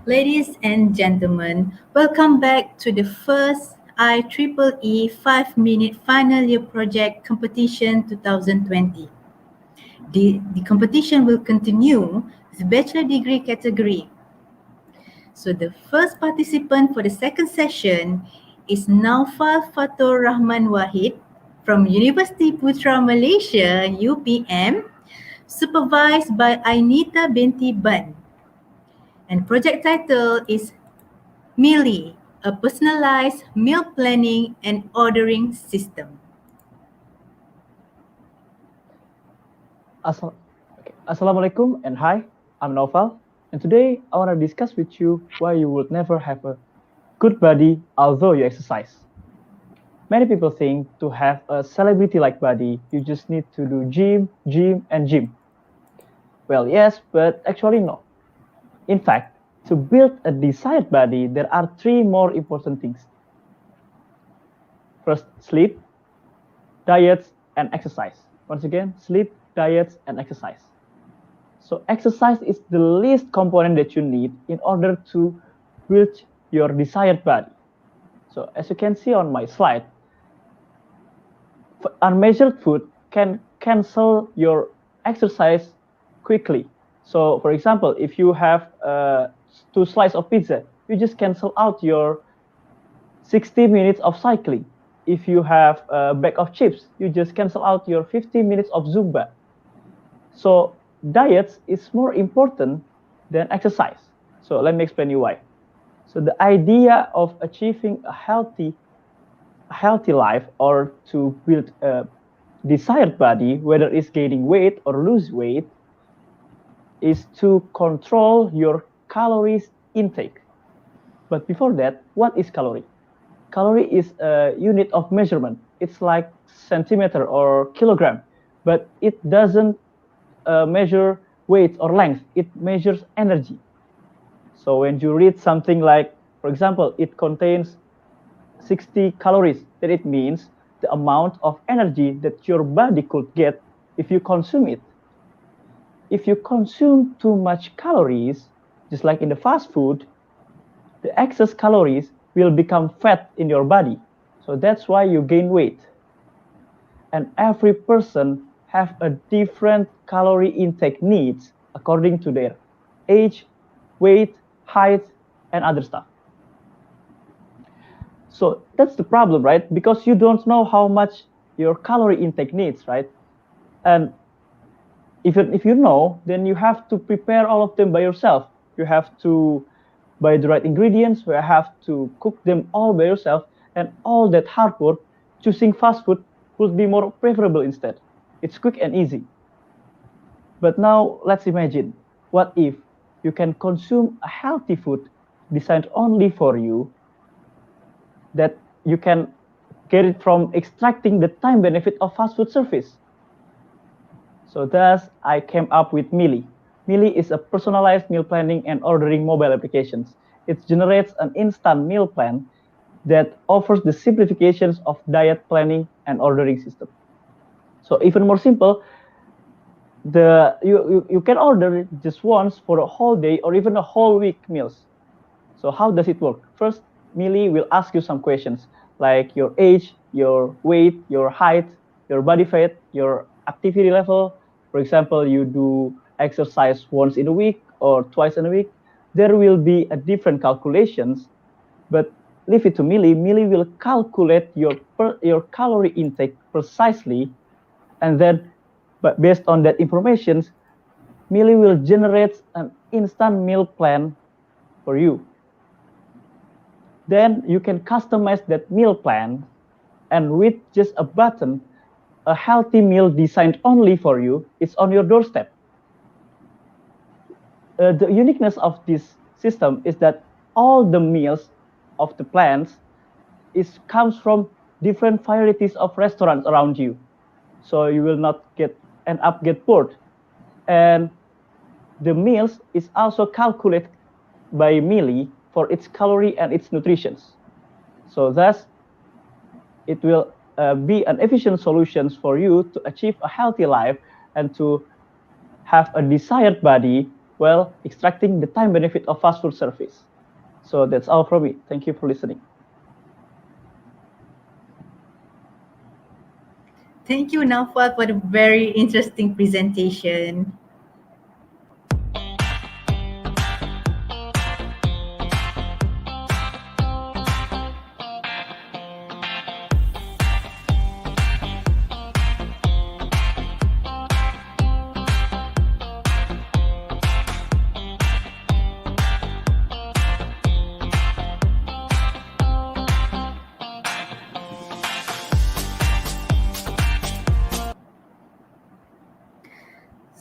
Ladies and gentlemen, welcome back to the first IEEE 5-minute final year project competition 2020. The competition will continue with the bachelor degree category. So the first participant for the second session is Naufal Fatur Rahman Wahid from University Putra Malaysia, UPM, supervised by Ainita binti Ban. And project title is Mealy, a personalized meal planning and ordering system. Assalamualaikum and hi, I'm Naufal, and today I want to discuss with you why you would never have a good body although you exercise. Many people think to have a celebrity-like body, you just need to do gym, and gym. Well, yes, but actually no. In fact, to build a desired body, there are three more important things. First, sleep, diets, and exercise. Once again, sleep, diets, and exercise. So exercise is the least component that you need in order to build your desired body. So as you can see on my slide, unmeasured food can cancel your exercise quickly. So for example, if you have 2 slices of pizza, you just cancel out your 60 minutes of cycling. If you have a bag of chips, you just cancel out your 50 minutes of Zumba. So diets is more important than exercise. So let me explain you why. So the idea of achieving a healthy life or to build a desired body, whether it's gaining weight or lose weight, is to control your calories intake. But before that, what is calorie? Calorie is a unit of measurement. It's like centimeter or kilogram, but it doesn't measure weight or length. It measures energy. So when you read something like, for example, it contains 60 calories, then it means the amount of energy that your body could get if you consume it. If you consume too much calories, just like in the fast food, the excess calories will become fat in your body. So that's why you gain weight. And every person have a different calorie intake needs according to their age, weight, height, and other stuff. So that's the problem, right? Because you don't know how much your calorie intake needs, right? And even if you know, then you have to prepare all of them by yourself. You have to buy the right ingredients, you have to cook them all by yourself, and all that hard work, choosing fast food would be more preferable instead. It's quick and easy. But now let's imagine, what if you can consume a healthy food designed only for you, that you can get it from extracting the time benefit of fast food service. So thus I came up with Mealy. Mealy is a personalized meal planning and ordering mobile applications. It generates an instant meal plan that offers the simplifications of diet planning and ordering system. So even more simple, you can order just once for a whole day or even a whole week meals. So how does it work? First, Mealy will ask you some questions like your age, your weight, your height, your body fat, your activity level. For example, you do exercise once in a week or twice in a week, there will be a different calculations, but leave it to Mealy. Mealy will calculate your calorie intake precisely, and then but based on that information, Mealy will generate an instant meal plan for you. Then you can customize that meal plan, and with just a button, a healthy meal designed only for you is on your doorstep. The uniqueness of this system is that all the meals of the plans comes from different varieties of restaurants around you. So you will not end up bored. And the meals is also calculated by Mealy for its calorie and its nutrition. So thus, it will be an efficient solution for you to achieve a healthy life and to have a desired body while extracting the time benefit of fast food service. So that's all from me. Thank you for listening. Thank you, Naufal, for the very interesting presentation.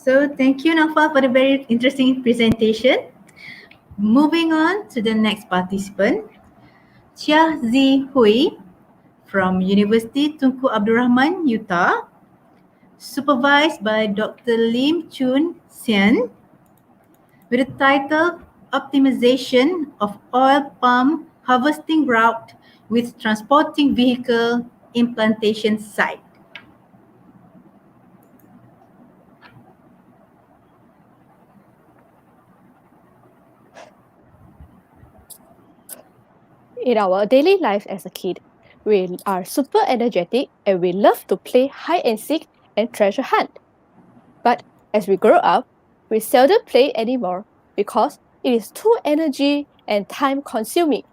So thank you, Naufal, for the very interesting presentation. Moving on to the next participant, Chia Zi Hui from University Tunku Abdul Rahman, Utah, supervised by Dr. Lim Chun Sian, with the title Optimization of Oil Palm Harvesting Route with Transporting Vehicle Implantation Site. In our daily life as a kid, we are super energetic and we love to play hide and seek and treasure hunt. But as we grow up, we seldom play anymore because it is too energy and time consuming.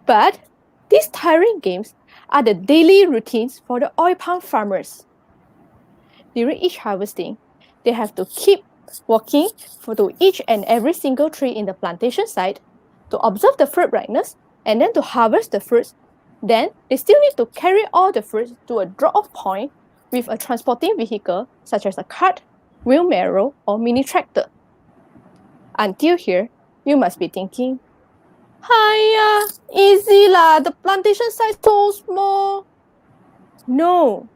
But these tiring games are the daily routines for the oil palm farmers. During each harvesting, they have to keep walking to each and every single tree in the plantation site to observe the fruit ripeness and then to harvest the fruits. Then they still need to carry all the fruits to a drop-off point with a transporting vehicle such as a cart, wheelbarrow, or mini tractor. Until here, you must be thinking, "Hiya, easy lah, the plantation size so small." No,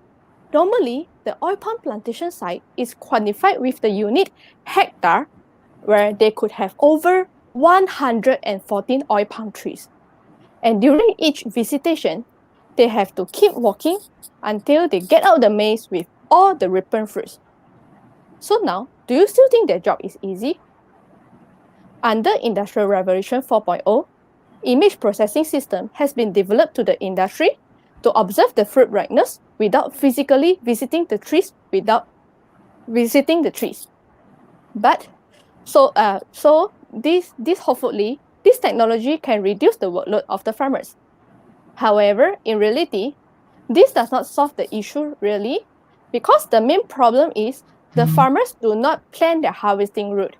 normally the oil palm plantation site is quantified with the unit hectare, where they could have over 114 oil palm trees. And during each visitation, they have to keep walking until they get out the maze with all the ripened fruits. So now, do you still think their job is easy? Under Industrial Revolution 4.0, image processing system has been developed to the industry to observe the fruit ripeness without physically visiting the trees But hopefully this technology can reduce the workload of the farmers. However, in reality, this does not solve the issue really, because the main problem is the farmers do not plan their harvesting route.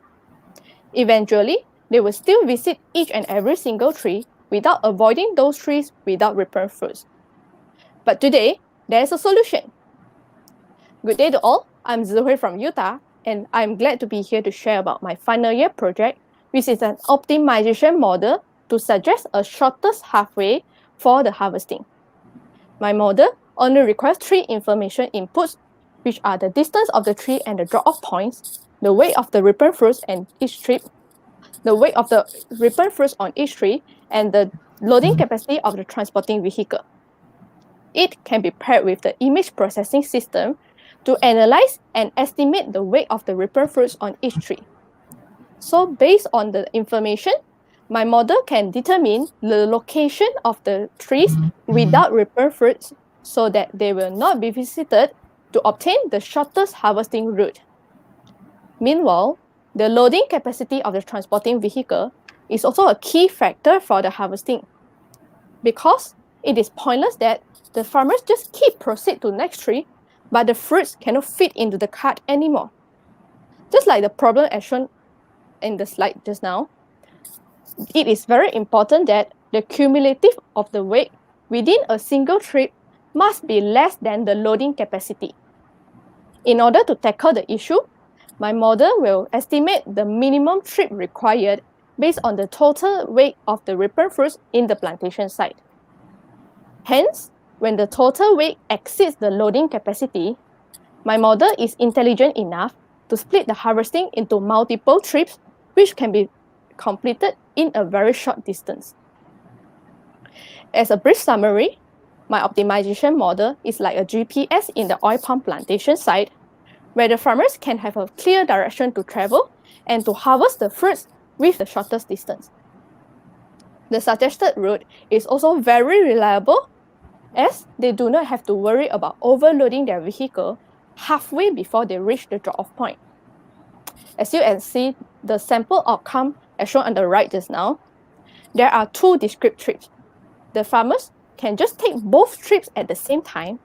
Eventually, they will still visit each and every single tree without avoiding those trees without ripened fruits. But today, there is a solution. Good day to all. I'm Zuhui from Utah, and I'm glad to be here to share about my final year project, which is an optimization model to suggest a shortest halfway for the harvesting. My model only requires 3 information inputs, which are the distance of the tree and the drop-off points, the weight of the ripened fruits and each tree, the weight of the ripened fruits on each tree, and the loading capacity of the transporting vehicle. It can be paired with the image processing system to analyze and estimate the weight of the ripened fruits on each tree. So based on the information, my model can determine the location of the trees without ripened fruits so that they will not be visited to obtain the shortest harvesting route. Meanwhile, the loading capacity of the transporting vehicle is also a key factor for the harvesting, because it is pointless that the farmers just proceed to the next tree, but the fruits cannot fit into the cart anymore. Just like the problem as shown in the slide just now, it is very important that the cumulative of the weight within a single trip must be less than the loading capacity. In order to tackle the issue, my model will estimate the minimum trip required based on the total weight of the ripened fruits in the plantation site. Hence, when the total weight exceeds the loading capacity, my model is intelligent enough to split the harvesting into multiple trips, which can be completed in a very short distance. As a brief summary, my optimization model is like a GPS in the oil palm plantation site, where the farmers can have a clear direction to travel and to harvest the fruits with the shortest distance. The suggested route is also very reliable, as they do not have to worry about overloading their vehicle halfway before they reach the drop-off point. As you can see, the sample outcome as shown on the right just now, there are two discrete trips. The farmers can just take both trips at the same time,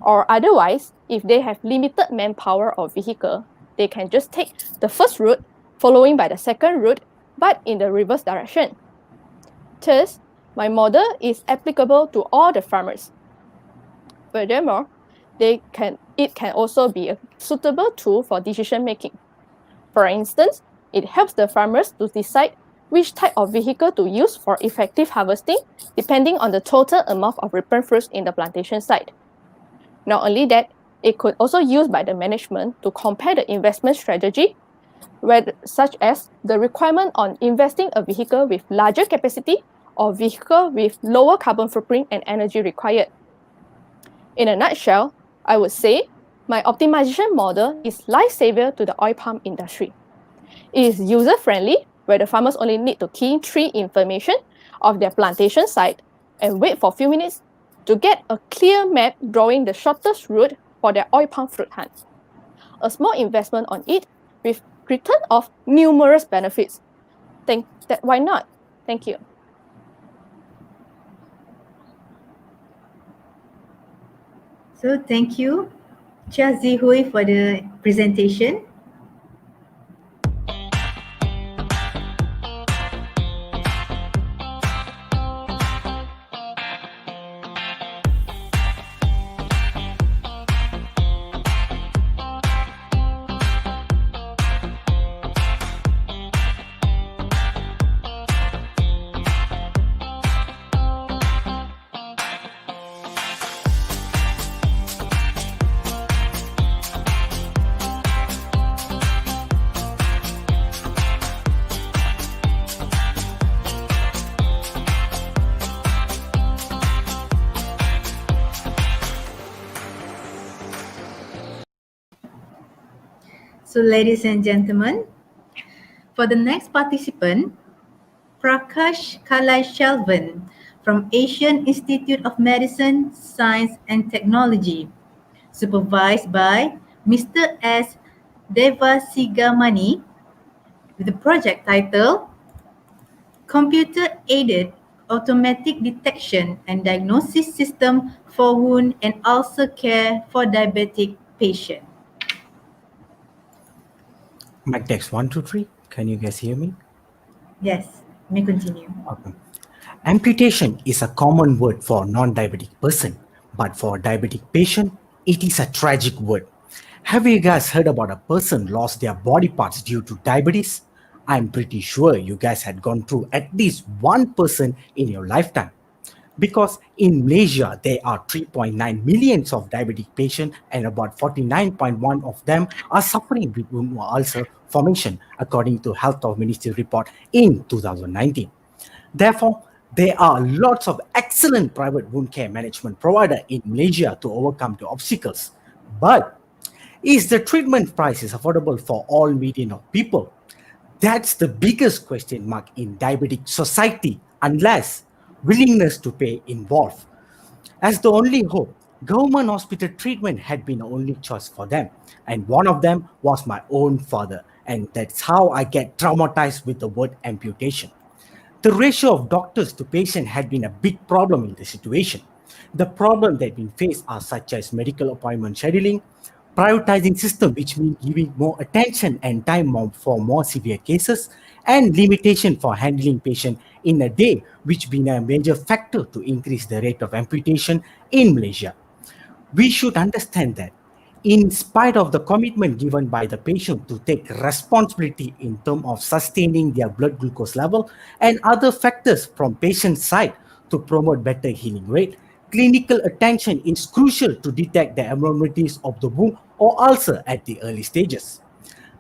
or otherwise, if they have limited manpower or vehicle, they can just take the first route, following by the second route, but in the reverse direction. Thus, my model is applicable to all the farmers. Furthermore, it can also be a suitable tool for decision making. For instance, it helps the farmers to decide which type of vehicle to use for effective harvesting, depending on the total amount of ripened fruits in the plantation site. Not only that, it could also used by the management to compare the investment strategy, such as the requirement on investing a vehicle with larger capacity or vehicle with lower carbon footprint and energy required. In a nutshell, I would say my optimization model is lifesaver to the oil palm industry. It is user-friendly, where the farmers only need to key in 3 information of their plantation site and wait for a few minutes to get a clear map drawing the shortest route for their oil palm fruit hunt. A small investment on it with return of numerous benefits. Why not? Thank you. So thank you, Chia Zihui, for the presentation. So ladies and gentlemen, for the next participant, Prakash Kalaishalvan from Asian Institute of Medicine, Science and Technology, supervised by Mr. S. Devasigamani, with the project title Computer-Aided Automatic Detection and Diagnosis System for Wound and Ulcer Care for Diabetic Patient. Mic text 1, 2, 3. Can you guys hear me? Yes, may continue. Okay. Amputation is a common word for non-diabetic person, but for a diabetic patient, it is a tragic word. Have you guys heard about a person lost their body parts due to diabetes? I'm pretty sure you guys had gone through at least one person in your lifetime. Because in Malaysia, there are 3.9 millions of diabetic patients and about 49.1 of them are suffering with wound ulcer formation, according to Health of Ministry report in 2019. Therefore, there are lots of excellent private wound care management providers in Malaysia to overcome the obstacles. But is the treatment prices affordable for all million of people? That's the biggest question mark in diabetic society, unless willingness to pay involved. As the only hope, government hospital treatment had been the only choice for them. And one of them was my own father. And that's how I get traumatized with the word amputation. The ratio of doctors to patient had been a big problem in the situation. The problems that we face are such as medical appointment scheduling, prioritizing system, which means giving more attention and time for more severe cases, and limitation for handling patient in a day, which been a major factor to increase the rate of amputation in Malaysia. We should understand that in spite of the commitment given by the patient to take responsibility in terms of sustaining their blood glucose level and other factors from patient side to promote better healing rate, clinical attention is crucial to detect the abnormalities of the wound or ulcer at the early stages.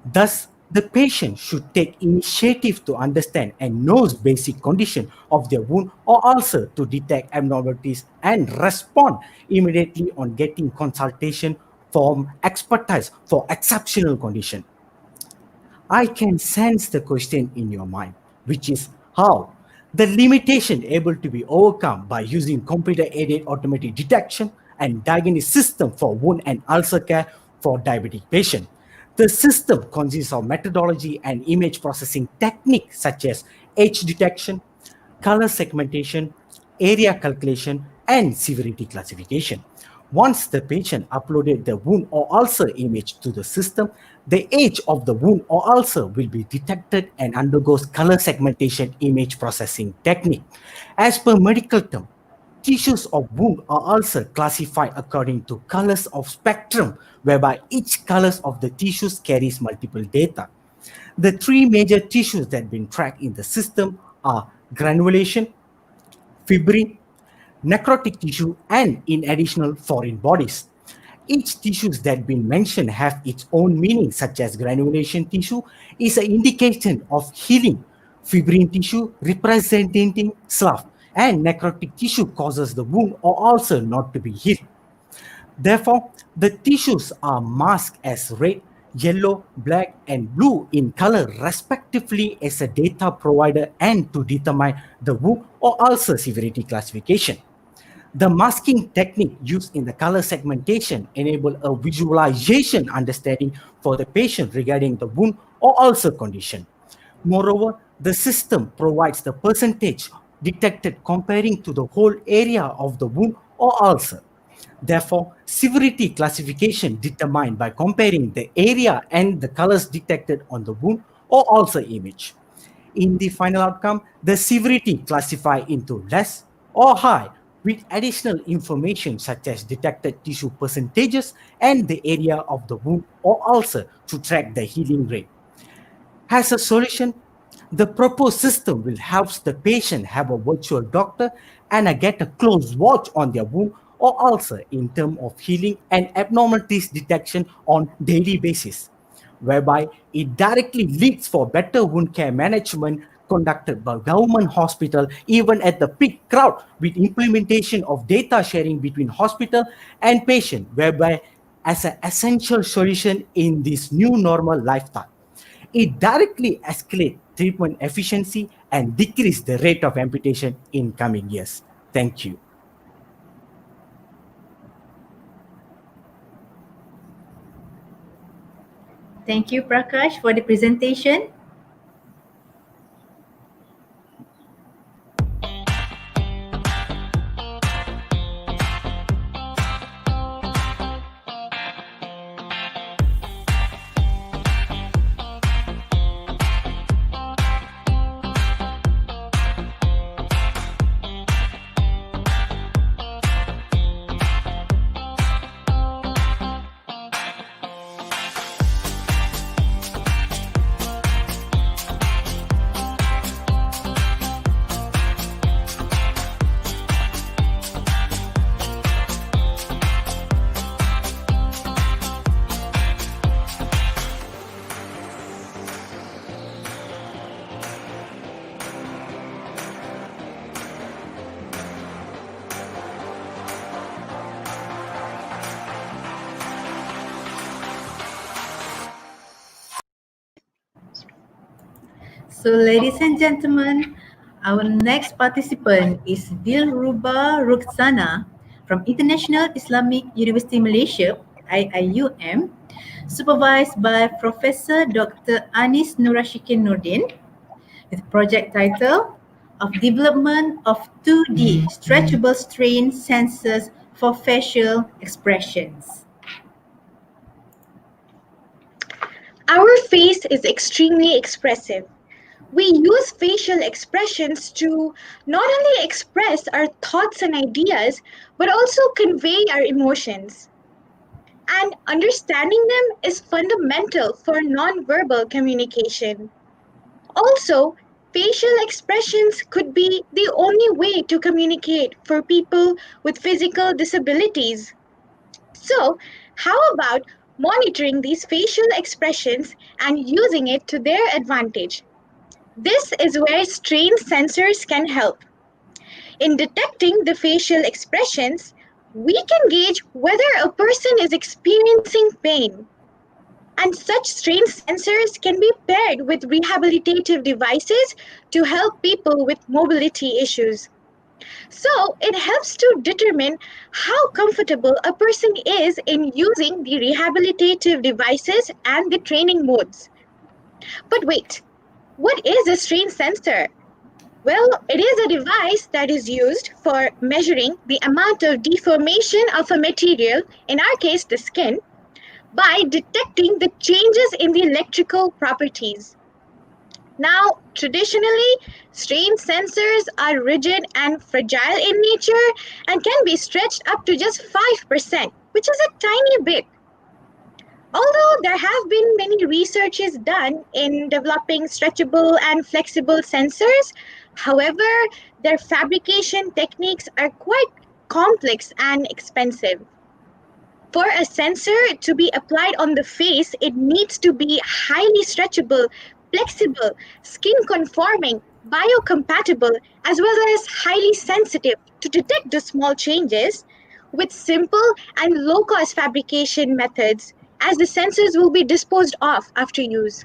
Thus, the patient should take initiative to understand and knows basic condition of their wound or ulcer to detect abnormalities and respond immediately on getting consultation from expertise for exceptional condition. I can sense the question in your mind, which is how the limitation able to be overcome by using computer-aided automatic detection and diagnosis system for wound and ulcer care for diabetic patient. The system consists of methodology and image processing techniques such as age detection, color segmentation, area calculation, and severity classification. Once the patient uploaded the wound or ulcer image to the system, the age of the wound or ulcer will be detected and undergoes color segmentation image processing technique. As per medical term, tissues of wound or ulcer classified according to colors of spectrum, whereby each colors of the tissues carries multiple data. The three major tissues that have been tracked in the system are granulation, fibrin, necrotic tissue, and in additional foreign bodies. Each tissues that been mentioned have its own meaning, such as granulation tissue is an indication of healing, fibrin tissue representing slough, and necrotic tissue causes the wound or ulcer not to be healed. Therefore, the tissues are masked as red, yellow, black, and blue in color, respectively, as a data provider and to determine the wound or ulcer severity classification. The masking technique used in the color segmentation enable a visualization understanding for the patient regarding the wound or ulcer condition. Moreover, the system provides the percentage detected comparing to the whole area of the wound or ulcer. Therefore, severity classification determined by comparing the area and the colors detected on the wound or ulcer image. In the final outcome, the severity classified into less or high with additional information such as detected tissue percentages and the area of the wound or ulcer to track the healing rate. As a solution, the proposed system will help the patient have a virtual doctor and get a close watch on their wound or ulcer in terms of healing and abnormalities detection on daily basis, whereby it directly leads for better wound care management conducted by government hospital even at the peak crowd with implementation of data sharing between hospital and patient, whereby as an essential solution in this new normal lifestyle. It directly escalates treatment efficiency and decrease the rate of amputation in coming years. Thank you. Thank you, Prakash, for the presentation. So, ladies and gentlemen, our next participant is Dilruba Rukhsana from International Islamic University Malaysia, IIUM, supervised by Professor Dr. Anis Nurashikin Nordin, with project title of Development of 2D Stretchable Strain Sensors for Facial Expressions. Our face is extremely expressive. We use facial expressions to not only express our thoughts and ideas, but also convey our emotions. And understanding them is fundamental for non-verbal communication. Also, facial expressions could be the only way to communicate for people with physical disabilities. So, how about monitoring these facial expressions and using it to their advantage? This is where strain sensors can help. In detecting the facial expressions, we can gauge whether a person is experiencing pain. And such strain sensors can be paired with rehabilitative devices to help people with mobility issues. So it helps to determine how comfortable a person is in using the rehabilitative devices and the training modes. But wait, what is a strain sensor? Well, it is a device that is used for measuring the amount of deformation of a material, in our case the skin, by detecting the changes in the electrical properties. Now, traditionally, strain sensors are rigid and fragile in nature and can be stretched up to just 5%, which is a tiny bit. Although there have been many researches done in developing stretchable and flexible sensors, however, their fabrication techniques are quite complex and expensive. For a sensor to be applied on the face, it needs to be highly stretchable, flexible, skin conforming, biocompatible, as well as highly sensitive to detect the small changes with simple and low cost fabrication methods, as the sensors will be disposed of after use.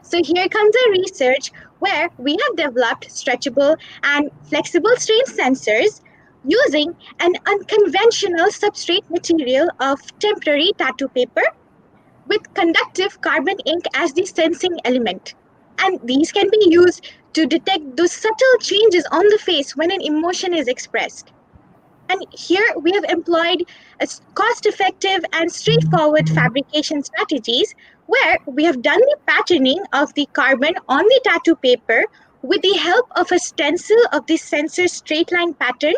So here comes a research where we have developed stretchable and flexible strain sensors using an unconventional substrate material of temporary tattoo paper with conductive carbon ink as the sensing element. And these can be used to detect those subtle changes on the face when an emotion is expressed. And here we have employed cost-effective and straightforward fabrication strategies where we have done the patterning of the carbon on the tattoo paper with the help of a stencil of the sensor straight line pattern.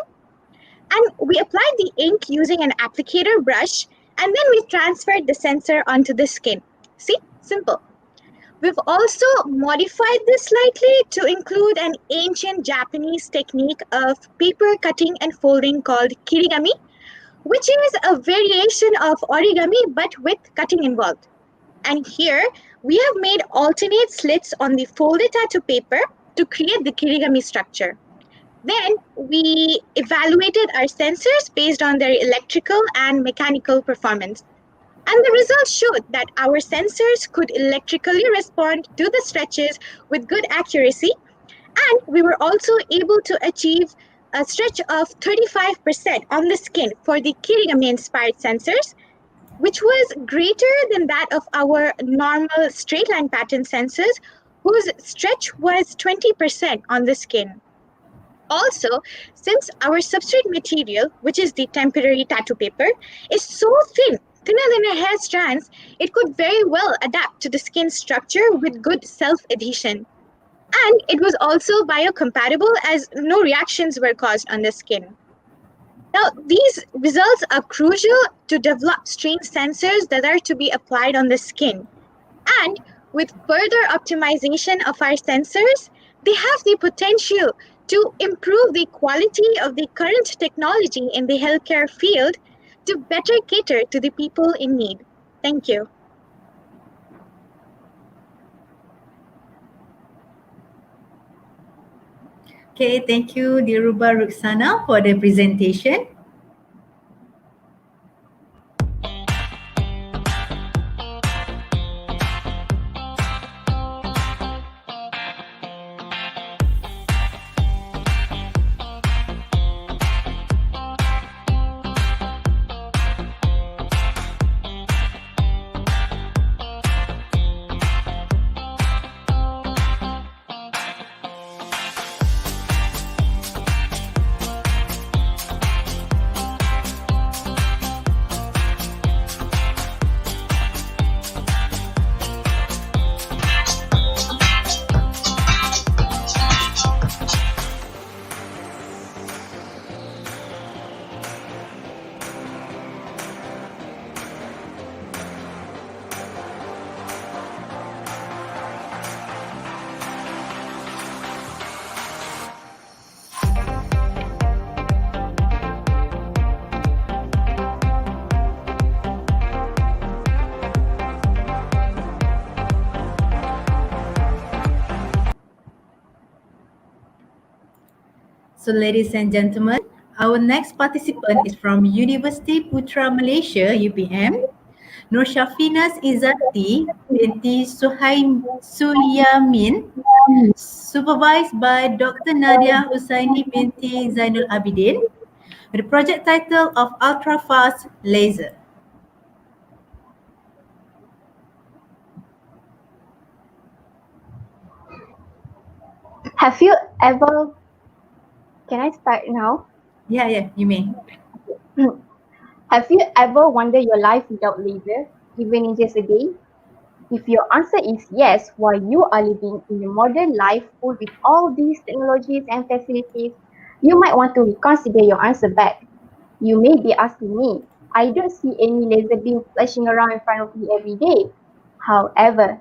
And we applied the ink using an applicator brush, and then we transferred the sensor onto the skin. See, simple. We've also modified this slightly to include an ancient Japanese technique of paper cutting and folding called kirigami, which is a variation of origami but with cutting involved. And here we have made alternate slits on the folded tattoo paper to create the kirigami structure. Then we evaluated our sensors based on their electrical and mechanical performance. And the results showed that our sensors could electrically respond to the stretches with good accuracy, and we were also able to achieve a stretch of 35% on the skin for the kirigami-inspired sensors, which was greater than that of our normal straight line pattern sensors, whose stretch was 20% on the skin. Also, since our substrate material, which is the temporary tattoo paper, is so thin, thinner than a hair strands, it could very well adapt to the skin structure with good self-adhesion. And it was also biocompatible as no reactions were caused on the skin. Now, these results are crucial to develop strain sensors that are to be applied on the skin. And with further optimization of our sensors, they have the potential to improve the quality of the current technology in the healthcare field to better cater to the people in need. Thank you. Okay, thank you, Diruba Ruksana, for the presentation. So ladies and gentlemen, our next participant is from University Putra Malaysia, UPM. Nur Shafinas Izzati binti Suyamin, supervised by Dr. Nadia Hussaini binti Zainul Abidin, with the project title of Ultra Fast Laser. Have you ever... Can I start now? Yeah, you may. Have you ever wondered your life without laser, even in just a day? If your answer is yes, while you are living in a modern life full with all these technologies and facilities, you might want to reconsider your answer back. You may be asking me, I don't see any laser beam flashing around in front of me every day. However,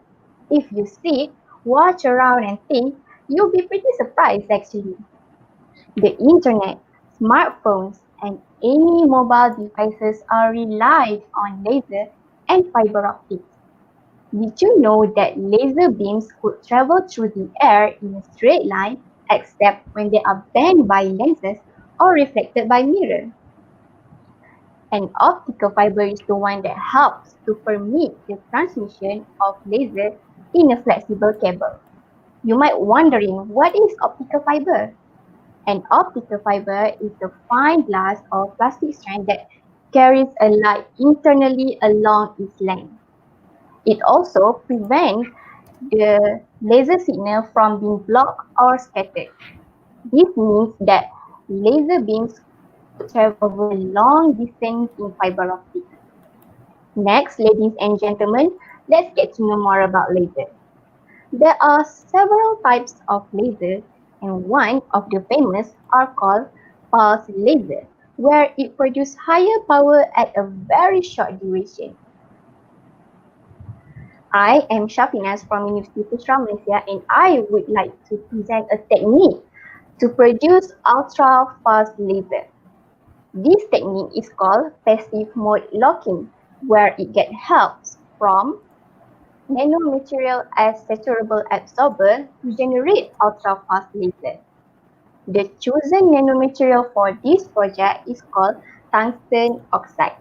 if you sit, watch around and think, you'll be pretty surprised actually. The internet, smartphones, and any mobile devices are relied on laser and fiber optics. Did you know that laser beams could travel through the air in a straight line except when they are bent by lenses or reflected by mirror? An optical fiber is the one that helps to permit the transmission of laser in a flexible cable. You might wondering, what is optical fiber? An optical fiber is a fine glass or plastic strand that carries a light internally along its length. It also prevents the laser signal from being blocked or scattered. This means that laser beams travel over long distance in fiber optics. Next, ladies and gentlemen, let's get to know more about laser. There are several types of laser, and one of the famous are called pulse laser, where it produces higher power at a very short duration. I am Shafinas from University Putra Malaysia, and I would like to present a technique to produce ultra-fast laser. This technique is called passive mode locking, where it gets help from nanomaterial as saturable absorber to generate ultra-fast laser. The chosen nanomaterial for this project is called tungsten oxide.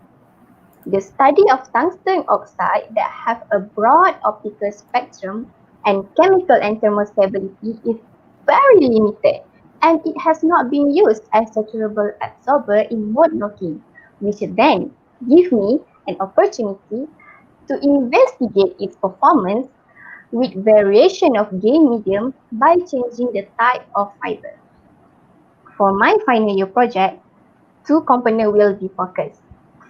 The study of tungsten oxide that have a broad optical spectrum and chemical and thermal stability is very limited, and it has not been used as saturable absorber in mode locking, which then give me an opportunity to investigate its performance with variation of gain medium by changing the type of fiber. For my final year project, two components will be focused.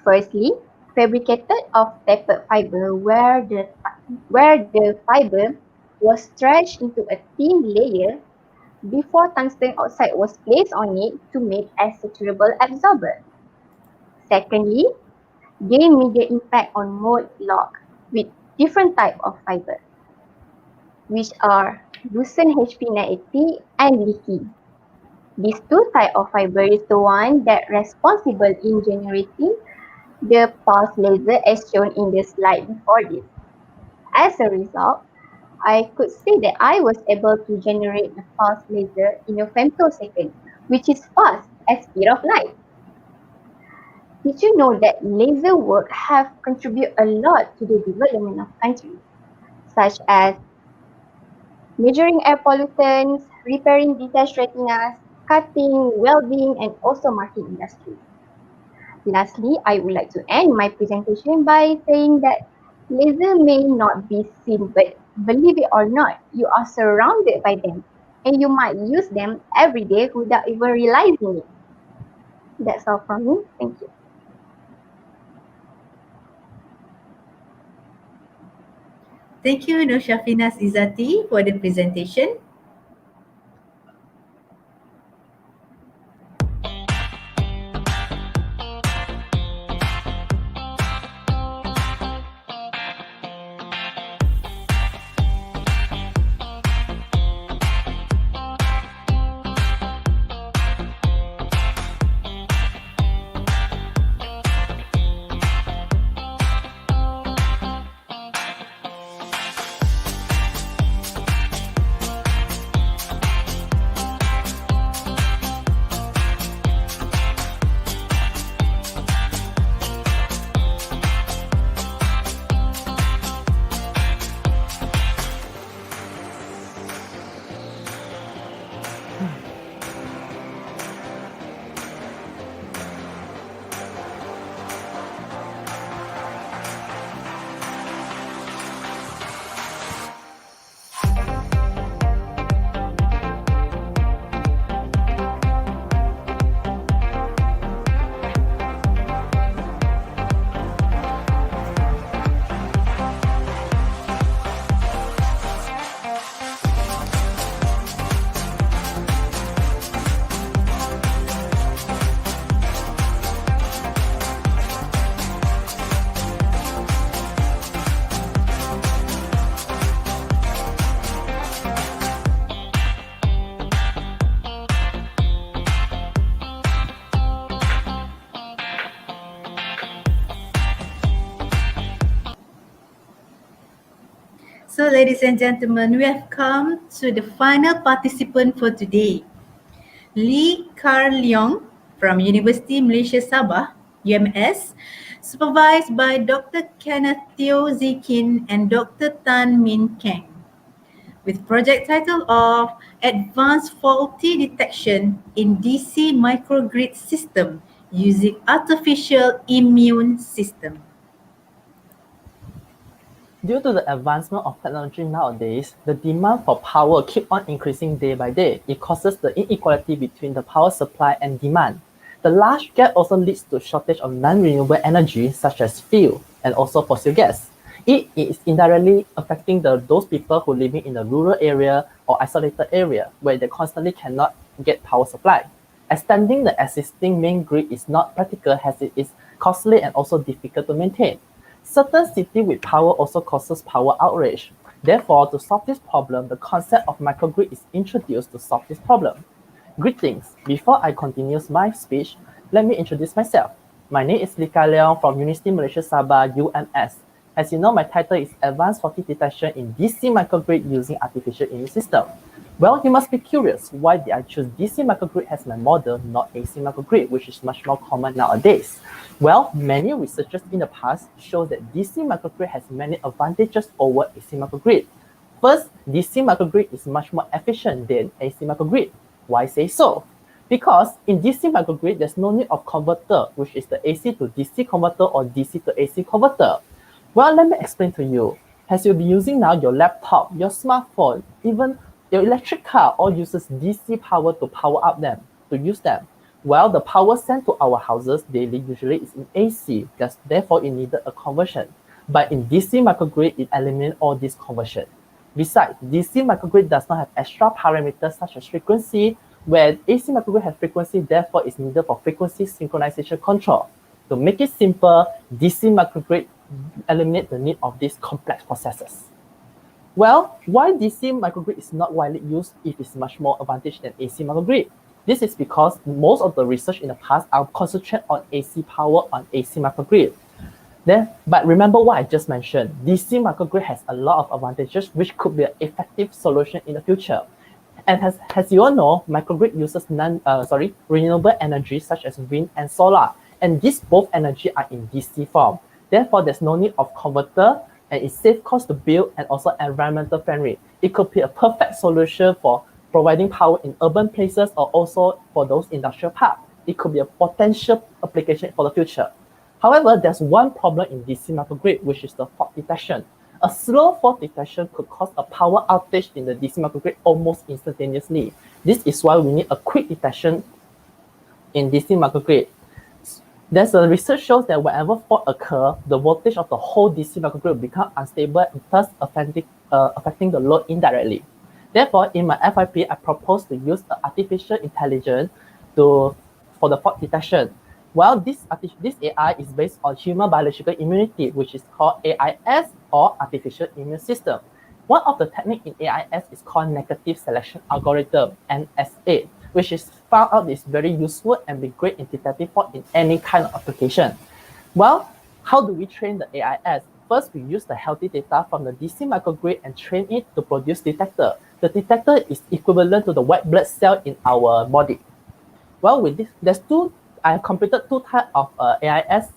Firstly, fabricated of tapered fiber where the fiber was stretched into a thin layer before tungsten oxide was placed on it to make a saturable absorber. Secondly, gain media impact on mode lock with different type of fiber, which are lucent HP980 and leaky. These two type of fiber is the one that responsible in generating the pulse laser as shown in the slide before this. As a result, I could say that I was able to generate the pulse laser in a femtosecond, which is fast as speed of light. Did you know that laser work have contributed a lot to the development of countries, such as measuring air pollutants, repairing detached retinas, cutting, welding, and also marking industry. Lastly, I would like to end my presentation by saying that laser may not be seen, but believe it or not, you are surrounded by them, and you might use them every day without even realizing it. That's all from me. Thank you. Thank you, Nur Shafinas Izzati, for the presentation. ladies and gentlemen, we have come to the final participant for today. Lee Kar Leong from University Malaysia Sabah, UMS, supervised by Dr. Kenneth Teo Zikin and Dr. Tan Min Keng, with project title of Advanced Faulty Detection in DC Microgrid System using Artificial Immune System. Due to the advancement of technology nowadays, the demand for power keep on increasing day by day. It causes the inequality between the power supply and demand. The large gap also leads to shortage of non-renewable energy such as fuel and also fossil gas. It is indirectly affecting those people who living in a rural area or isolated area where they constantly cannot get power supply. Extending the existing main grid is not practical as it is costly and also difficult to maintain. Certain cities with power also causes power outrage. Therefore, to solve this problem, the concept of microgrid is introduced to solve this problem. Greetings. Before I continue my speech, let me introduce myself. My name is Lika Leong from University Malaysia Sabah, UMS. As you know, my title is Advanced Faulty Detection in DC Microgrid using Artificial Immune System. Well, you must be curious, why did I choose DC microgrid as my model, not AC microgrid, which is much more common nowadays? Well, many researchers in the past show that DC microgrid has many advantages over AC microgrid. First, DC microgrid is much more efficient than AC microgrid. Why say so? Because in DC microgrid, there's no need of converter, which is the AC to DC converter or DC to AC converter. Well, let me explain to you. As you'll be using now your laptop, your smartphone, even your electric car all uses DC power to power up them, to use them. Well, the power sent to our houses daily usually is in AC, therefore it needed a conversion. But in DC microgrid, it eliminates all this conversion. Besides, DC microgrid does not have extra parameters such as frequency, where AC microgrid has frequency, therefore it's needed for frequency synchronization control. To make it simple, DC microgrid eliminates the need of these complex processes. Well, why DC microgrid is not widely used if it's much more advantage than AC microgrid? This is because most of the research in the past are concentrated on AC power on AC microgrid. But remember what I just mentioned, DC microgrid has a lot of advantages which could be an effective solution in the future. And as you all know, microgrid uses renewable energy such as wind and solar, and these both energy are in DC form. Therefore, there's no need of converter, and it's safe cost to build and also environmental friendly. It could be a perfect solution for providing power in urban places or also for those industrial parks. It could be a potential application for the future. However, there's one problem in DC microgrid, which is the fault detection. A slow fault detection could cause a power outage in the DC microgrid almost instantaneously. This is why we need a quick detection in DC microgrid. There's a research shows that whenever fault occur, the voltage of the whole DC microgrid will become unstable and thus affecting the load indirectly. Therefore, in my FYP, I propose to use the artificial intelligence for the fault detection. Well, this AI is based on human biological immunity, which is called AIS or artificial immune system. One of the techniques in AIS is called negative selection algorithm, NSA, which is found out is very useful and be great in detecting fault in any kind of application. Well, how do we train the AIS? First, we use the healthy data from the DC microgrid and train it to produce detector. The detector is equivalent to the white blood cell in our body. Well, with this, I have completed two types of AIS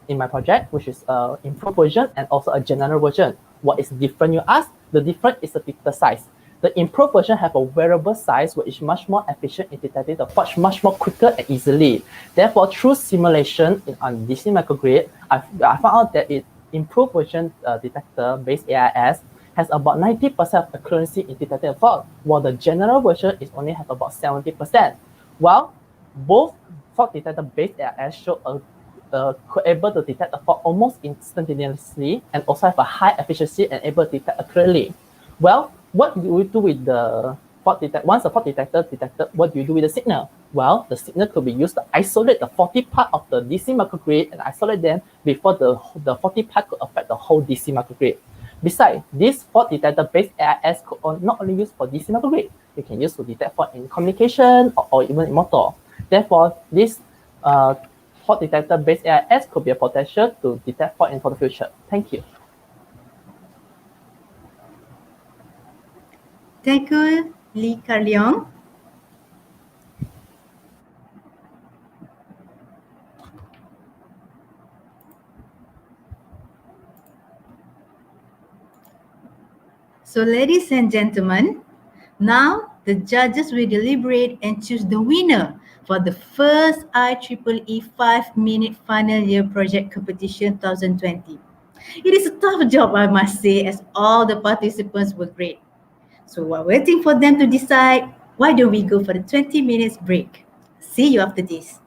in my project, which is improved version and also a general version. What is different, you ask? The difference is the detector size. The improved version have a variable size which is much more efficient in detecting the fault much more quicker and easily. Therefore, through simulation on DC microgrid, I found out that it improved version detector based AIS has about 90% of accuracy in detecting a fault, while the general version is only have about 70%. While both fault detector based AIS show able to detect a fault almost instantaneously and also have a high efficiency and able to detect accurately. Well, what do we do with the fault detector? Once the fault detector detected, what do you do with the signal? Well, the signal could be used to isolate the faulty part of the DC microgrid and isolate them before the faulty part could affect the whole DC microgrid. Besides, this fault detector based AIS could not only used for DC microgrid, you can use to detect fault in communication or even in motor. Therefore, this fault detector based AIS could be a potential to detect fault for the future. Thank you. Thank you, Lee Carleong. So, ladies and gentlemen, now the judges will deliberate and choose the winner for the first IEEE 5-minute final year project competition 2020. It is a tough job, I must say, as all the participants were great. So while waiting for them to decide, why don't we go for the 20 minutes break? See you after this.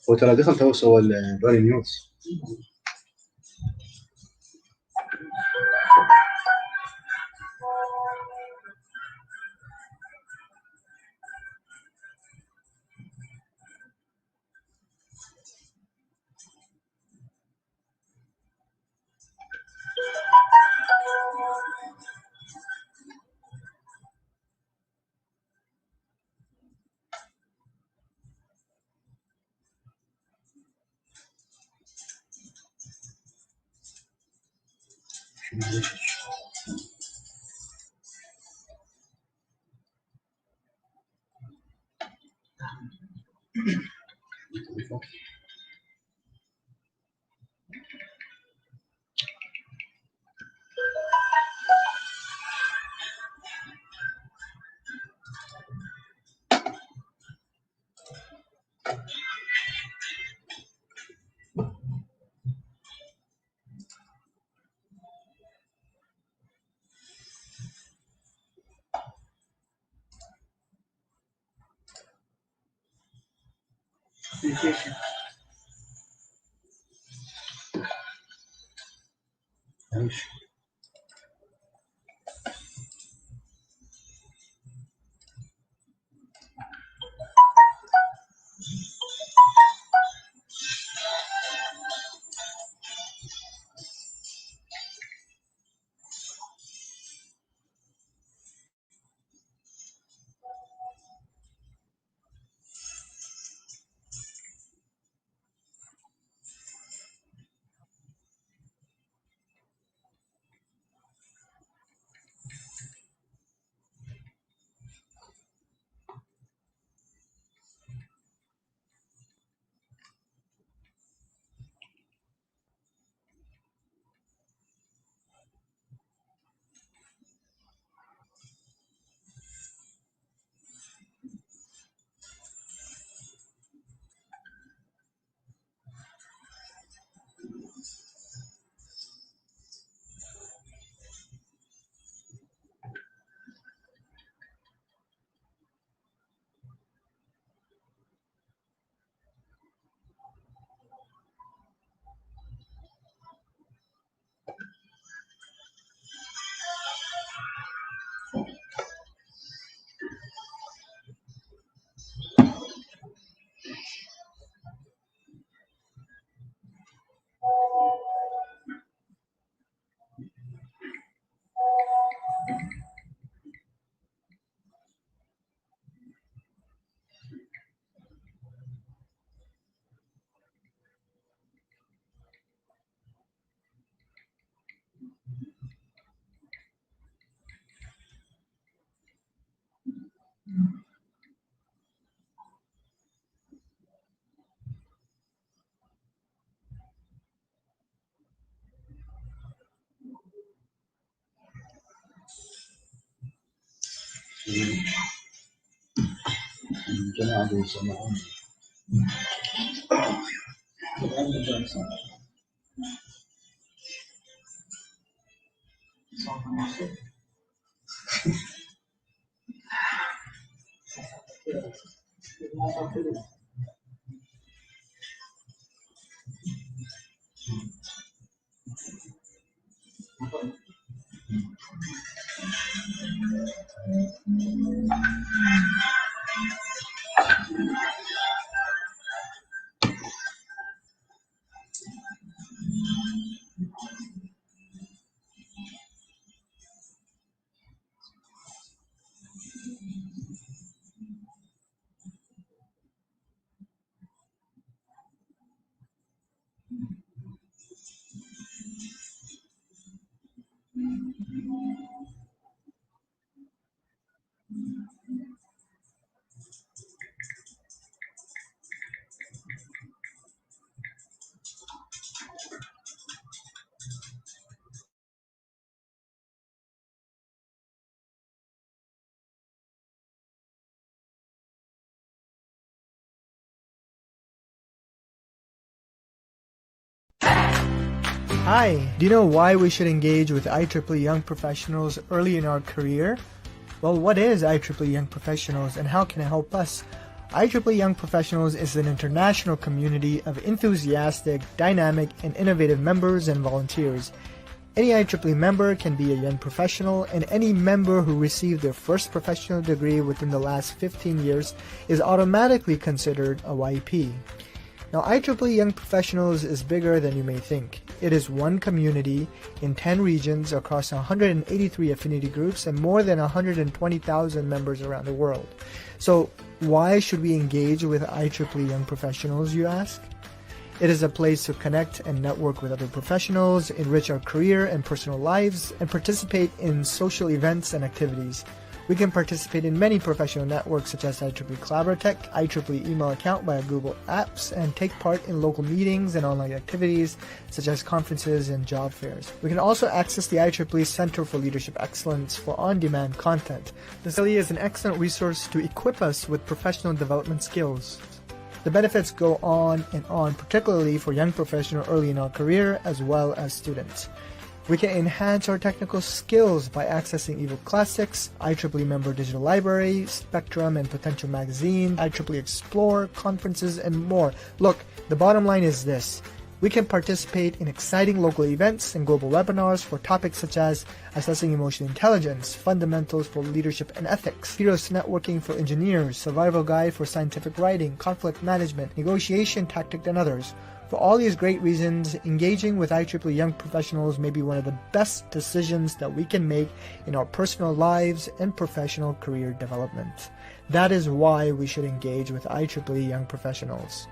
وترى دخل تو سوى البري نيوز. Hi, do you know why we should engage with IEEE Young Professionals early in our career? Well, what is IEEE Young Professionals and how can it help us? IEEE Young Professionals is an international community of enthusiastic, dynamic, and innovative members and volunteers. Any IEEE member can be a young professional, and any member who received their first professional degree within the last 15 years is automatically considered a YP. Now, IEEE Young Professionals is bigger than you may think. It is one community in 10 regions across 183 affinity groups and more than 120,000 members around the world. So, why should we engage with IEEE Young Professionals, you ask? It is a place to connect and network with other professionals, enrich our career and personal lives, and participate in social events and activities. We can participate in many professional networks such as IEEE Collaboratech, IEEE Email Account via Google Apps, and take part in local meetings and online activities such as conferences and job fairs. We can also access the IEEE Center for Leadership Excellence for on-demand content. This really is an excellent resource to equip us with professional development skills. The benefits go on and on, particularly for young professionals early in our career as well as students. We can enhance our technical skills by accessing ebook classics, IEEE member digital library, Spectrum and Potential magazine, IEEE Explore, conferences, and more. Look, the bottom line is this. We can participate in exciting local events and global webinars for topics such as assessing emotional intelligence, fundamentals for leadership and ethics, heroes networking for engineers, survival guide for scientific writing, conflict management, negotiation tactic, and others. For all these great reasons, engaging with IEEE Young Professionals may be one of the best decisions that we can make in our personal lives and professional career development. That is why we should engage with IEEE Young Professionals.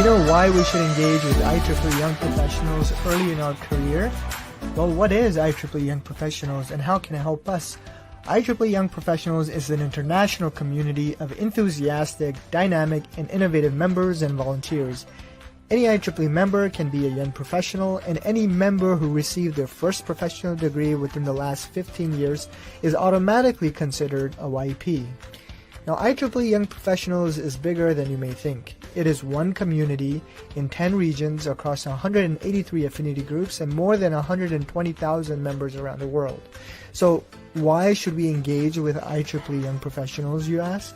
Do you know why we should engage with IEEE Young Professionals early in our career? Well, what is IEEE Young Professionals and how can it help us? IEEE Young Professionals is an international community of enthusiastic, dynamic, and innovative members and volunteers. Any IEEE member can be a young professional, and any member who received their first professional degree within the last 15 years is automatically considered a YP. Now, IEEE Young Professionals is bigger than you may think. It is one community in 10 regions across 183 affinity groups and more than 120,000 members around the world. So, why should we engage with IEEE Young Professionals, you ask?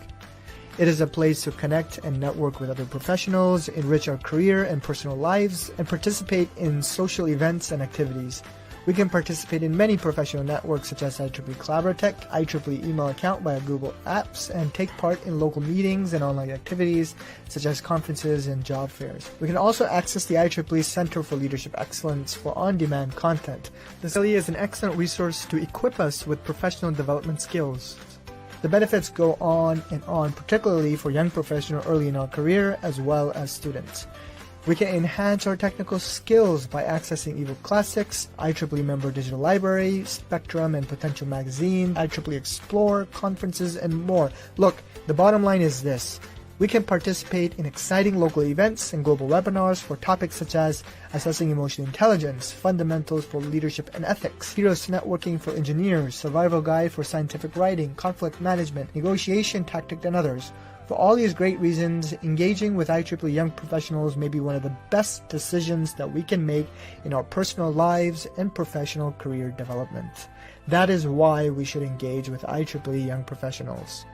It is a place to connect and network with other professionals, enrich our career and personal lives, and participate in social events and activities. We can participate in many professional networks such as IEEE Collaboratech, IEEE email account via Google Apps, and take part in local meetings and online activities such as conferences and job fairs. We can also access the IEEE Center for Leadership Excellence for on-demand content. This really is an excellent resource to equip us with professional development skills. The benefits go on and on, particularly for young professionals early in our career as well as students. We can enhance our technical skills by accessing ebook classics, IEEE member digital library, Spectrum and Potential magazine, IEEE Explore, conferences, and more. Look, the bottom line is this. We can participate in exciting local events and global webinars for topics such as assessing emotional intelligence, fundamentals for leadership and ethics, heroes networking for engineers, survival guide for scientific writing, conflict management, negotiation tactic, and others. For all these great reasons, engaging with IEEE young professionals may be one of the best decisions that we can make in our personal lives and professional career development. That is why we should engage with IEEE young professionals.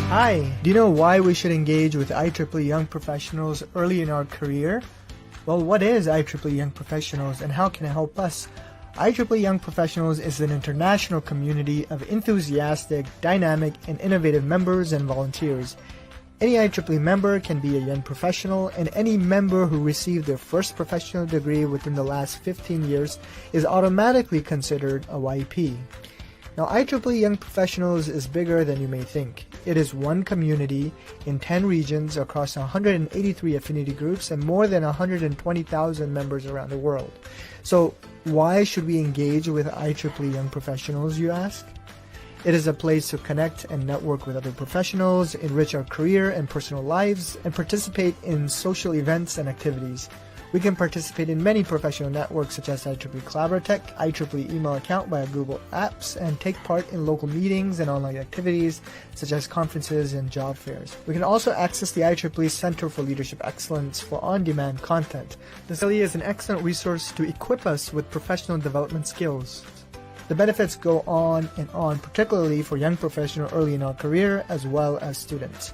Hi, do you know why we should engage with IEEE Young Professionals early in our career? Well, what is IEEE Young Professionals and how can it help us? IEEE Young Professionals is an international community of enthusiastic, dynamic, and innovative members and volunteers. Any IEEE member can be a young professional, and any member who received their first professional degree within the last 15 years is automatically considered a YP. Now, IEEE Young Professionals is bigger than you may think. It is one community in 10 regions across 183 affinity groups and more than 120,000 members around the world. So, why should we engage with IEEE Young Professionals, you ask? It is a place to connect and network with other professionals, enrich our career and personal lives, and participate in social events and activities. We can participate in many professional networks such as IEEE Collaboratech, IEEE email account via Google Apps, and take part in local meetings and online activities such as conferences and job fairs. We can also access the IEEE Center for Leadership Excellence for on-demand content. This really is an excellent resource to equip us with professional development skills. The benefits go on and on, particularly for young professionals early in our career as well as students.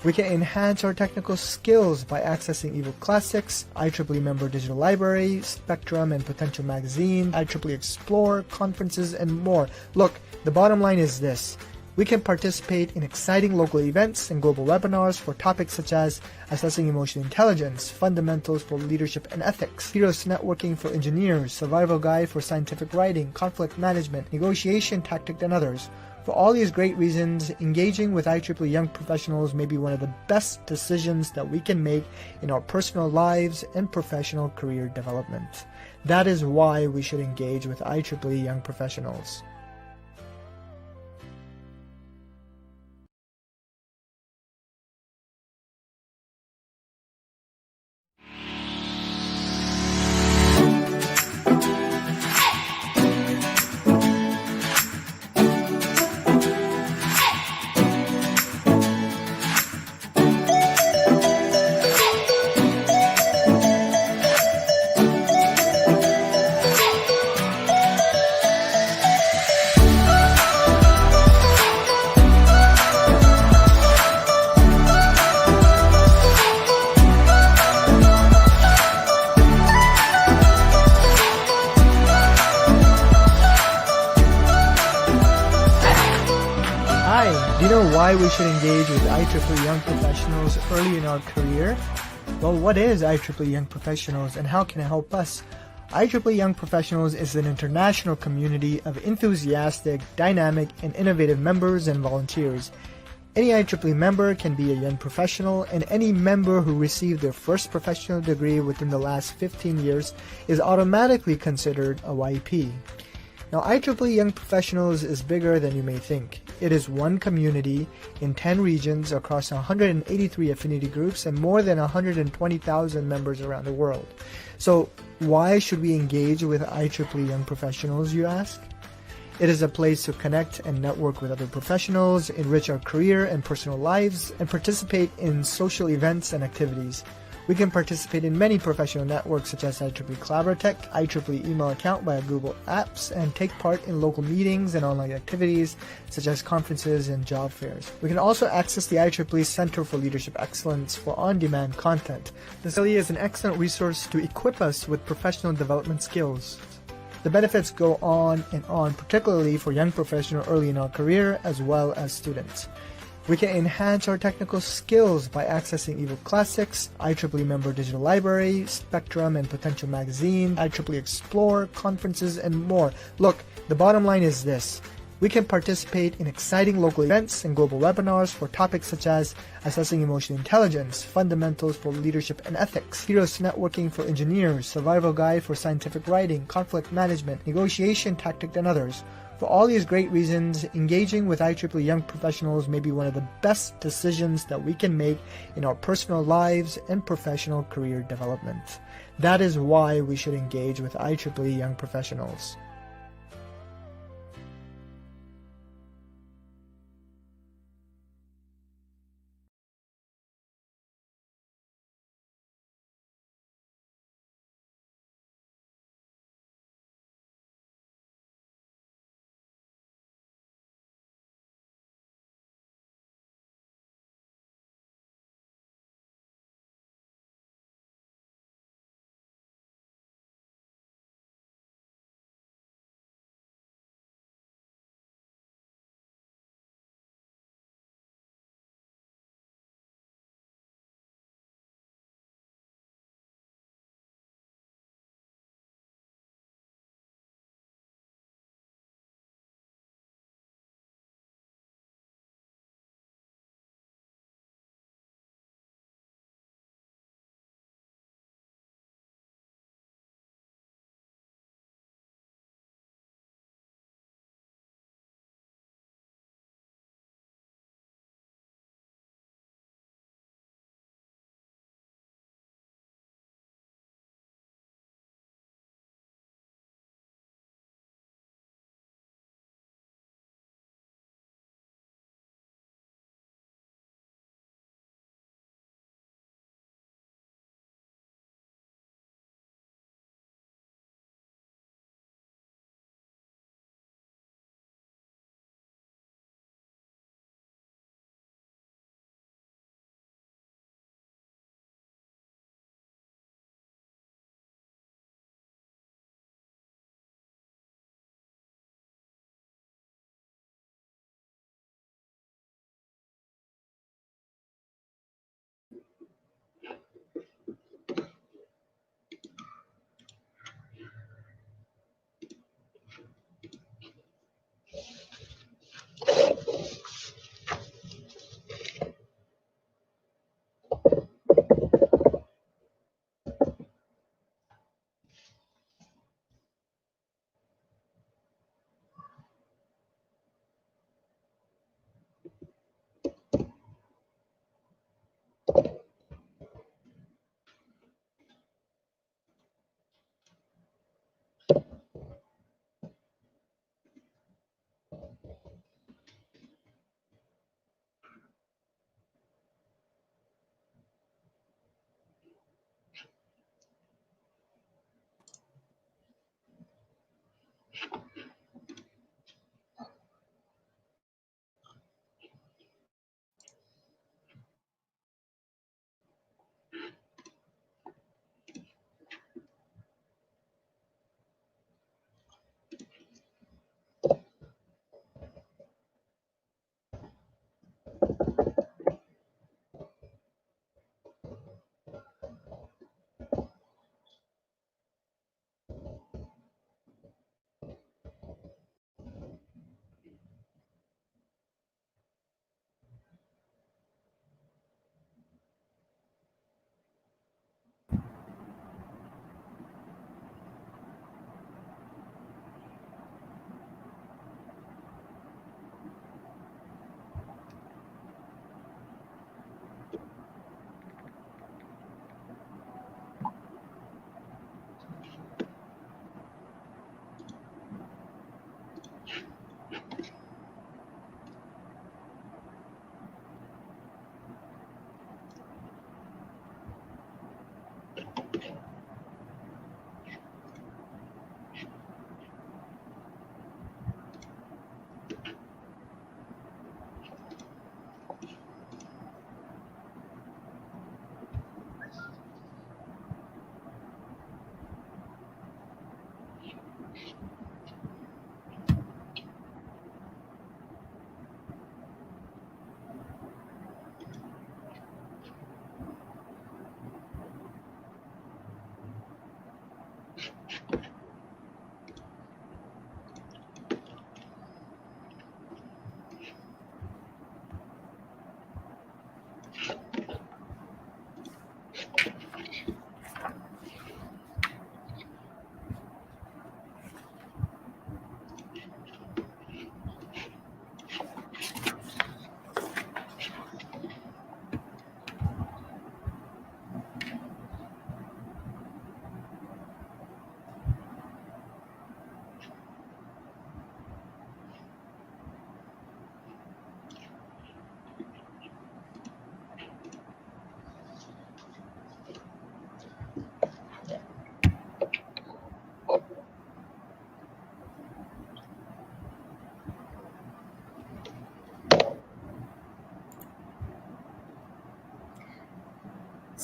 We can enhance our technical skills by accessing eBook Classics, IEEE Member Digital Library, Spectrum and Potential Magazine, IEEE Explore, conferences, and more. Look, the bottom line is this. We can participate in exciting local events and global webinars for topics such as assessing emotional intelligence, fundamentals for leadership and ethics, heroes networking for engineers, survival guide for scientific writing, conflict management, negotiation tactic, and others. For all these great reasons, engaging with IEEE Young Professionals may be one of the best decisions that we can make in our personal lives and professional career development. That is why we should engage with IEEE Young Professionals. Hi, do you know why we should engage with IEEE Young Professionals early in our career? Well, what is IEEE Young Professionals and how can it help us? IEEE Young Professionals is an international community of enthusiastic, dynamic, and innovative members and volunteers. Any IEEE member can be a young professional, and any member who received their first professional degree within the last 15 years is automatically considered a YP. Now, IEEE Young Professionals is bigger than you may think. It is one community in 10 regions across 183 affinity groups and more than 120,000 members around the world. So, why should we engage with IEEE Young Professionals, you ask? It is a place to connect and network with other professionals, enrich our career and personal lives, and participate in social events and activities. We can participate in many professional networks such as IEEE Collaboratech, IEEE email account via Google Apps, and take part in local meetings and online activities such as conferences and job fairs. We can also access the IEEE Center for Leadership Excellence for on-demand content. This really is an excellent resource to equip us with professional development skills. The benefits go on and on, particularly for young professionals early in our career as well as students. We can enhance our technical skills by accessing eBook Classics, IEEE Member Digital Library, Spectrum and Potential Magazine, IEEE Explore, conferences, and more. Look, the bottom line is this. We can participate in exciting local events and global webinars for topics such as assessing emotional intelligence, fundamentals for leadership and ethics, heroes networking for engineers, survival guide for scientific writing, conflict management, negotiation tactic, and others. For all these great reasons, engaging with IEEE Young Professionals may be one of the best decisions that we can make in our personal lives and professional career development. That is why we should engage with IEEE Young Professionals.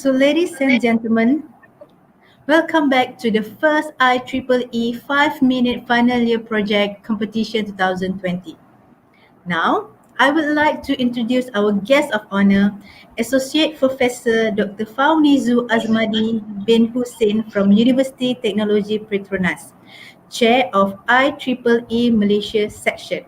So, ladies and gentlemen, welcome back to the first IEEE 5-minute final year project competition 2020. Now, I would like to introduce our guest of honor, Associate Professor Dr. Faunizu Azmadi bin Hussein from University Technology Petronas, Chair of IEEE Malaysia Section.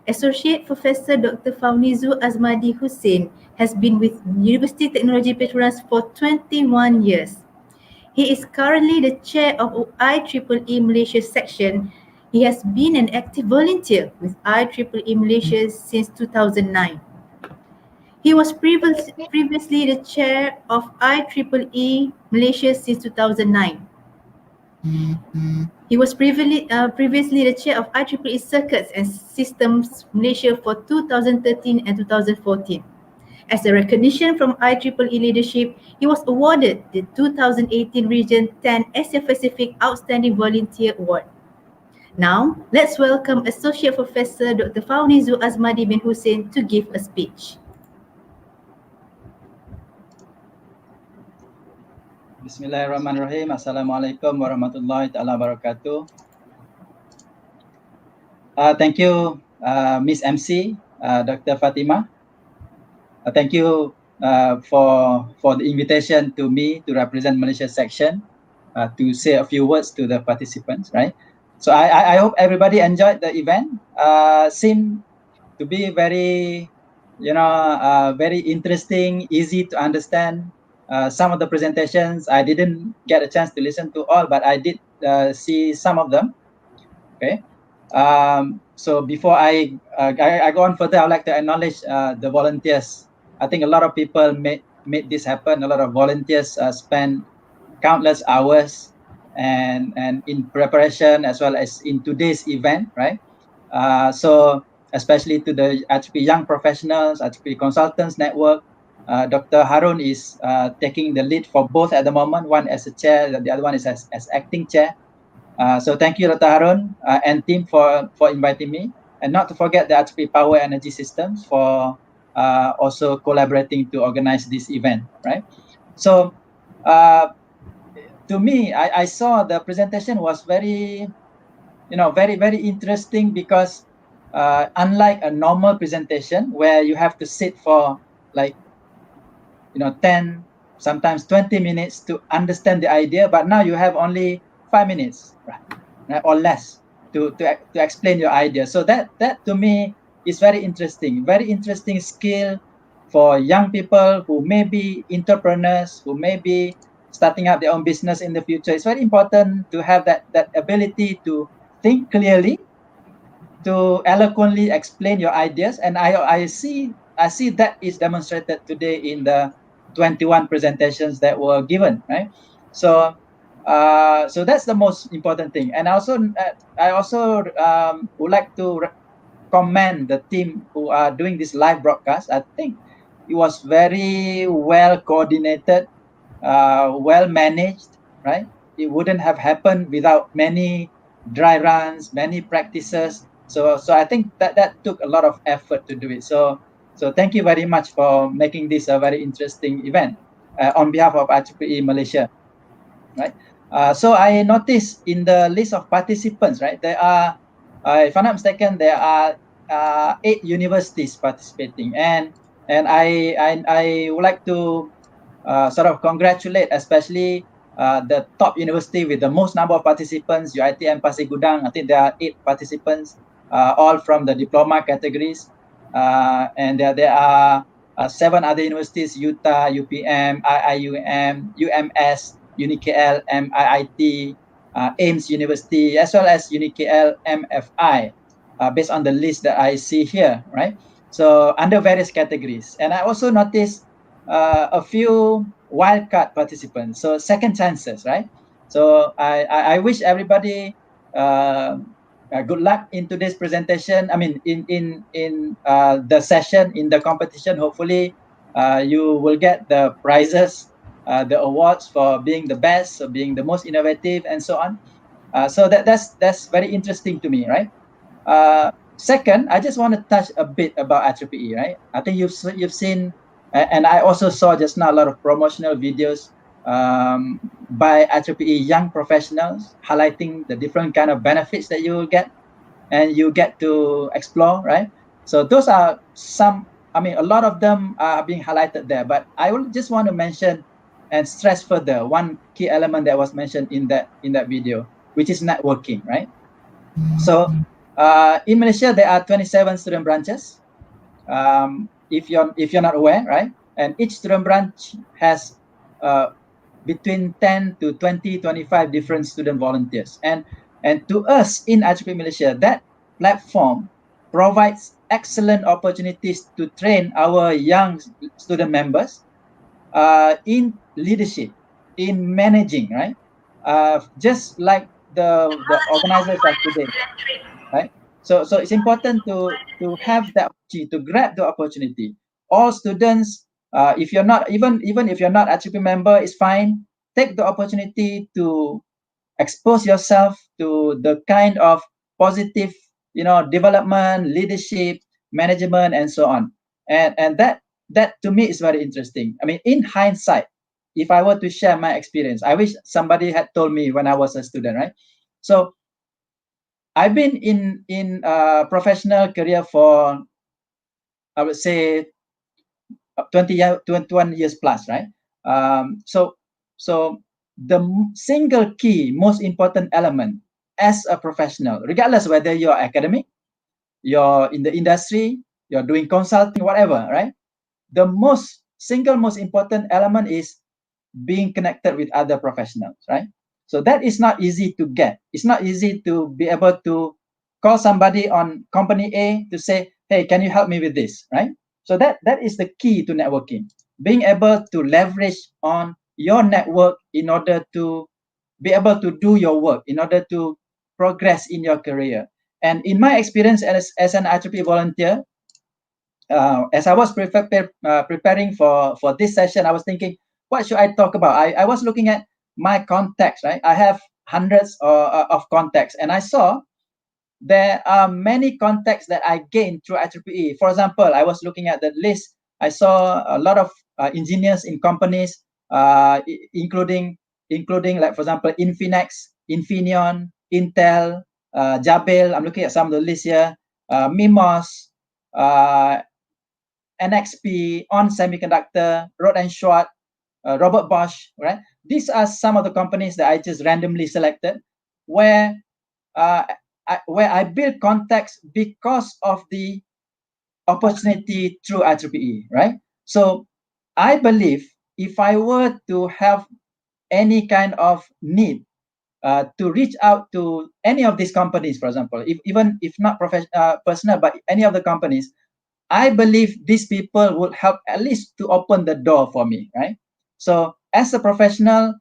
Associate Professor Dr. Faunizu Azmadi Hussein has been with University Technology Petronas for 21 years. He is currently the chair of IEEE Malaysia section. He has been an active volunteer with IEEE Malaysia since 2009. He was previously the chair of IEEE Malaysia since 2009. He was previously the chair of IEEE Circuits and Systems Malaysia for 2013 and 2014. As a recognition from IEEE leadership, he was awarded the 2018 Region 10 Asia Pacific Outstanding Volunteer Award. Now, let's welcome Associate Professor Dr. Faunizu Azmadi bin Hussein to give a speech. Bismillahirrahmanirrahim. Assalamualaikum warahmatullahi taala wabarakatuh. Thank you, Miss MC, Dr. Fatima. Thank you for the invitation to me to represent Malaysia section to say a few words to the participants, right? So I hope everybody enjoyed the event. Seemed to be very, very interesting, easy to understand. Some of the presentations I didn't get a chance to listen to all, but I did see some of them. Okay. So before I go on further, I'd like to acknowledge the volunteers. I think a lot of people made this happen. A lot of volunteers spent countless hours and in preparation as well as in today's event, right? So especially to the IEEE Young Professionals, IEEE Consultants Network, Dr. Harun is taking the lead for both at the moment, one as a chair, the other one is as acting chair. So thank you, Dr. Harun and team for inviting me. And not to forget the IEEE Power Energy Systems for also collaborating to organize this event, right? So to me, I saw the presentation was very, very interesting because unlike a normal presentation where you have to sit for like, 10, sometimes 20 minutes to understand the idea, but now you have only 5 minutes, right, or less to explain your idea. So that to me is very interesting skill for young people who may be entrepreneurs, who may be starting up their own business in the future. It's very important to have that ability to think clearly, to eloquently explain your ideas, and I see that is demonstrated today in the 21 presentations that were given, right? So so that's the most important thing. And I also would like to commend the team who are doing this live broadcast. I think it was very well coordinated, well managed, right? It wouldn't have happened without many dry runs, many practices. So I think that took a lot of effort to do it. So thank you very much for making this a very interesting event on behalf of IEEE Malaysia, right? So I noticed in the list of participants, right, there are, if I'm not mistaken, there are 8 universities participating, and I would like to sort of congratulate especially the top university with the most number of participants, UiTM Pasir Gudang. I think there are 8 participants, all from the diploma categories, and there are 7 other universities: UTA, UPM, IIUM, UMS, UniKL, MIIT, AIMS University, as well as UniKL, MFI, based on the list that I see here, right? So under various categories. And I also noticed a few wildcard participants, so second chances, right? So I wish everybody good luck in today's presentation. I mean, in the session, in the competition. Hopefully, you will get the prizes, the awards for being the best, so being the most innovative, and so on. So that's very interesting to me, right? Second, I just want to touch a bit about IEEE, right? I think you've seen And I also saw just now a lot of promotional videos by IEEE young professionals highlighting the different kind of benefits that you will get and you get to explore, right? So those are some, I mean, a lot of them are being highlighted there, but I will just want to mention and stress further one key element that was mentioned in that video, which is networking, right? So in Malaysia, there are 27 student branches. If you're not aware, right? And each student branch has between 10 to 20, 25 different student volunteers. And to us in IEEE Malaysia, that platform provides excellent opportunities to train our young student members in leadership, in managing, right? Just like the organizers are today, right? So it's important to have that opportunity, to grab the opportunity. All students, if you're not even if you're not IEEE member, it's fine. Take the opportunity to expose yourself to the kind of positive, development, leadership, management, and so on. And that to me is very interesting. I mean, in hindsight, if I were to share my experience, I wish somebody had told me when I was a student, right? So I've been in professional career for, I would say, 21 years plus, right? So the single key, most important element as a professional, regardless whether you're academic, you're in the industry, you're doing consulting, whatever, right? The single most important element is being connected with other professionals, right? So that is not easy to get. It's not easy to be able to call somebody on company A to say, hey, can you help me with this, right? So that is the key to networking. Being able to leverage on your network in order to be able to do your work, in order to progress in your career. And in my experience as an IEEE volunteer, as I was preparing for this session, I was thinking, what should I talk about? I was looking at my contacts, right? I have hundreds of contacts, and I saw there are many contacts that I gained through IEEE. For example, I was looking at the list. I saw a lot of engineers in companies, including like, for example, Infinex, Infineon, Intel, Jabil. I'm looking at some of the lists here. Mimos, NXP, On Semiconductor, Roth and Schwarz, Robert Bosch, right? These are some of the companies that I just randomly selected, where I build contacts because of the opportunity through IEEE, right? So I believe if I were to have any kind of need to reach out to any of these companies, for example, even if not personal, but any of the companies, I believe these people would help at least to open the door for me, right? So as a professional,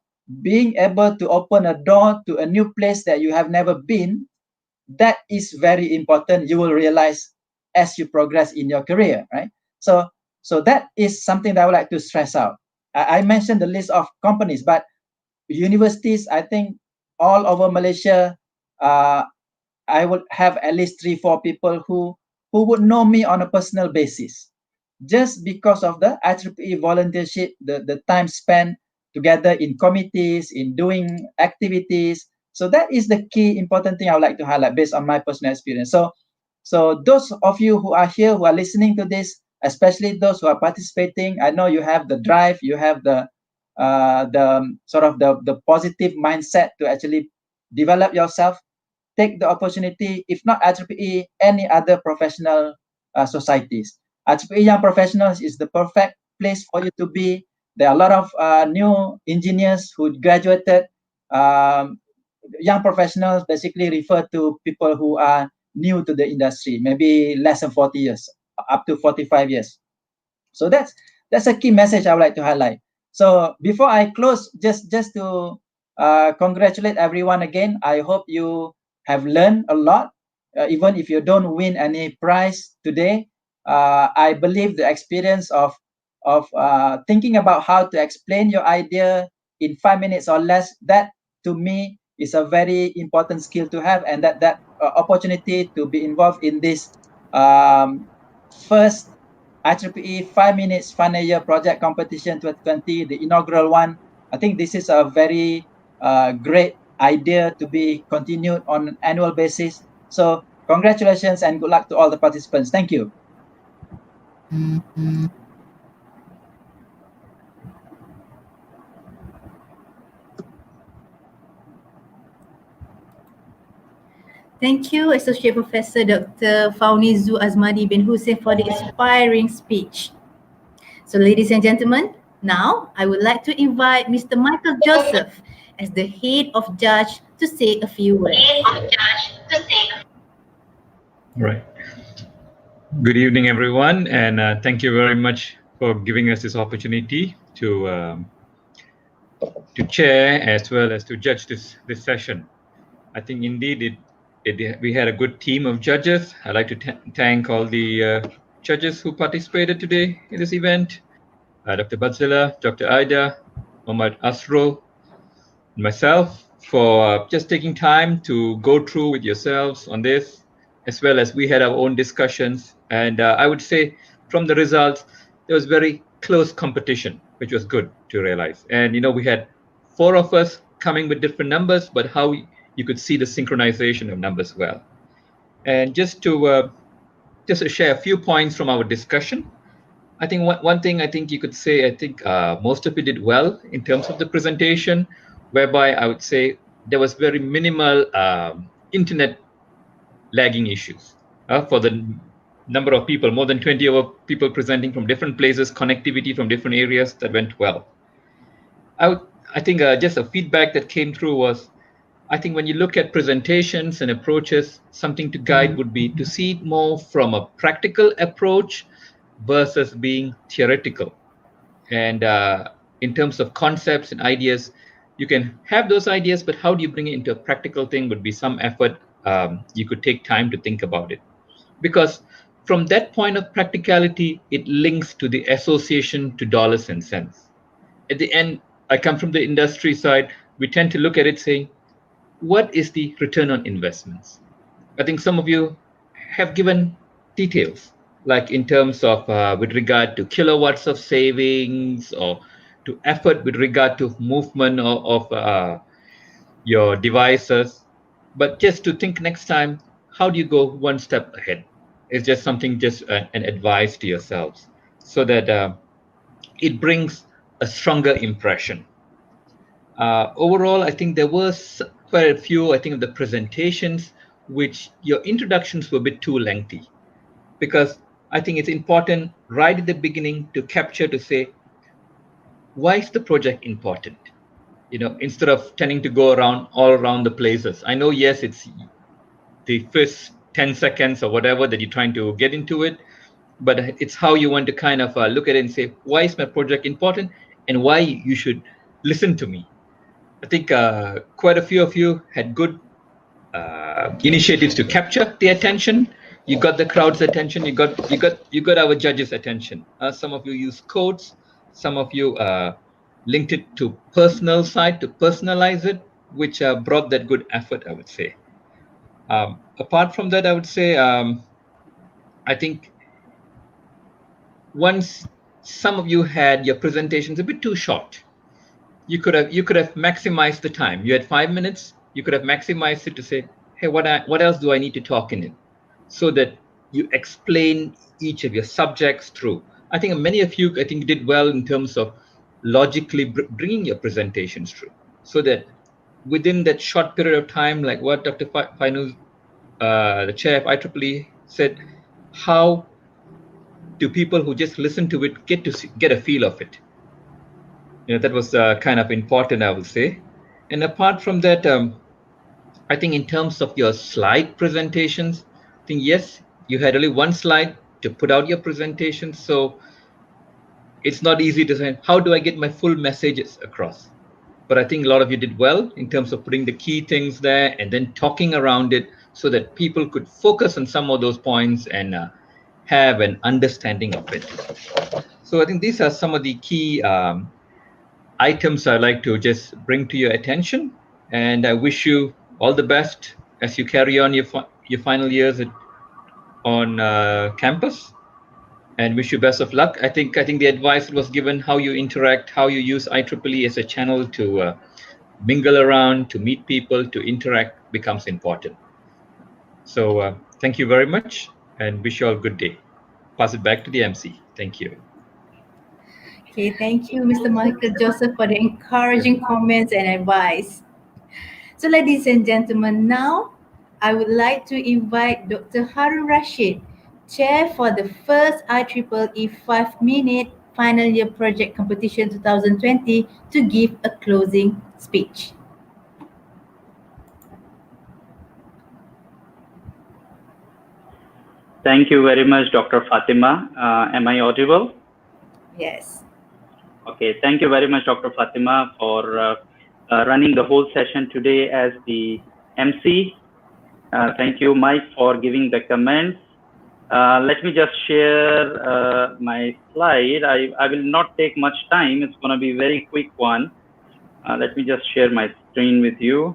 being able to open a door to a new place that you have never been, that is very important. You will realize as you progress in your career, right? So that is something that I would like to stress out. I mentioned the list of companies, but universities, I think all over Malaysia, I would have at least 3-4 people who would know me on a personal basis, just because of the IEEE volunteership, the time spent together in committees, in doing activities. So that is the key important thing I would like to highlight based on my personal experience. So those of you who are here, who are listening to this, especially those who are participating, I know you have the drive, you have the sort of the positive mindset to actually develop yourself. Take the opportunity, if not IEEE, any other professional societies. IEEE Young Professionals is the perfect place for you to be. There are a lot of new engineers who graduated. Young professionals basically refer to people who are new to the industry, maybe less than 40 years, up to 45 years. So that's a key message I would like to highlight. So before I close, just to congratulate everyone again. I hope you have learned a lot, even if you don't win any prize today. I believe the experience of thinking about how to explain your idea in 5 minutes or less, that to me is a very important skill to have, and that opportunity to be involved in this first IEEE 5 minutes final year project competition 2020, the inaugural one. I think this is a very great idea to be continued on an annual basis. So congratulations and good luck to all the participants. Thank you. Thank you, Associate Professor Dr. Faunizu Azmadi bin Hussein for the inspiring speech. So ladies and gentlemen, now I would like to invite Mr. Michael Joseph as the head of judge to say a few words. All right. Good evening, everyone, and thank you very much for giving us this opportunity to chair as well as to judge this session. I think indeed we had a good team of judges. I'd like to thank all the judges who participated today in this event, Dr. Badzilla, Dr. Aida, Muhammad Asro, and myself for just taking time to go through with yourselves on this, as well as we had our own discussions. And I would say from the results, there was very close competition, which was good to realize. And, you know, we had 4 of us coming with different numbers, but how you could see the synchronization of numbers well. And just to share a few points from our discussion, I think one thing I think you could say, I think most of it did well in terms of the presentation, whereby I would say there was very minimal internet lagging issues for the number of people, more than 20 over people presenting from different places, connectivity from different areas, that went well. I think just a feedback that came through was, I think when you look at presentations and approaches, something to guide would be to see it more from a practical approach versus being theoretical. And in terms of concepts and ideas, you can have those ideas, but how do you bring it into a practical thing would be some effort. You could take time to think about it. Because from that point of practicality, it links to the association to dollars and cents. At the end, I come from the industry side, we tend to look at it saying, what is the return on investments? I think some of you have given details, like in terms of with regard to kilowatts of savings or to effort with regard to movement of your devices. But just to think next time, how do you go one step ahead? It's just something, just an advice to yourselves, so that it brings a stronger impression. Overall, I think there was quite a few, I think, of the presentations which your introductions were a bit too lengthy, because I think it's important right at the beginning to capture, to say, why is the project important? You know, instead of tending to go around all around the places. I know, yes, it's the first 10 seconds or whatever that you're trying to get into it, but it's how you want to kind of look at it and say, why is my project important and why you should listen to me. I think quite a few of you had good initiatives to capture the attention. You got the crowd's attention. You got our judges' attention. Some of you use codes. Some of you linked it to personal side to personalize it, which brought that good effort, I would say. Apart from that, I would say I think once some of you had your presentations a bit too short, you could have maximized the time. You had 5 minutes. You could have maximized it to say, hey, what else do I need to talk in it, so that you explain each of your subjects through. I think many of you, I think, did well in terms of logically bringing your presentations through, so that within that short period of time, like what Dr. Fainuz, the chair of IEEE, said, how do people who just listen to it get a feel of it? You know, that was kind of important, I would say. And apart from that, I think in terms of your slide presentations, I think, yes, you had only one slide to put out your presentation. So it's not easy to say, how do I get my full messages across? But I think a lot of you did well in terms of putting the key things there and then talking around it so that people could focus on some of those points and have an understanding of it. So I think these are some of the key items I'd like to just bring to your attention. And I wish you all the best as you carry on your final years on campus. and wish you best of luck. I think the advice was given, how you interact, how you use IEEE as a channel to mingle around, to meet people, to interact becomes important. So thank you very much and wish you all a good day. Pass it back to the MC. Thank you. Okay, thank you, Mr. Michael Joseph, for the encouraging comments and advice. So, ladies and gentlemen, now I would like to invite Dr. Harun Rashid, Chair for the first IEEE 5-minute Final Year Project Competition 2020, to give a closing speech. Thank you very much, Dr. Fatima. Am I audible? Yes. Okay, thank you very much, Dr. Fatima, for running the whole session today as the MC. Thank you, Mike, for giving the comments. Let me just share my slide. I will not take much time. It's going to be a very quick one. Let me just share my screen with you.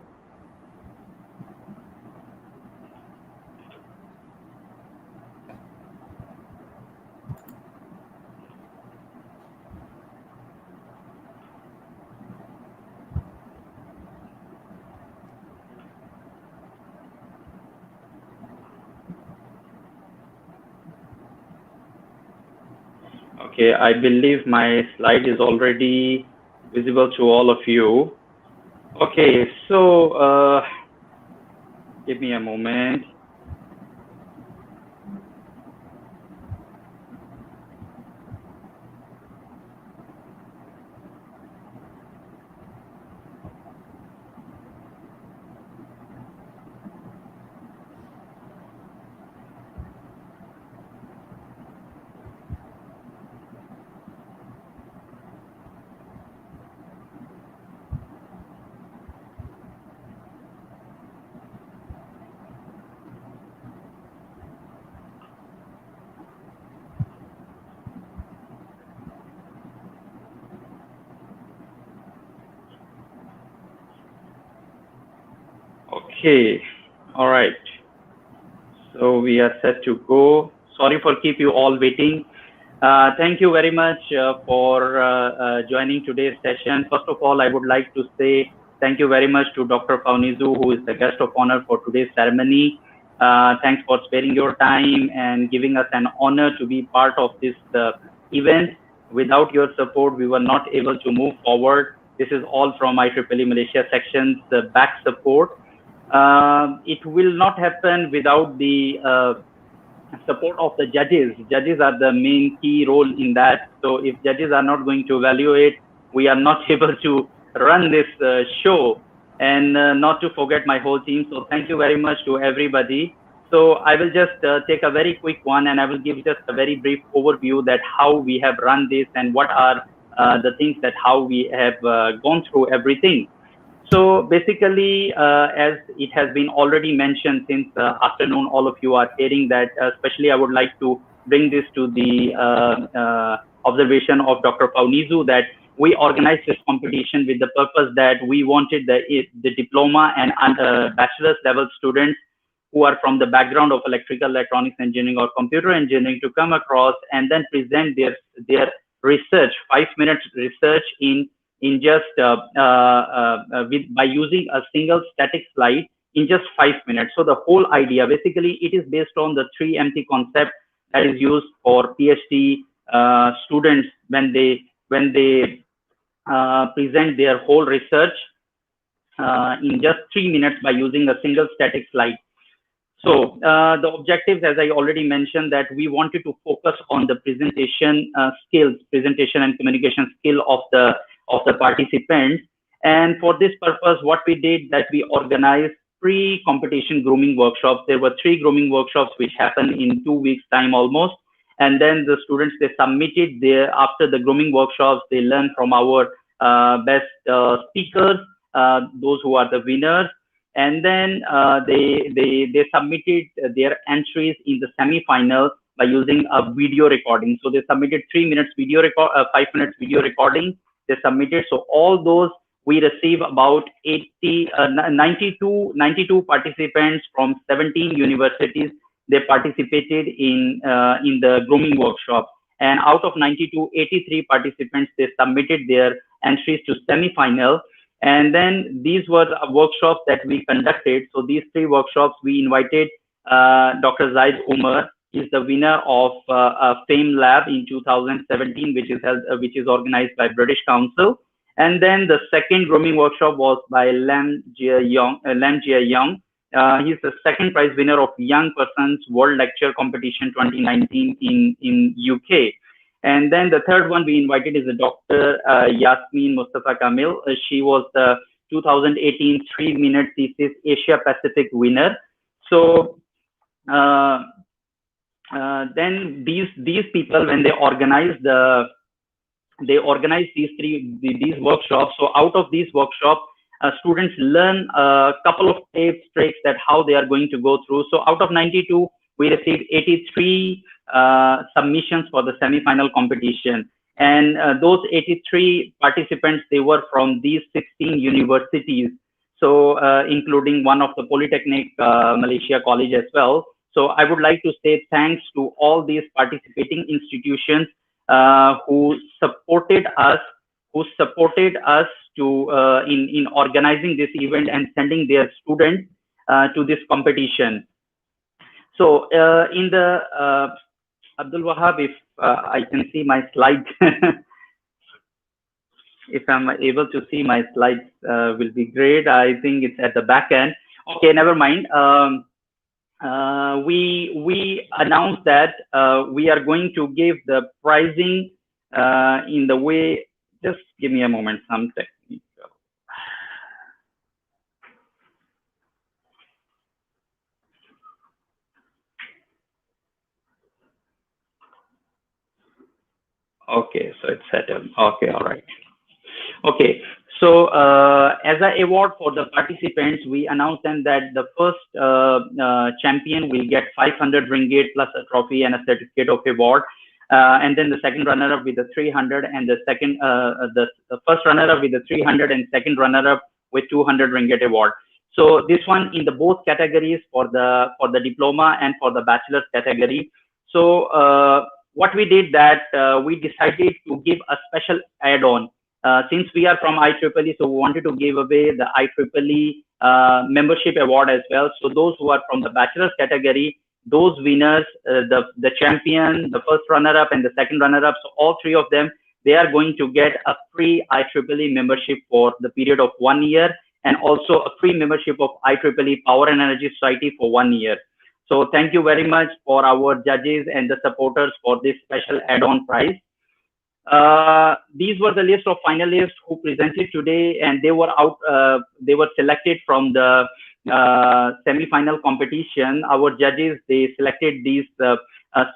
Okay, I believe my slide is already visible to all of you. Okay, so give me a moment. Okay, all right. So we are set to go. Sorry for keep you all waiting. Thank you very much for joining today's session. First of all, I would like to say thank you very much to Dr. Faunizu, who is the guest of honor for today's ceremony. Thanks for sparing your time and giving us an honor to be part of this event. Without your support, we were not able to move forward. This is all from IEEE Malaysia section's back support. It will not happen without the support of the judges. Judges are the main key role in that. So if judges are not going to evaluate, we are not able to run this show. And not to forget my whole team. So thank you very much to everybody. So I will just take a very quick one, and I will give just a very brief overview that how we have run this and what are the things that how we have gone through everything. So basically, as it has been already mentioned since afternoon, all of you are hearing that, especially I would like to bring this to the observation of Dr. Faunizu, that we organized this competition with the purpose that we wanted the diploma and bachelor's level students who are from the background of electrical, electronics engineering or computer engineering to come across and then present their research, 5 minutes research in just by using a single static slide in just 5 minutes. So the whole idea, basically, it is based on the 3MT concept that is used for PhD students when they present their whole research in just 3 minutes by using a single static slide. So the objectives, as I already mentioned, that we wanted to focus on the presentation skills, presentation and communication skill of the participants. And for this purpose, what we did that we organized pre-competition grooming workshops. There were 3 grooming workshops which happened in 2 weeks time almost. And then the students, they submitted after the grooming workshops, they learned from our best speakers, those who are the winners. And then they submitted their entries in the semi-final by using a video recording. So they submitted 3 minutes video 5 minutes video recording. They submitted. So all those we receive about 92 participants from 17 universities. They participated in the grooming workshop. And out of 92, 83 participants, they submitted their entries to semi-final. And then these were workshops that we conducted. So these 3 workshops, we invited Dr. Zaid Umar. He's the winner of a FAME Lab in 2017, which is organized by British Council. And then the second grooming workshop was by Lam Jia Young. He's the second prize winner of Young Persons World Lecture Competition 2019 in UK. And then the third one we invited is Dr. Yasmin Mustafa Kamil. She was the 2018 3-minute thesis Asia Pacific winner. So then these people, when they organized these workshops. So out of these workshops, students learn a couple of tips, tricks that how they are going to go through. So out of 92, we received 83 submissions for the semi-final competition. And those 83 participants, they were from these 16 universities. So including one of the Polytechnic Malaysia College as well. So I would like to say thanks to all these participating institutions who supported us to in organizing this event and sending their students to this competition. So in the Abdul Wahab, if I can see my slides, if I'm able to see my slides, will be great. I think it's at the back end. Okay, never mind. We announced that we are going to give the pricing in the way. Just give me a moment. Some technical. Okay, so it's set up. Okay, all right. Okay, so as an award for the participants, we announced them that the first champion will get 500 ringgit plus a trophy and a certificate of award. And then the second runner-up with the 300, and the second, the first runner-up with the 300, and second runner-up with 200 ringgit award. So this one in the both categories for the diploma and for the bachelor's category. So what we did that we decided to give a special add-on. Since we are from IEEE, so we wanted to give away the IEEE membership award as well. So those who are from the bachelor's category, those winners, the champion, the first runner-up, and the second runner-up, so all 3 of them, they are going to get a free IEEE membership for the period of 1 year, and also a free membership of IEEE Power and Energy Society for 1 year. So thank you very much for our judges and the supporters for this special add-on prize. These were the list of finalists who presented today, and they were they were selected from the semi-final competition. Our judges, they selected these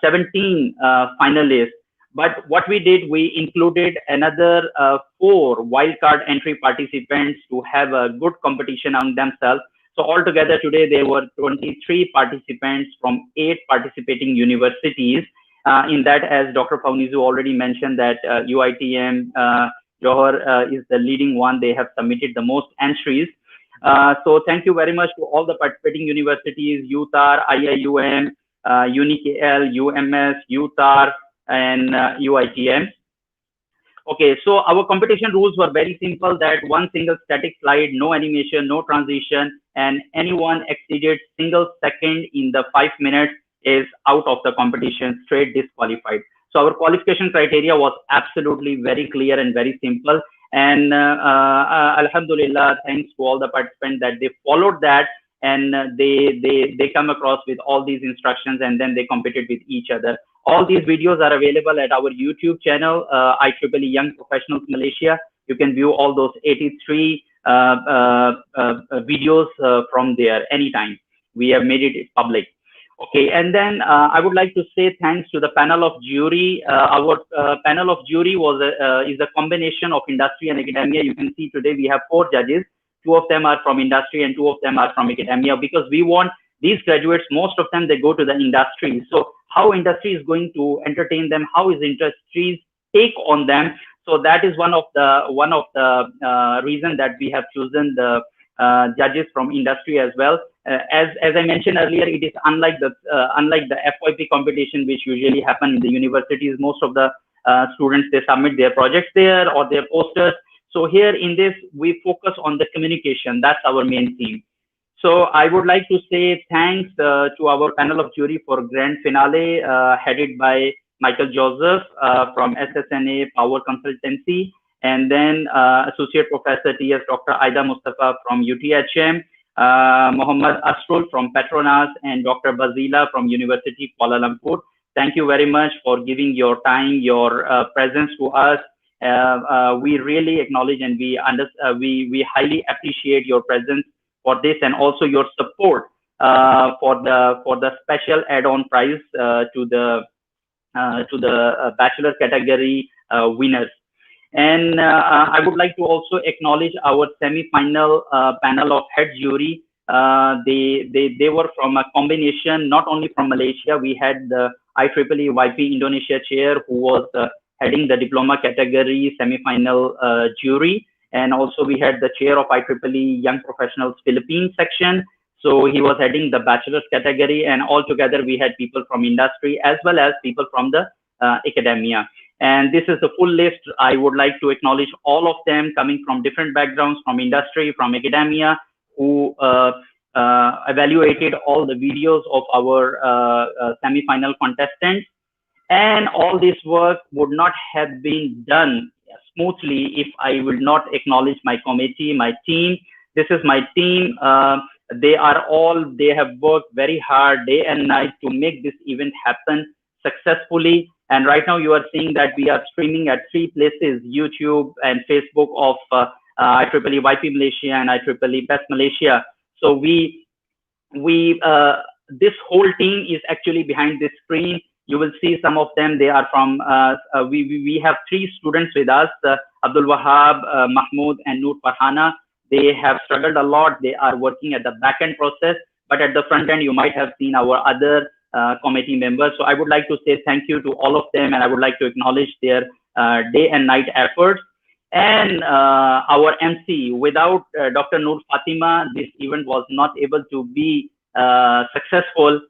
17 finalists. But what we did, we included another 4 wildcard entry participants to have a good competition among themselves. So altogether today there were 23 participants from 8 participating universities. In that, as Dr. Faunizu already mentioned, that UITM Johor is the leading one. They have submitted the most entries. So thank you very much to all the participating universities, UTAR, IIUM, UniKL, UMS, UTAR, and UITM. Okay, so our competition rules were very simple, that one single static slide, no animation, no transition, and anyone exceeded single second in the 5 minutes is out of the competition, straight disqualified. So our qualification criteria was absolutely very clear and very simple. And Alhamdulillah, thanks to all the participants that they followed that, and they come across with all these instructions, and then they competed with each other. All these videos are available at our YouTube channel, IEEE Young Professionals Malaysia. You can view all those 83 videos from there anytime. We have made it public. Okay, and then I would like to say thanks to the panel of jury. Our panel of jury is a combination of industry and academia. You can see today we have 4 judges. 2 of them are from industry and 2 of them are from academia, because we want these graduates, most of them, they go to the industry. So how industry is going to entertain them, how is industry's take on them. So that is one of the reason that we have chosen the judges from industry as well. as I mentioned earlier, it is unlike the FYP competition which usually happen in the universities. Most of the students, they submit their projects there or their posters. So here in this, we focus on the communication. That's our main theme. So I would like to say thanks to our panel of jury for grand finale, headed by Michael Joseph from SSNA Power Consultancy, and then Associate Professor T.S. Dr. Aida Mustafa from UTHM, Mohammad Asrul from Petronas, and Dr. Bazila from University Kuala Lumpur. Thank you very much for giving your time, your presence to us. We really acknowledge and we highly appreciate your presence for this, and also your support for the special add-on prize to the bachelor category winners. And I would like to also acknowledge our semi-final panel of head jury. They were from a combination, not only from Malaysia. We had the IEEE YP Indonesia chair, who was heading the diploma category semi-final jury. And also we had the chair of IEEE Young Professionals Philippines section. So he was heading the bachelor's category, and altogether we had people from industry as well as people from the academia. And this is the full list. I would like to acknowledge all of them coming from different backgrounds, from industry, from academia, who evaluated all the videos of our semi-final contestants. And all this work would not have been done smoothly if I will not acknowledge my committee, my team. This is my team. They have worked very hard day and night to make this event happen successfully. And right now you are seeing that we are streaming at 3 places, YouTube and Facebook of IEEE YP Malaysia and IEEE Best Malaysia. So this whole team is actually behind this screen. You will see some of them. They are from, we have 3 students with us, Abdul Wahab, Mahmoud, and Noor Farhana. They have struggled a lot. They are working at the back-end process, but at the front end, you might have seen our other committee members. So I would like to say thank you to all of them, and I would like to acknowledge their day and night efforts. And our MC, without Dr. Noor Fatima, this event was not able to be successful.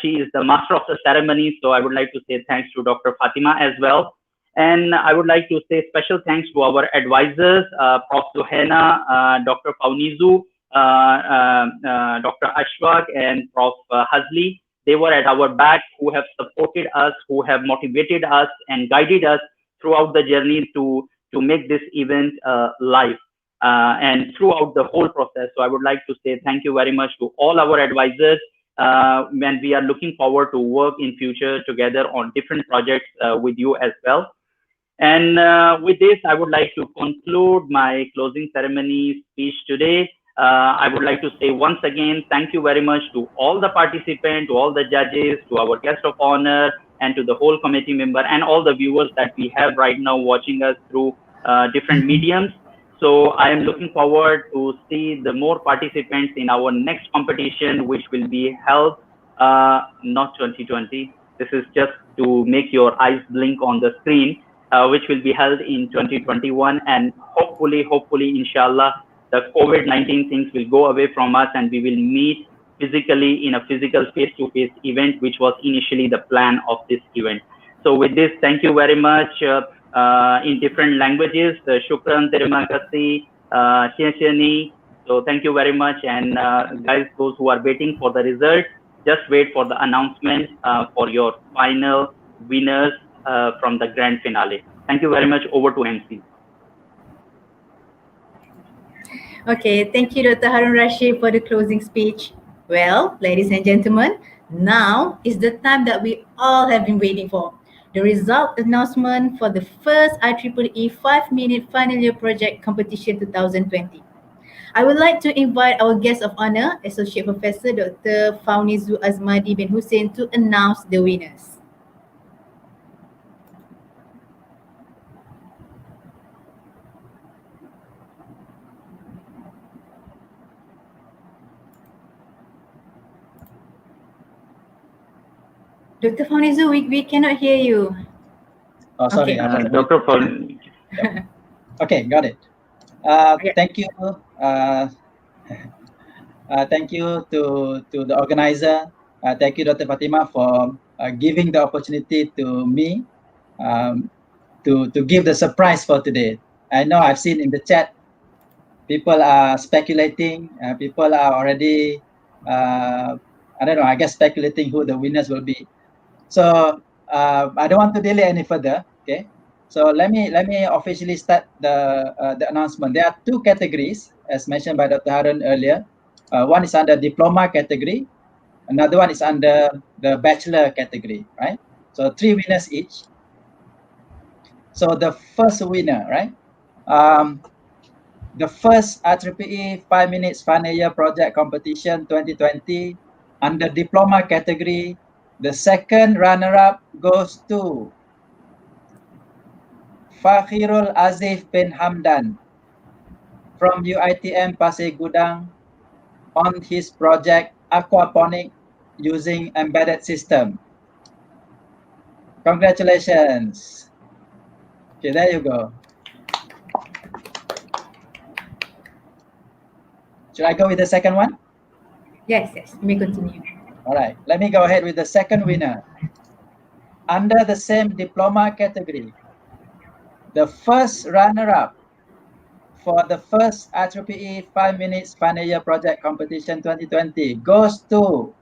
She is the master of the ceremony, so I would like to say thanks to Dr. Fatima as well. And I would like to say special thanks to our advisors, Prof. Suhaina, Dr. Paunizu, Dr. Ashwak, and Prof. Hazli. They were at our back, who have supported us, who have motivated us and guided us throughout the journey to make this event live and throughout the whole process. So I would like to say thank you very much to all our advisors. And we are looking forward to work in future together on different projects with you as well. And with this, I would like to conclude my closing ceremony speech today. I would like to say once again, thank you very much to all the participants, to all the judges, to our guest of honor, and to the whole committee member, and all the viewers that we have right now watching us through different mediums. So I am looking forward to see the more participants in our next competition, which will be held, not 2020. This is just to make your eyes blink on the screen, which will be held in 2021. And hopefully, inshallah, the COVID-19 things will go away from us and we will meet physically in a physical face-to-face event, which was initially the plan of this event. So with this, thank you very much. In different languages, shukran, terima kasih, xian. So thank you very much. And guys, those who are waiting for the result, just wait for the announcement for your final winners from the grand finale. Thank you very much. Over to MC. Okay, thank you, Dr. Harun Rashid, for the closing speech. Well, ladies and gentlemen, now is the time that we all have been waiting for. The result announcement for the first IEEE 5-minute final year project competition 2020. I would like to invite our guest of honor, Associate Professor Dr. Faunizu Azmadi bin Hussein, to announce the winners. Dr. Faunizu, we cannot hear you. Oh, sorry. Okay. Dr. Faunizu. Okay, got it. Thank you. Thank you to the organizer. Thank you, Dr. Fatima, for giving the opportunity to me to give the surprise for today. I know I've seen in the chat, people are speculating. People are already, I don't know, I guess speculating who the winners will be. So I don't want to delay any further. Okay. So let me officially start the announcement. There are two categories, as mentioned by Dr. Harun earlier. One is under diploma category. Another one is under the bachelor category, right? So 3 winners each. So the first winner, right? The first IEEE 5 minutes final year project competition 2020 under diploma category. The second runner-up goes to Fakhirul Azif bin Hamdan from UITM Pasir Gudang on his project aquaponic using embedded system. Congratulations. Okay, there you go. Should I go with the second one? Yes, you may continue. All right, let me go ahead with the second winner. Under the same diploma category, the first runner-up for the first IEEE 5 minutes final year project competition 2020 goes to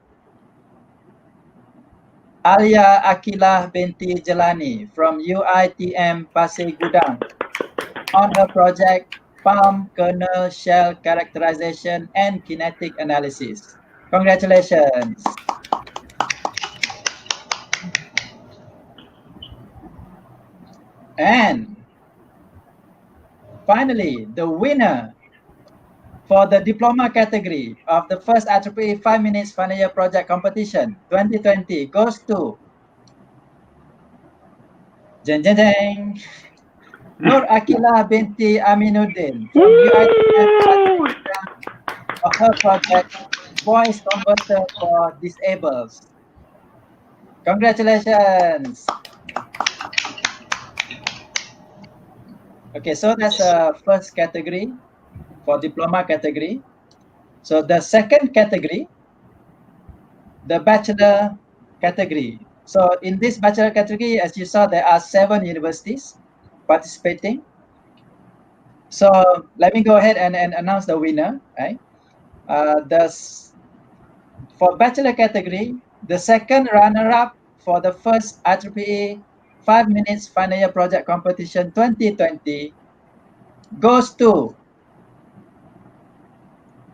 Alia Akilah binti Jelani from UITM Pasir Gudang on her project palm kernel shell characterization and kinetic analysis. Congratulations. And finally, the winner for the diploma category of the first IEEE 5 minutes final year project competition 2020 goes to Nur Akilah binti Aminuddin from UITM of her project Voice Converter for Disabled. Congratulations. Okay, so that's the first category for diploma category. So the second category, the bachelor category. So in this bachelor category, as you saw, there are 7 universities participating. So let me go ahead and announce the winner, right? For bachelor category, the second runner-up for the first IEEE 5 minutes final year project competition 2020 goes to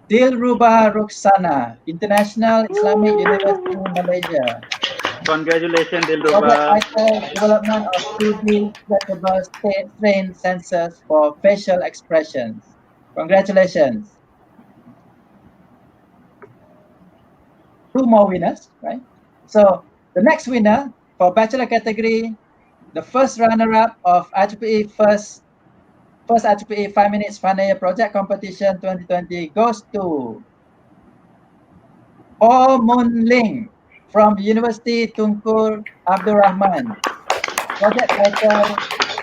Dilruba Ruksana, International Islamic University, Malaysia. Congratulations, Project Dilruba. title, development of 2D flexible strain sensors for facial expressions. Congratulations. 2 more winners, right? So the next winner for bachelor category, the first runner-up of IEEE first IEEE 5 minutes final year project competition 2020 goes to Oh Moon Ling from University Tunku Abdul Rahman. Project title,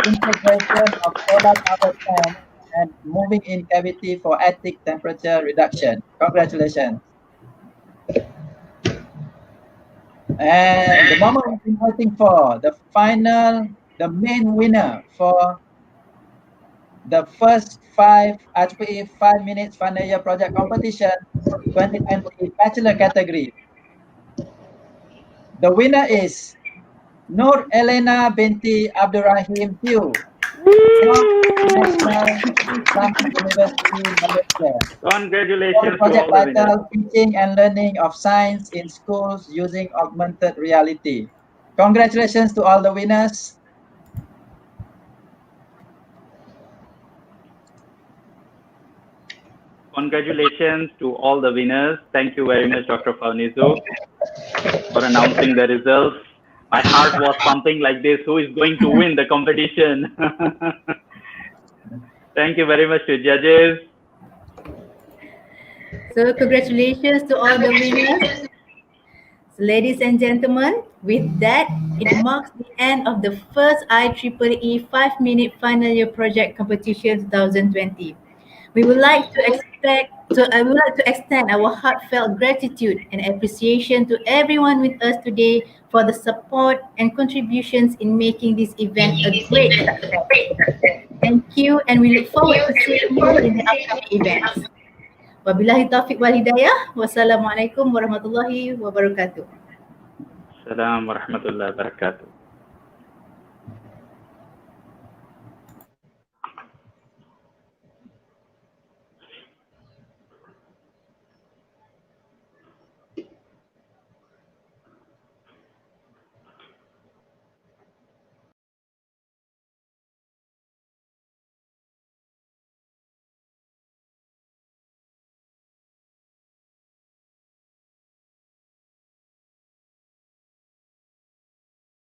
integration of solar power plant and moving in cavity for attic temperature reduction. Congratulations. And the moment we've been waiting for, the main winner for the first 5 IEEE 5 minutes final year project competition 2020 bachelor category. The winner is Nur Elena binti Abdurrahim Tiu from National Islamic University, Malaysia. Congratulations to Project all the winners. title, Teaching and Learning of Science in Schools Using Augmented Reality. Congratulations to all the winners. Congratulations to all the winners. Thank you very much, Dr. Fawnizu, for announcing the results. My heart was pumping like this. Who is going to win the competition? Thank you very much to judges. So congratulations to all the winners. So ladies and gentlemen, with that, it marks the end of the first IEEE 5 minute final year project competition 2020. We would like to extend our heartfelt gratitude and appreciation to everyone with us today for the support and contributions in making this event a great success. Thank you, and we look forward to seeing you in the upcoming events. Wabillahi taufiq wal hidayah. Wassalamualaikum warahmatullahi wabarakatuh. Assalamu warahmatullahi wabarakatuh.